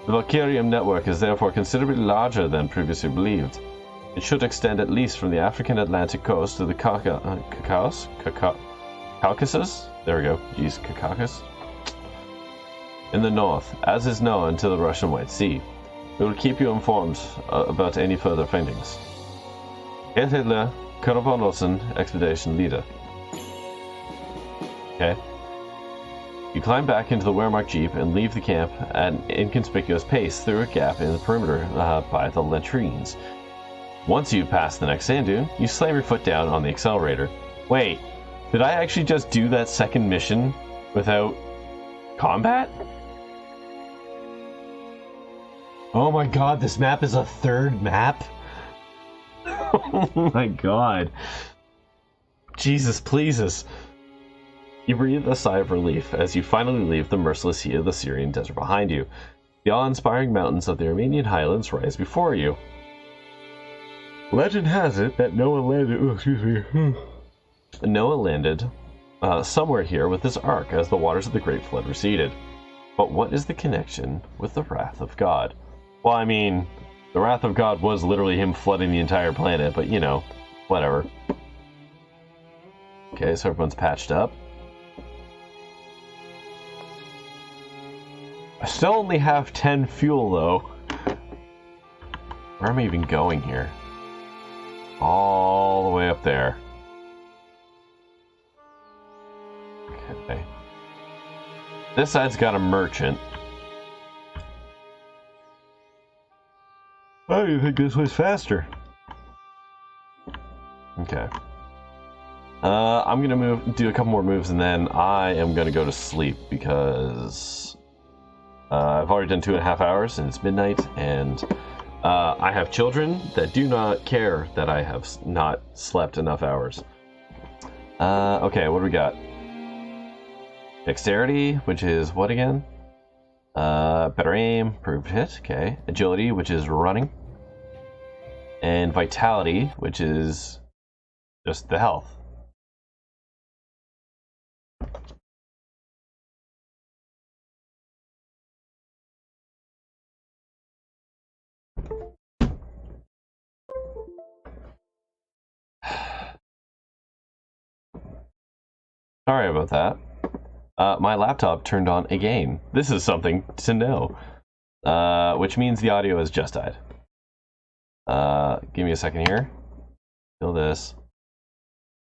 The Valkyrium network is therefore considerably larger than previously believed. It should extend at least from the African Atlantic coast to the Caucasus? There we go. Jeez, Caucasus. In the north, as is known to the Russian White Sea. We will keep you informed about any further findings. Herr Hitler, Colonel von Rosen, Expedition Leader. Okay. You climb back into the Wehrmacht Jeep and leave the camp at an inconspicuous pace through a gap in the perimeter by the latrines. Once you pass the next sand dune, you slam your foot down on the accelerator. Wait, did I actually just do that second mission without combat? Oh my god, this map is a third map? Oh my god. Jesus pleases. You breathe a sigh of relief as you finally leave the merciless heat of the Syrian desert behind you. The awe-inspiring mountains of the Armenian highlands rise before you. Legend has it that Noah landed somewhere here with his ark as the waters of the Great Flood receded. But what is the connection with the wrath of God? Well, I mean, the wrath of God was literally him flooding the entire planet, but you know, whatever. Okay, so everyone's patched up. I still only have 10 fuel, though. Where am I even going here? All the way up there. Okay. This side's got a merchant. Oh, you think this way's faster? Okay. I'm gonna do a couple more moves, and then I am gonna go to sleep because I've already done 2.5 hours, and it's midnight, and I have children that do not care that I have not slept enough hours. Okay, what do we got? Dexterity, which is what again? Better aim, improved hit, okay. Agility, which is running. And vitality, which is just the health. Sorry about that. My laptop turned on again. This is something to know. Which means the audio has just died. Give me a second here. Kill this.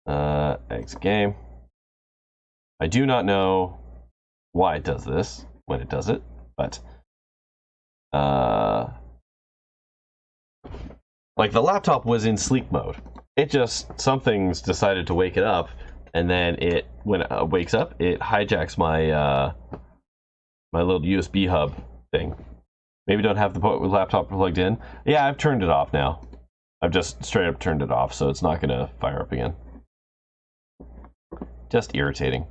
Exit game. I do not know why it does this when it does it, but like the laptop was in sleep mode. It just, something's decided to wake it up, and then it, when it wakes up, it hijacks my my little USB hub thing. Maybe don't have the laptop plugged in. Yeah, I've turned it off now. I've just straight up turned it off, so it's not gonna fire up again. Just irritating.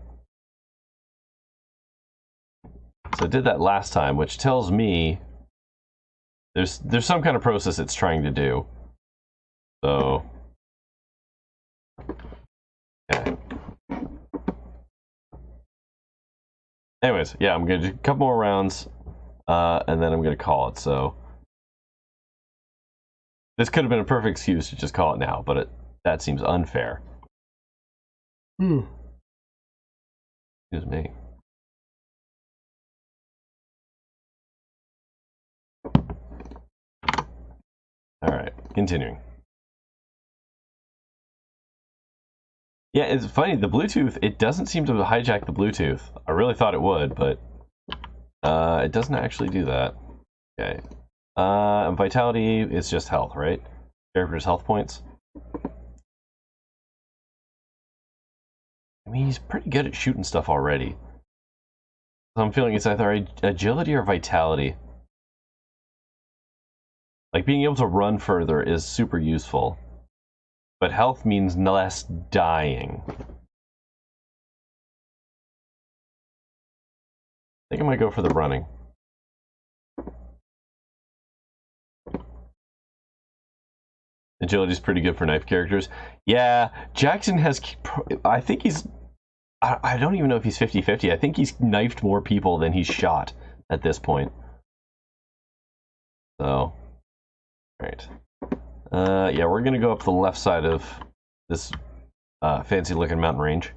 So I did that last time, which tells me there's some kind of process it's trying to do. So okay. Anyways, yeah, I'm gonna do a couple more rounds, and then I'm gonna call it. So this could have been a perfect excuse to just call it now, but that seems unfair. Excuse me. All right, continuing. Yeah, it's funny, the Bluetooth, it doesn't seem to hijack the Bluetooth. I really thought it would, but it doesn't actually do that. Okay. And vitality is just health, right? Character's health points. I mean, he's pretty good at shooting stuff already. So I'm feeling it's either agility or vitality. Like, being able to run further is super useful. But health means less dying. I think I might go for the running. Agility's pretty good for knife characters. Yeah, Jackson has... I think he's... I don't even know if he's 50-50. I think he's knifed more people than he's shot at this point. So... Alright. Yeah, we're gonna go up the left side of this fancy-looking mountain range.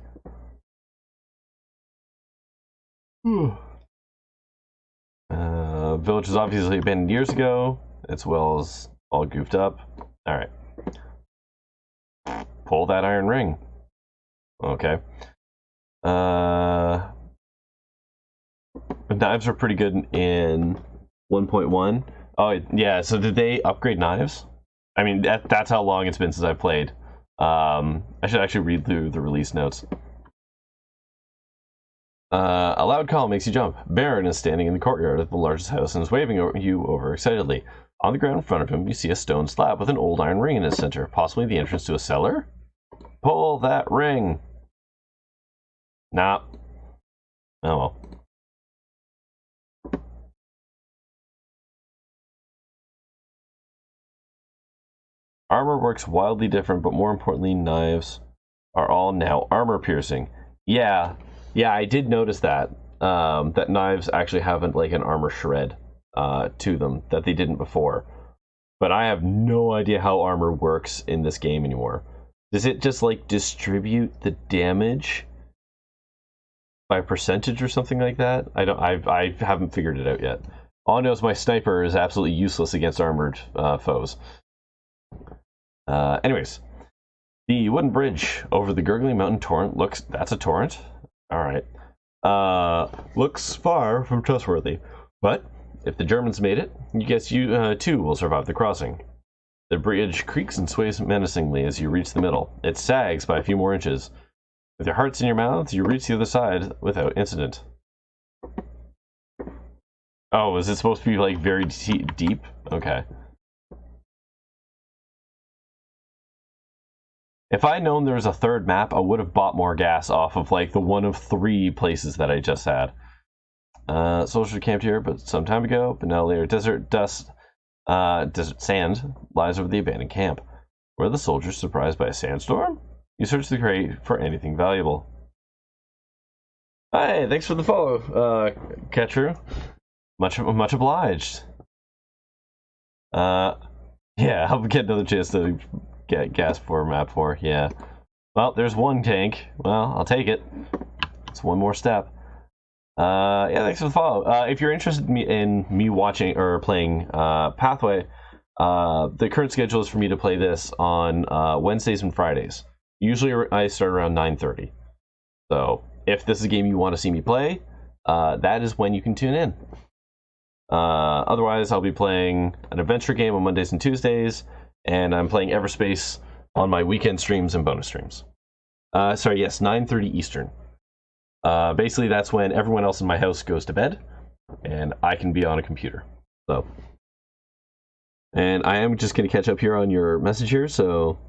Village was obviously abandoned years ago, as well as all goofed up. Alright. Pull that iron ring. Okay. The knives are pretty good in 1.1. Oh, yeah, so did they upgrade knives? I mean, that's how long it's been since I played. I should actually read through the release notes. A loud call makes you jump. Baron is standing in the courtyard of the largest house and is waving you over excitedly. On the ground in front of him, you see a stone slab with an old iron ring in its center, possibly the entrance to a cellar? Pull that ring! Nah. Oh well. Armor works wildly different, but more importantly, knives are all now armor-piercing. Yeah, I did notice that. That knives actually have like an armor shred to them that they didn't before. But I have no idea how armor works in this game anymore. Does it just like distribute the damage by percentage or something like that? I haven't figured it out yet. All I know is my sniper is absolutely useless against armored foes. Anyways, the wooden bridge over the gurgling mountain torrent looks... That's a torrent? Alright. Looks far from trustworthy. But if the Germans made it, you guess you too will survive the crossing. The bridge creaks and sways menacingly as you reach the middle. It sags by a few more inches. With your hearts in your mouths, you reach the other side without incident. Oh, is it supposed to be like very deep? Okay. If I'd known there was a third map, I would have bought more gas off of like the one of 3 places that I just had. Soldiers camped here, but some time ago, but now later desert sand lies over the abandoned camp. Were the soldiers surprised by a sandstorm? You search the crate for anything valuable. Hey, thanks for the follow, Ketru. Much obliged. Yeah, I'll get another chance to get gas for map 4. Yeah. Well, there's one tank. Well, I'll take it. It's one more step. Yeah, thanks for the follow. If you're interested in me watching or playing Pathway, the current schedule is for me to play this on Wednesdays and Fridays. Usually I start around 9:30. So if this is a game you want to see me play, that is when you can tune in. Otherwise, I'll be playing an adventure game on Mondays and Tuesdays, and I'm playing Everspace on my weekend streams and bonus streams. Sorry, yes, 9:30 Eastern. Basically, that's when everyone else in my house goes to bed, and I can be on a computer. So, and I am just going to catch up here on your message here. So,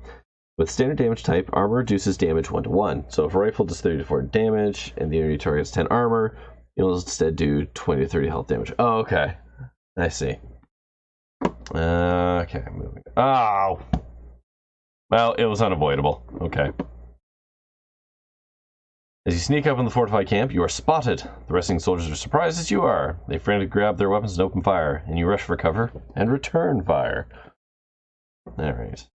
with standard damage type, armor reduces damage 1 to 1. So, if a rifle does 30 to 40 damage and the enemy target has 10 armor, you'll instead do 20 to 30 health damage. Oh, okay. I see. Okay, moving. Oh! Well, it was unavoidable. Okay. As you sneak up in the fortified camp, you are spotted. The resting soldiers are surprised as you are. They frantically grab their weapons and open fire, and you rush for cover and return fire. Alright.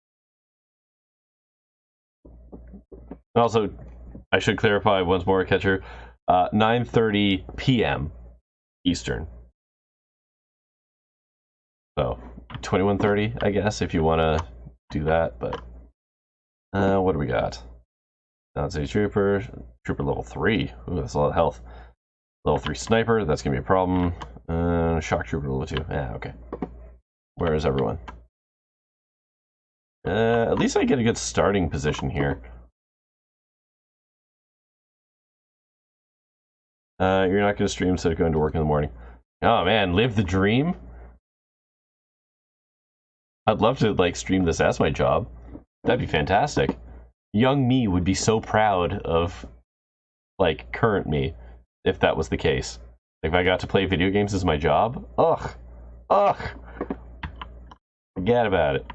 Also, I should clarify once more, Catcher. 9:30 p.m. Eastern. So, 21:30, I guess, if you want to do that, but... what do we got? Nazi Trooper. Trooper level 3. Ooh, that's a lot of health. Level 3 Sniper, that's going to be a problem. Shock Trooper level 2. Yeah, okay. Where is everyone? At least I get a good starting position here. You're not going to stream instead of going to work in the morning. Oh man, live the dream? I'd love to like stream this as my job. That'd be fantastic. Young me would be so proud of like current me if that was the case. If I got to play video games as my job, ugh. Forget about it.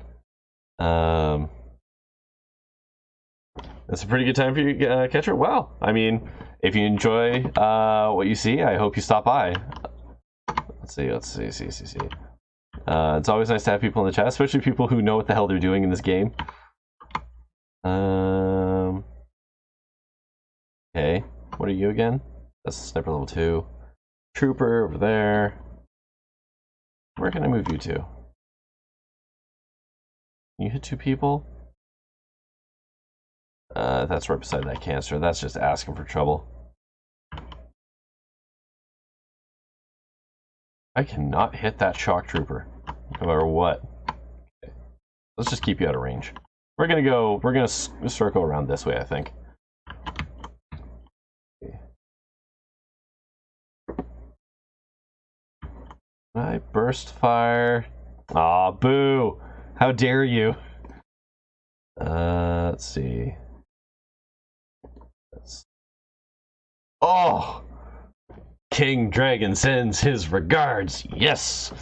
That's a pretty good time for you, Catcher. Wow. I mean, if you enjoy what you see, I hope you stop by. Let's see. It's always nice to have people in the chat, especially people who know what the hell they're doing in this game. Okay, what are you again? That's Sniper level 2. Trooper over there. Where can I move you to? Can you hit 2 people? That's right beside that canister. That's just asking for trouble. I cannot hit that shock trooper, no matter what. Okay. Let's just keep you out of range. We're gonna circle around this way, I think. Okay. I burst fire. Aw, boo! How dare you? Let's see. Oh! King Dragon sends his regards. Yes!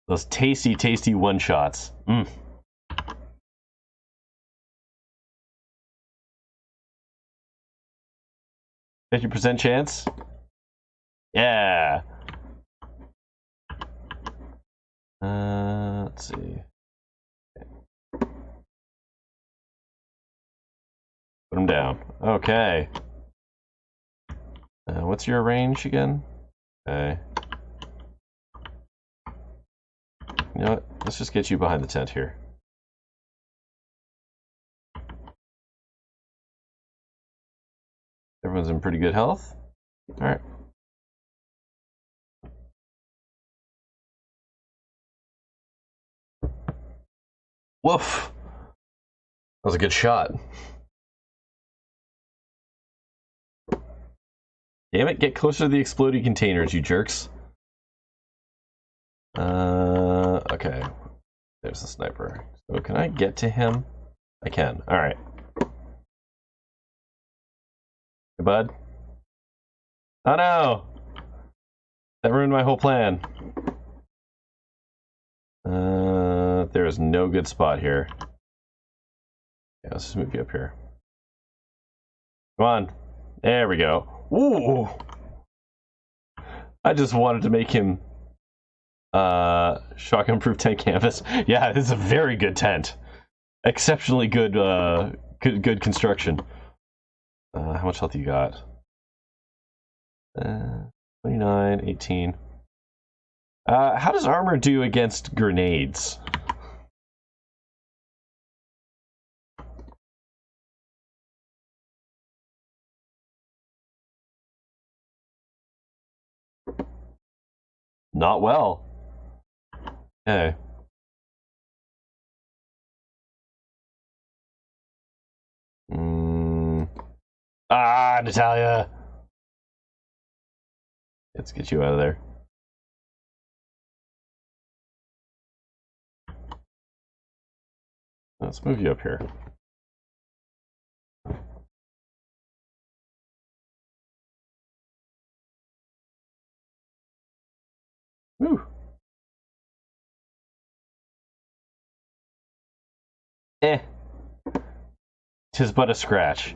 Those tasty, tasty one-shots. 50% chance? Yeah! Let's see. Put him down. Okay. What's your range again? Okay. You know what? Let's just get you behind the tent here. Everyone's in pretty good health. Alright. Woof! That was a good shot. Damn it, get closer to the exploding containers, you jerks. Okay. There's the sniper. So can I get to him? I can. Alright. Hey, bud. Oh no! That ruined my whole plan. There is no good spot here. Yeah, let's just move you up here. Come on. There we go. Ooh! I just wanted to make him shotgun-proof tent canvas. Yeah, this is a very good tent. Exceptionally good good construction. How much health you got? 29, 18. How does armor do against grenades? Not well. Okay. Natalia! Let's get you out of there. Let's move you up here. Woo! Tis but a scratch.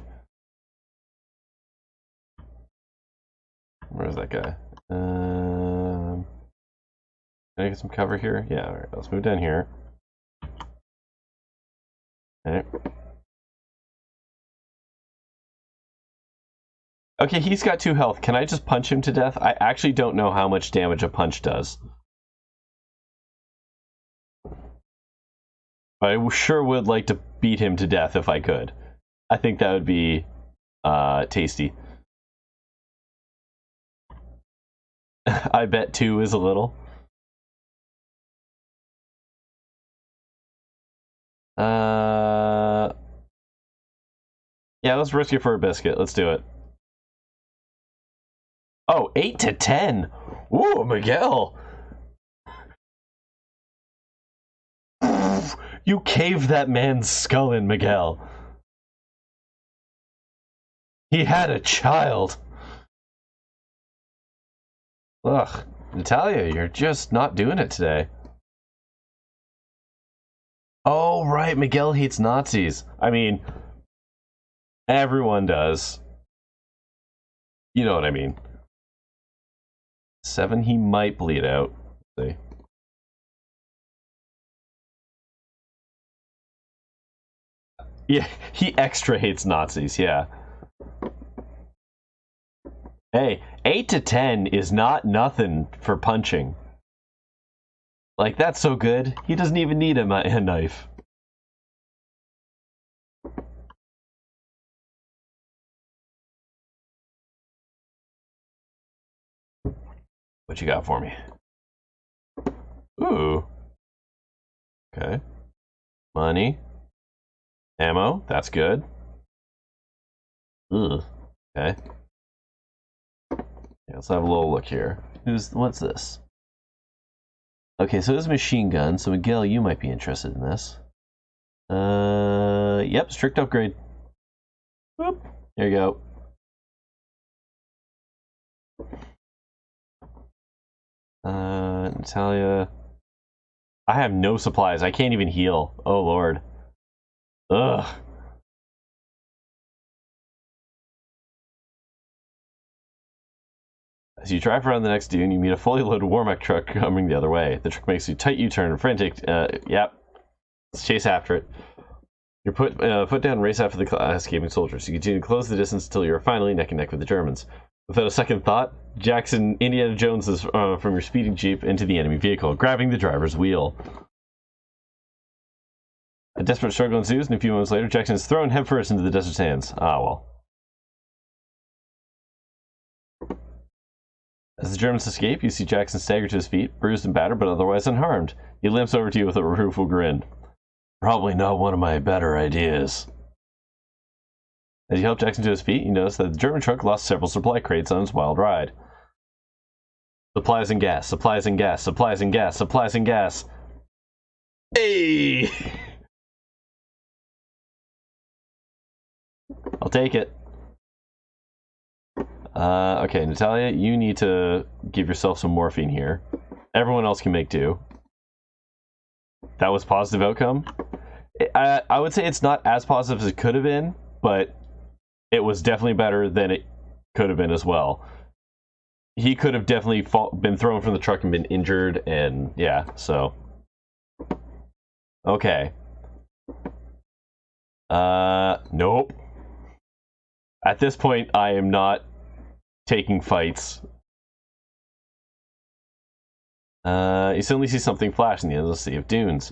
Where's that guy? Can I get some cover here? Yeah, alright, let's move down here. Okay. Okay, he's got 2 health. Can I just punch him to death? I actually don't know how much damage a punch does. I sure would like to beat him to death if I could. I think that would be tasty. I bet 2 is a little. Yeah, let's risk it for a biscuit. Let's do it. Oh, 8 to 10. Ooh, Miguel. You caved that man's skull in, Miguel. He had a child. Ugh, Natalia, you're just not doing it today. Oh, right, Miguel hates Nazis. I mean, everyone does. You know what I mean. 7, he might bleed out. Let's see. Yeah, he extra hates Nazis, yeah. Hey, 8 to 10 is not nothing for punching. Like, that's so good. He doesn't even need a knife. What you got for me? Ooh. Okay. Money. Ammo. That's good. Ugh. Okay. Yeah, let's have a little look here. What's this? Okay, so it's a machine gun. So Miguel, you might be interested in this. Yep, strict upgrade. Whoop. There you go. Natalia. I have no supplies. I can't even heal. Oh, Lord. Ugh. As you drive around the next dune, you meet a fully loaded Warmech truck coming the other way. The truck makes a tight U-turn and frantic. Yep. Let's chase after it. You put foot down and race after the escaping soldiers. You continue to close the distance until you're finally neck and neck with the Germans. Without a second thought, Jackson Indiana Jones is from your speeding jeep into the enemy vehicle, grabbing the driver's wheel. A desperate struggle ensues, and a few moments later, Jackson is thrown headfirst into the desert sands. Ah, well. As the Germans escape, you see Jackson stagger to his feet, bruised and battered, but otherwise unharmed. He limps over to you with a rueful grin. Probably not one of my better ideas. As you help Jackson to his feet, you notice that the German truck lost several supply crates on its wild ride. Supplies and gas, supplies and gas, supplies and gas, supplies and gas. Hey! I'll take it. Okay, Natalia, you need to give yourself some morphine here. Everyone else can make do. That was positive outcome. I would say it's not as positive as it could have been, but it was definitely better than it could have been as well. He could have definitely been thrown from the truck and been injured, and yeah, so. Okay. Nope. At this point, I am not taking fights. You suddenly see something flash in the endless sea of dunes.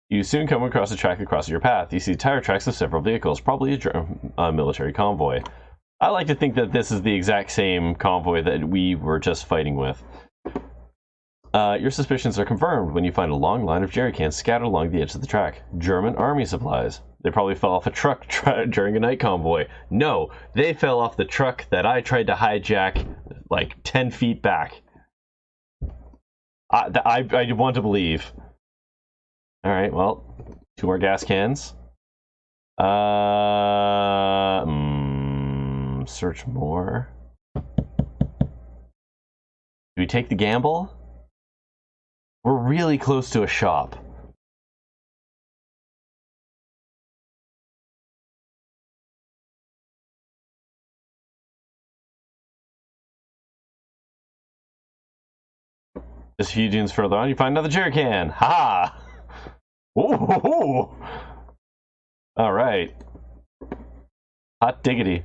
You soon come across a track that crosses your path. You see tire tracks of several vehicles, probably a military convoy. I like to think that this is the exact same convoy that we were just fighting with. Your suspicions are confirmed when you find a long line of jerry cans scattered along the edge of the track. German army supplies. They probably fell off a truck during a night convoy. No, they fell off the truck that I tried to hijack like 10 feet back. I want to believe. Alright, well, 2 more gas cans. Search more. Do we take the gamble? We're really close to a shop. Just a few dunes further on, you find another jerry can. Ha! Ooh! All right. Hot diggity.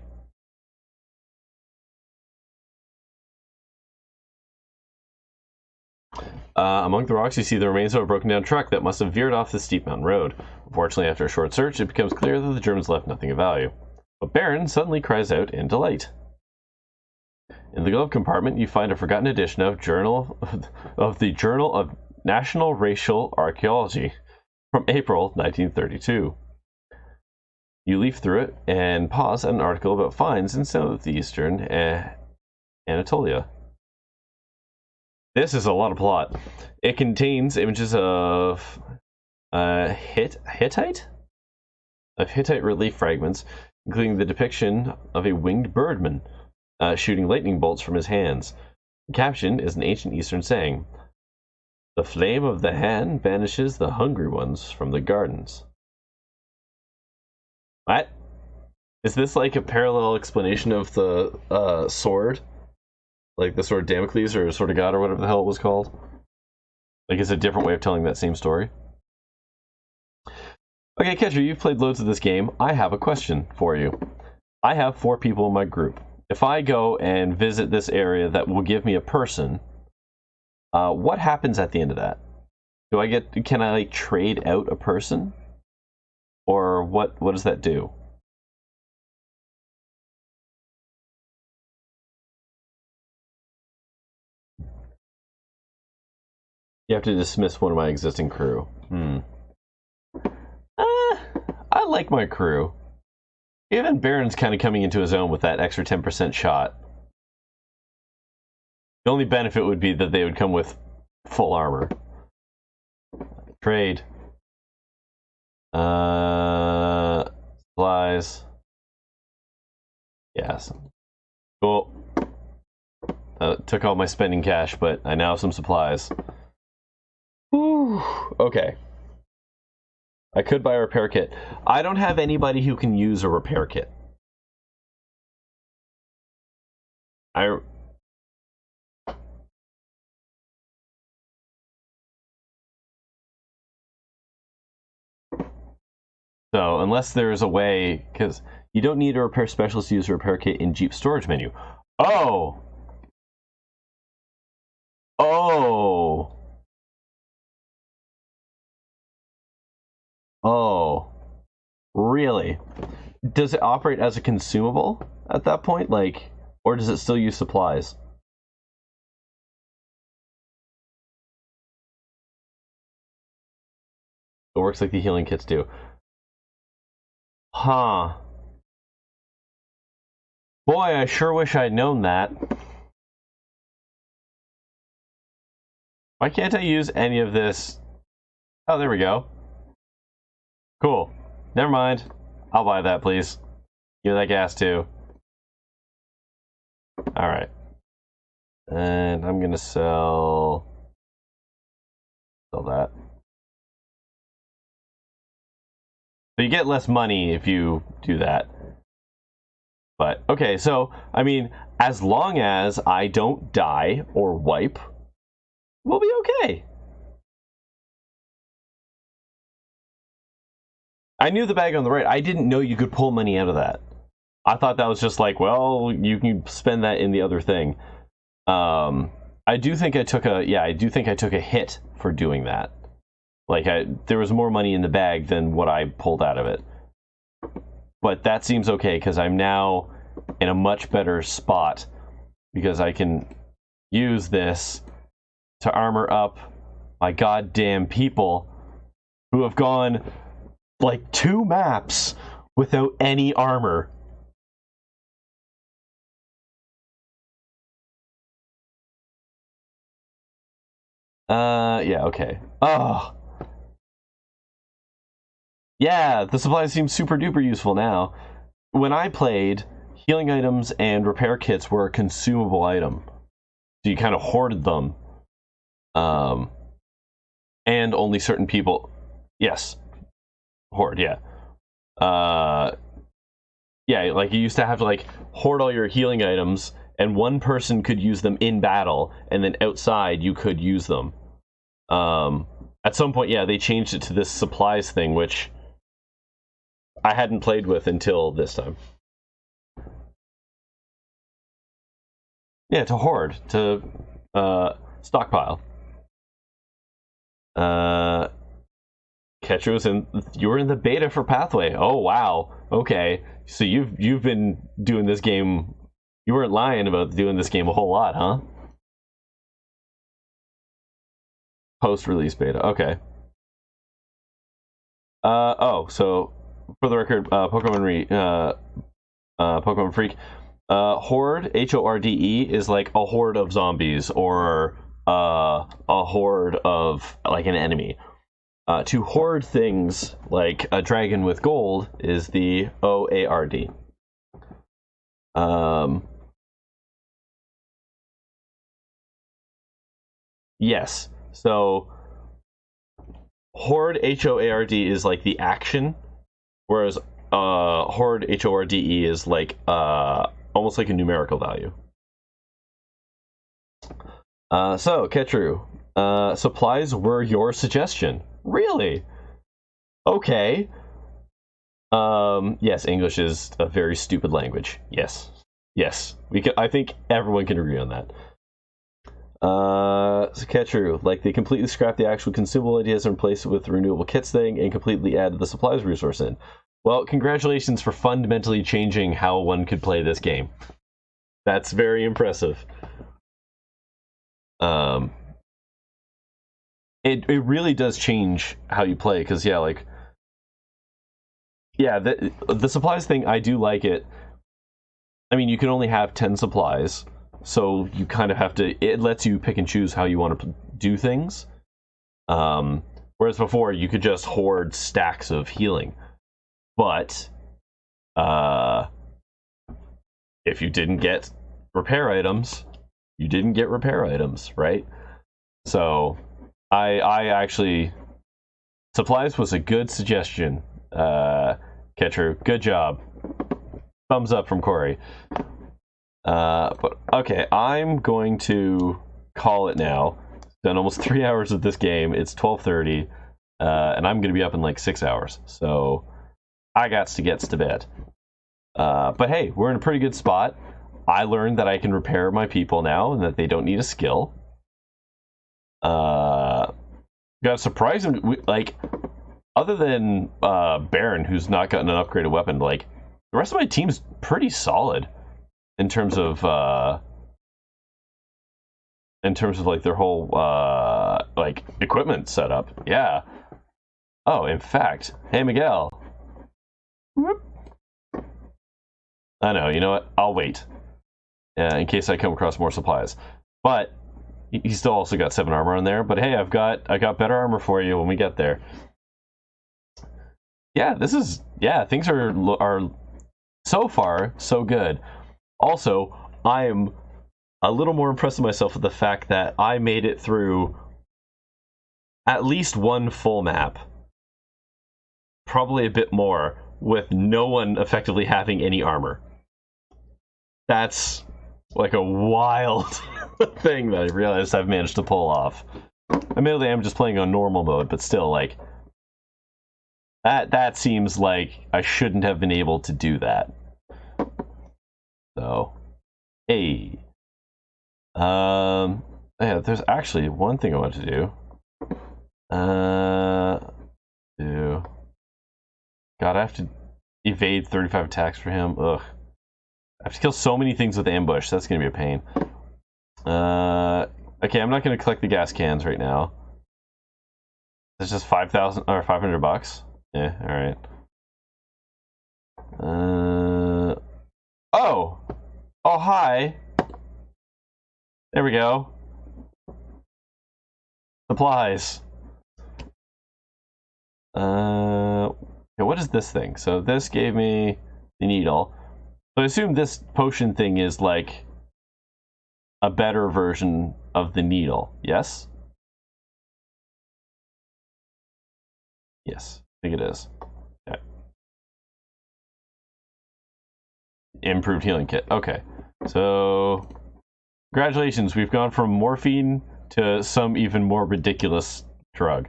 Among the rocks, you see the remains of a broken down truck that must have veered off the steep mountain road. Unfortunately, after a short search, it becomes clear that the Germans left nothing of value. But Baron suddenly cries out in delight. In the glove compartment, you find a forgotten edition of the Journal of National Racial Archaeology from April 1932. You leaf through it and pause at an article about finds in southeastern Anatolia. This is a lot of plot. It contains images of Hittite relief fragments, including the depiction of a winged birdman shooting lightning bolts from his hands. The caption is an ancient Eastern saying, "The flame of the hand banishes the hungry ones from the gardens." What? Is this like a parallel explanation of the sword? Like the sword of Damocles or sword of God or whatever the hell it was called? Like it's a different way of telling that same story? Okay, Catcher, you've played loads of this game. I have a question for you. I have 4 people in my group. If I go and visit this area that will give me a person, what happens at the end of that? Can I like trade out a person? Or what does that do? You have to dismiss one of my existing crew. I like my crew. Even Baron's kind of coming into his own with that extra 10% shot. The only benefit would be that they would come with full armor. Trade. Supplies. Yes. Cool. Took all my spending cash, but I now have some supplies. Whew. Okay. I could buy a repair kit. I don't have anybody who can use a repair kit. So unless there's a way, because you don't need a repair specialist to use a repair kit in Jeep storage menu. Oh! Oh! Oh. Really? Does it operate as a consumable at that point? Like, or does it still use supplies? It works like the healing kits do. Huh. Boy, I sure wish I'd known that. Why can't I use any of this? Oh, there we go. Cool. Never mind. I'll buy that, please. Give me that gas, too. Alright. And I'm gonna sell that. So you get less money if you do that. But, okay, so, I mean, as long as I don't die or wipe, we'll be okay. I knew the bag on the right. I didn't know you could pull money out of that. I thought that was just like, well, you can spend that in the other thing. I do think I took a hit for doing that. Like, there was more money in the bag than what I pulled out of it. But that seems okay, because I'm now in a much better spot, because I can use this to armor up my goddamn people who have gone, like, 2 maps without any armor. Yeah, okay. Oh. Yeah, the supplies seem super duper useful now. When I played, healing items and repair kits were a consumable item. So you kind of hoarded them. And only certain people... Yes. Hoard, yeah. Yeah, like you used to have to, like, hoard all your healing items, and one person could use them in battle, and then outside you could use them. At some point, yeah, they changed it to this supplies thing, which I hadn't played with until this time. Yeah, to hoard, to stockpile. Ketcher was in. You were in the beta for Pathway. Oh wow. Okay, so you've been doing this game. You weren't lying about doing this game a whole lot, huh? Post-release beta. Okay. Oh, so for the record, Pokemon Freak, Horde, HORDE, is like a horde of zombies or a horde of like an enemy. To hoard things like a dragon with gold is the OARD. Yes. So Horde, HOARD, is like the action, whereas Horde, HORDE, is like almost like a numerical value. So Ketru, supplies were your suggestion. Really? Okay. Yes, English is a very stupid language. Yes. I think everyone can agree on that. So Ketru, like, they completely scrapped the actual consumable ideas and replaced it with the renewable kits thing and completely added the supplies resource in. Well, congratulations for fundamentally changing how one could play this game. That's very impressive. It really does change how you play, because yeah, like, yeah, the supplies thing, I do like it. I mean, you can only have 10 supplies, so you kind of have to, it lets you pick and choose how you want to do things. Whereas before, you could just hoard stacks of healing. But if you didn't get repair items, you didn't get repair items, right? So I actually, supplies was a good suggestion, Ketru. Good job. Thumbs up from Corey. But okay, I'm going to call it now. Done almost 3 hours of this game. It's 12:30, and I'm going to be up in like 6 hours. So I got to get to bed. But hey, we're in a pretty good spot. I learned that I can repair my people now and that they don't need a skill. Got a surprising, like, other than Baron, who's not gotten an upgraded weapon, like, the rest of my team's pretty solid in terms of like their whole like equipment setup. Yeah. Oh, in fact, hey Miguel. Whoop. I know. You know what? I'll wait in case I come across more supplies. But he's still also got 7 armor on there. But hey, I got better armor for you when we get there. Yeah, things are so far so good. Also, I am a little more impressed with myself with the fact that I made it through at least one full map, probably a bit more, with no one effectively having any armor. That's like a wild thing that I realized I've managed to pull off. Admittedly, I'm just playing on normal mode, but still, like, that seems like I shouldn't have been able to do that. So, hey. Yeah, there's actually one thing I want to do. God, I have to evade 35 attacks for him. Ugh. I have to kill so many things with ambush. That's gonna be a pain. Okay, I'm not gonna collect the gas cans right now. It's just 5,000 or $500. Yeah, all right. Oh, hi. There we go. Supplies. Okay, what is this thing? So this gave me the needle. So I assume this potion thing is like a better version of the needle. Yes? Yes, I think it is. Okay. Improved healing kit. Okay. So congratulations, we've gone from morphine to some even more ridiculous drug.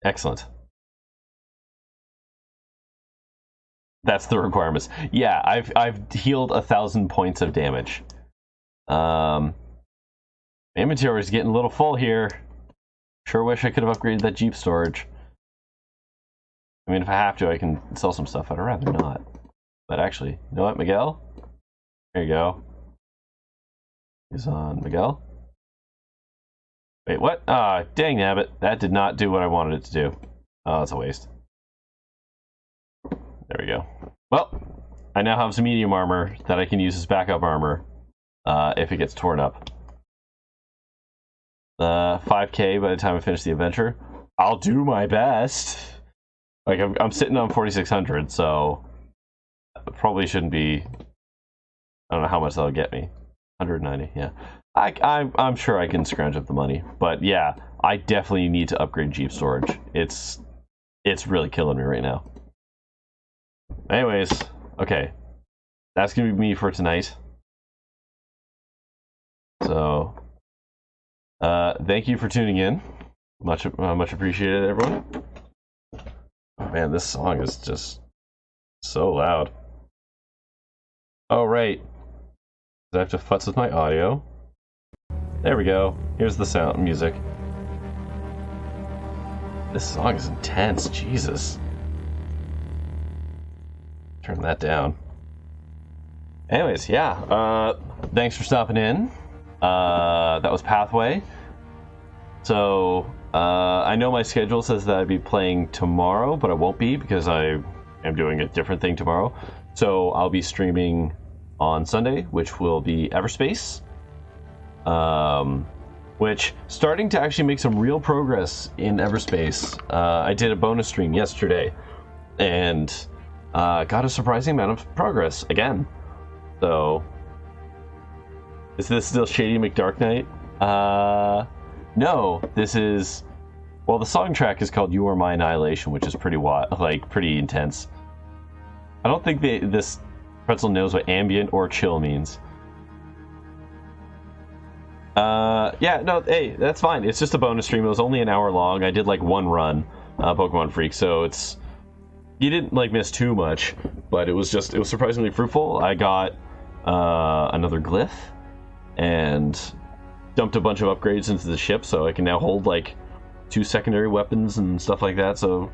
Excellent. That's the requirements. Yeah, I've healed 1,000 points of damage. Inventory is getting a little full here. Sure wish I could have upgraded that Jeep storage. I mean, if I have to, I can sell some stuff. I'd rather not. But actually, you know what, Miguel? There you go. He's on Miguel. Wait, what? Ah, dang nabbit. That did not do what I wanted it to do. Oh, that's a waste. There we go. Well, I now have some medium armor that I can use as backup armor if it gets torn up. 5k by the time I finish the adventure. I'll do my best. Like, I'm sitting on 4,600, so it probably shouldn't be. I don't know how much that'll get me. 190, yeah. I'm sure I can scrounge up the money, but yeah, I definitely need to upgrade Jeep storage. It's really killing me right now. Anyways, okay, that's gonna be me for tonight. So, thank you for tuning in. Much appreciated, everyone. Oh man, this song is just so loud. Oh right, I have to futz with my audio. There we go. Here's the sound music. This song is intense, Jesus. Turn that down. Anyways, yeah. Thanks for stopping in. That was Pathway. So, I know my schedule says that I'd be playing tomorrow, but I won't be because I am doing a different thing tomorrow. So, I'll be streaming on Sunday, which will be Everspace. Which starting to actually make some real progress in Everspace. I did a bonus stream yesterday and got a surprising amount of progress again. So, is this still Shady McDark Knight? No, this is, well, the song track is called "You Are My Annihilation," which is pretty intense. I don't think this pretzel knows what ambient or chill means. Yeah, no, hey, that's fine. It's just a bonus stream. It was only an hour long. I did like one run, Pokemon Freak, so you didn't like miss too much, but it was surprisingly fruitful. I got another glyph and dumped a bunch of upgrades into the ship, so I can now hold like 2 secondary weapons and stuff like that. So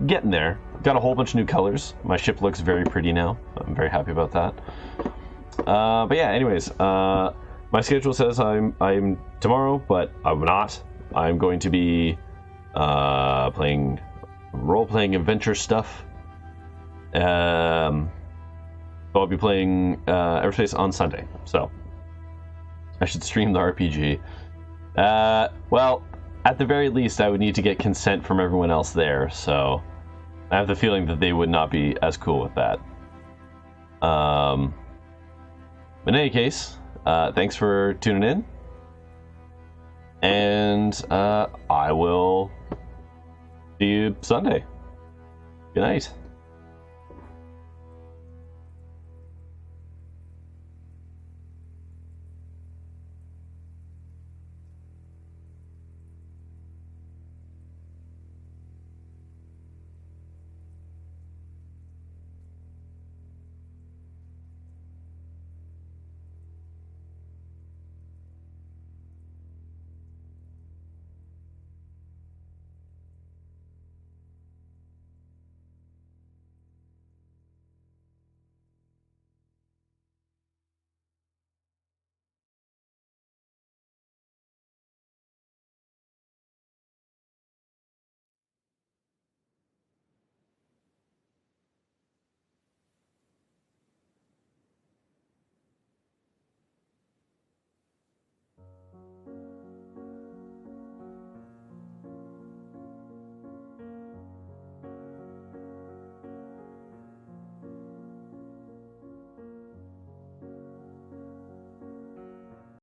getting there. Got a whole bunch of new colors. My ship looks very pretty now. I'm very happy about that. But yeah, anyways, my schedule says I'm tomorrow, but I'm not. I'm going to be playing role-playing adventure stuff. I'll be playing Everspace on Sunday, so I should stream the RPG. Well, at the very least, I would need to get consent from everyone else there, so I have the feeling that they would not be as cool with that. In any case, thanks for tuning in, and I will see you Sunday. Good night.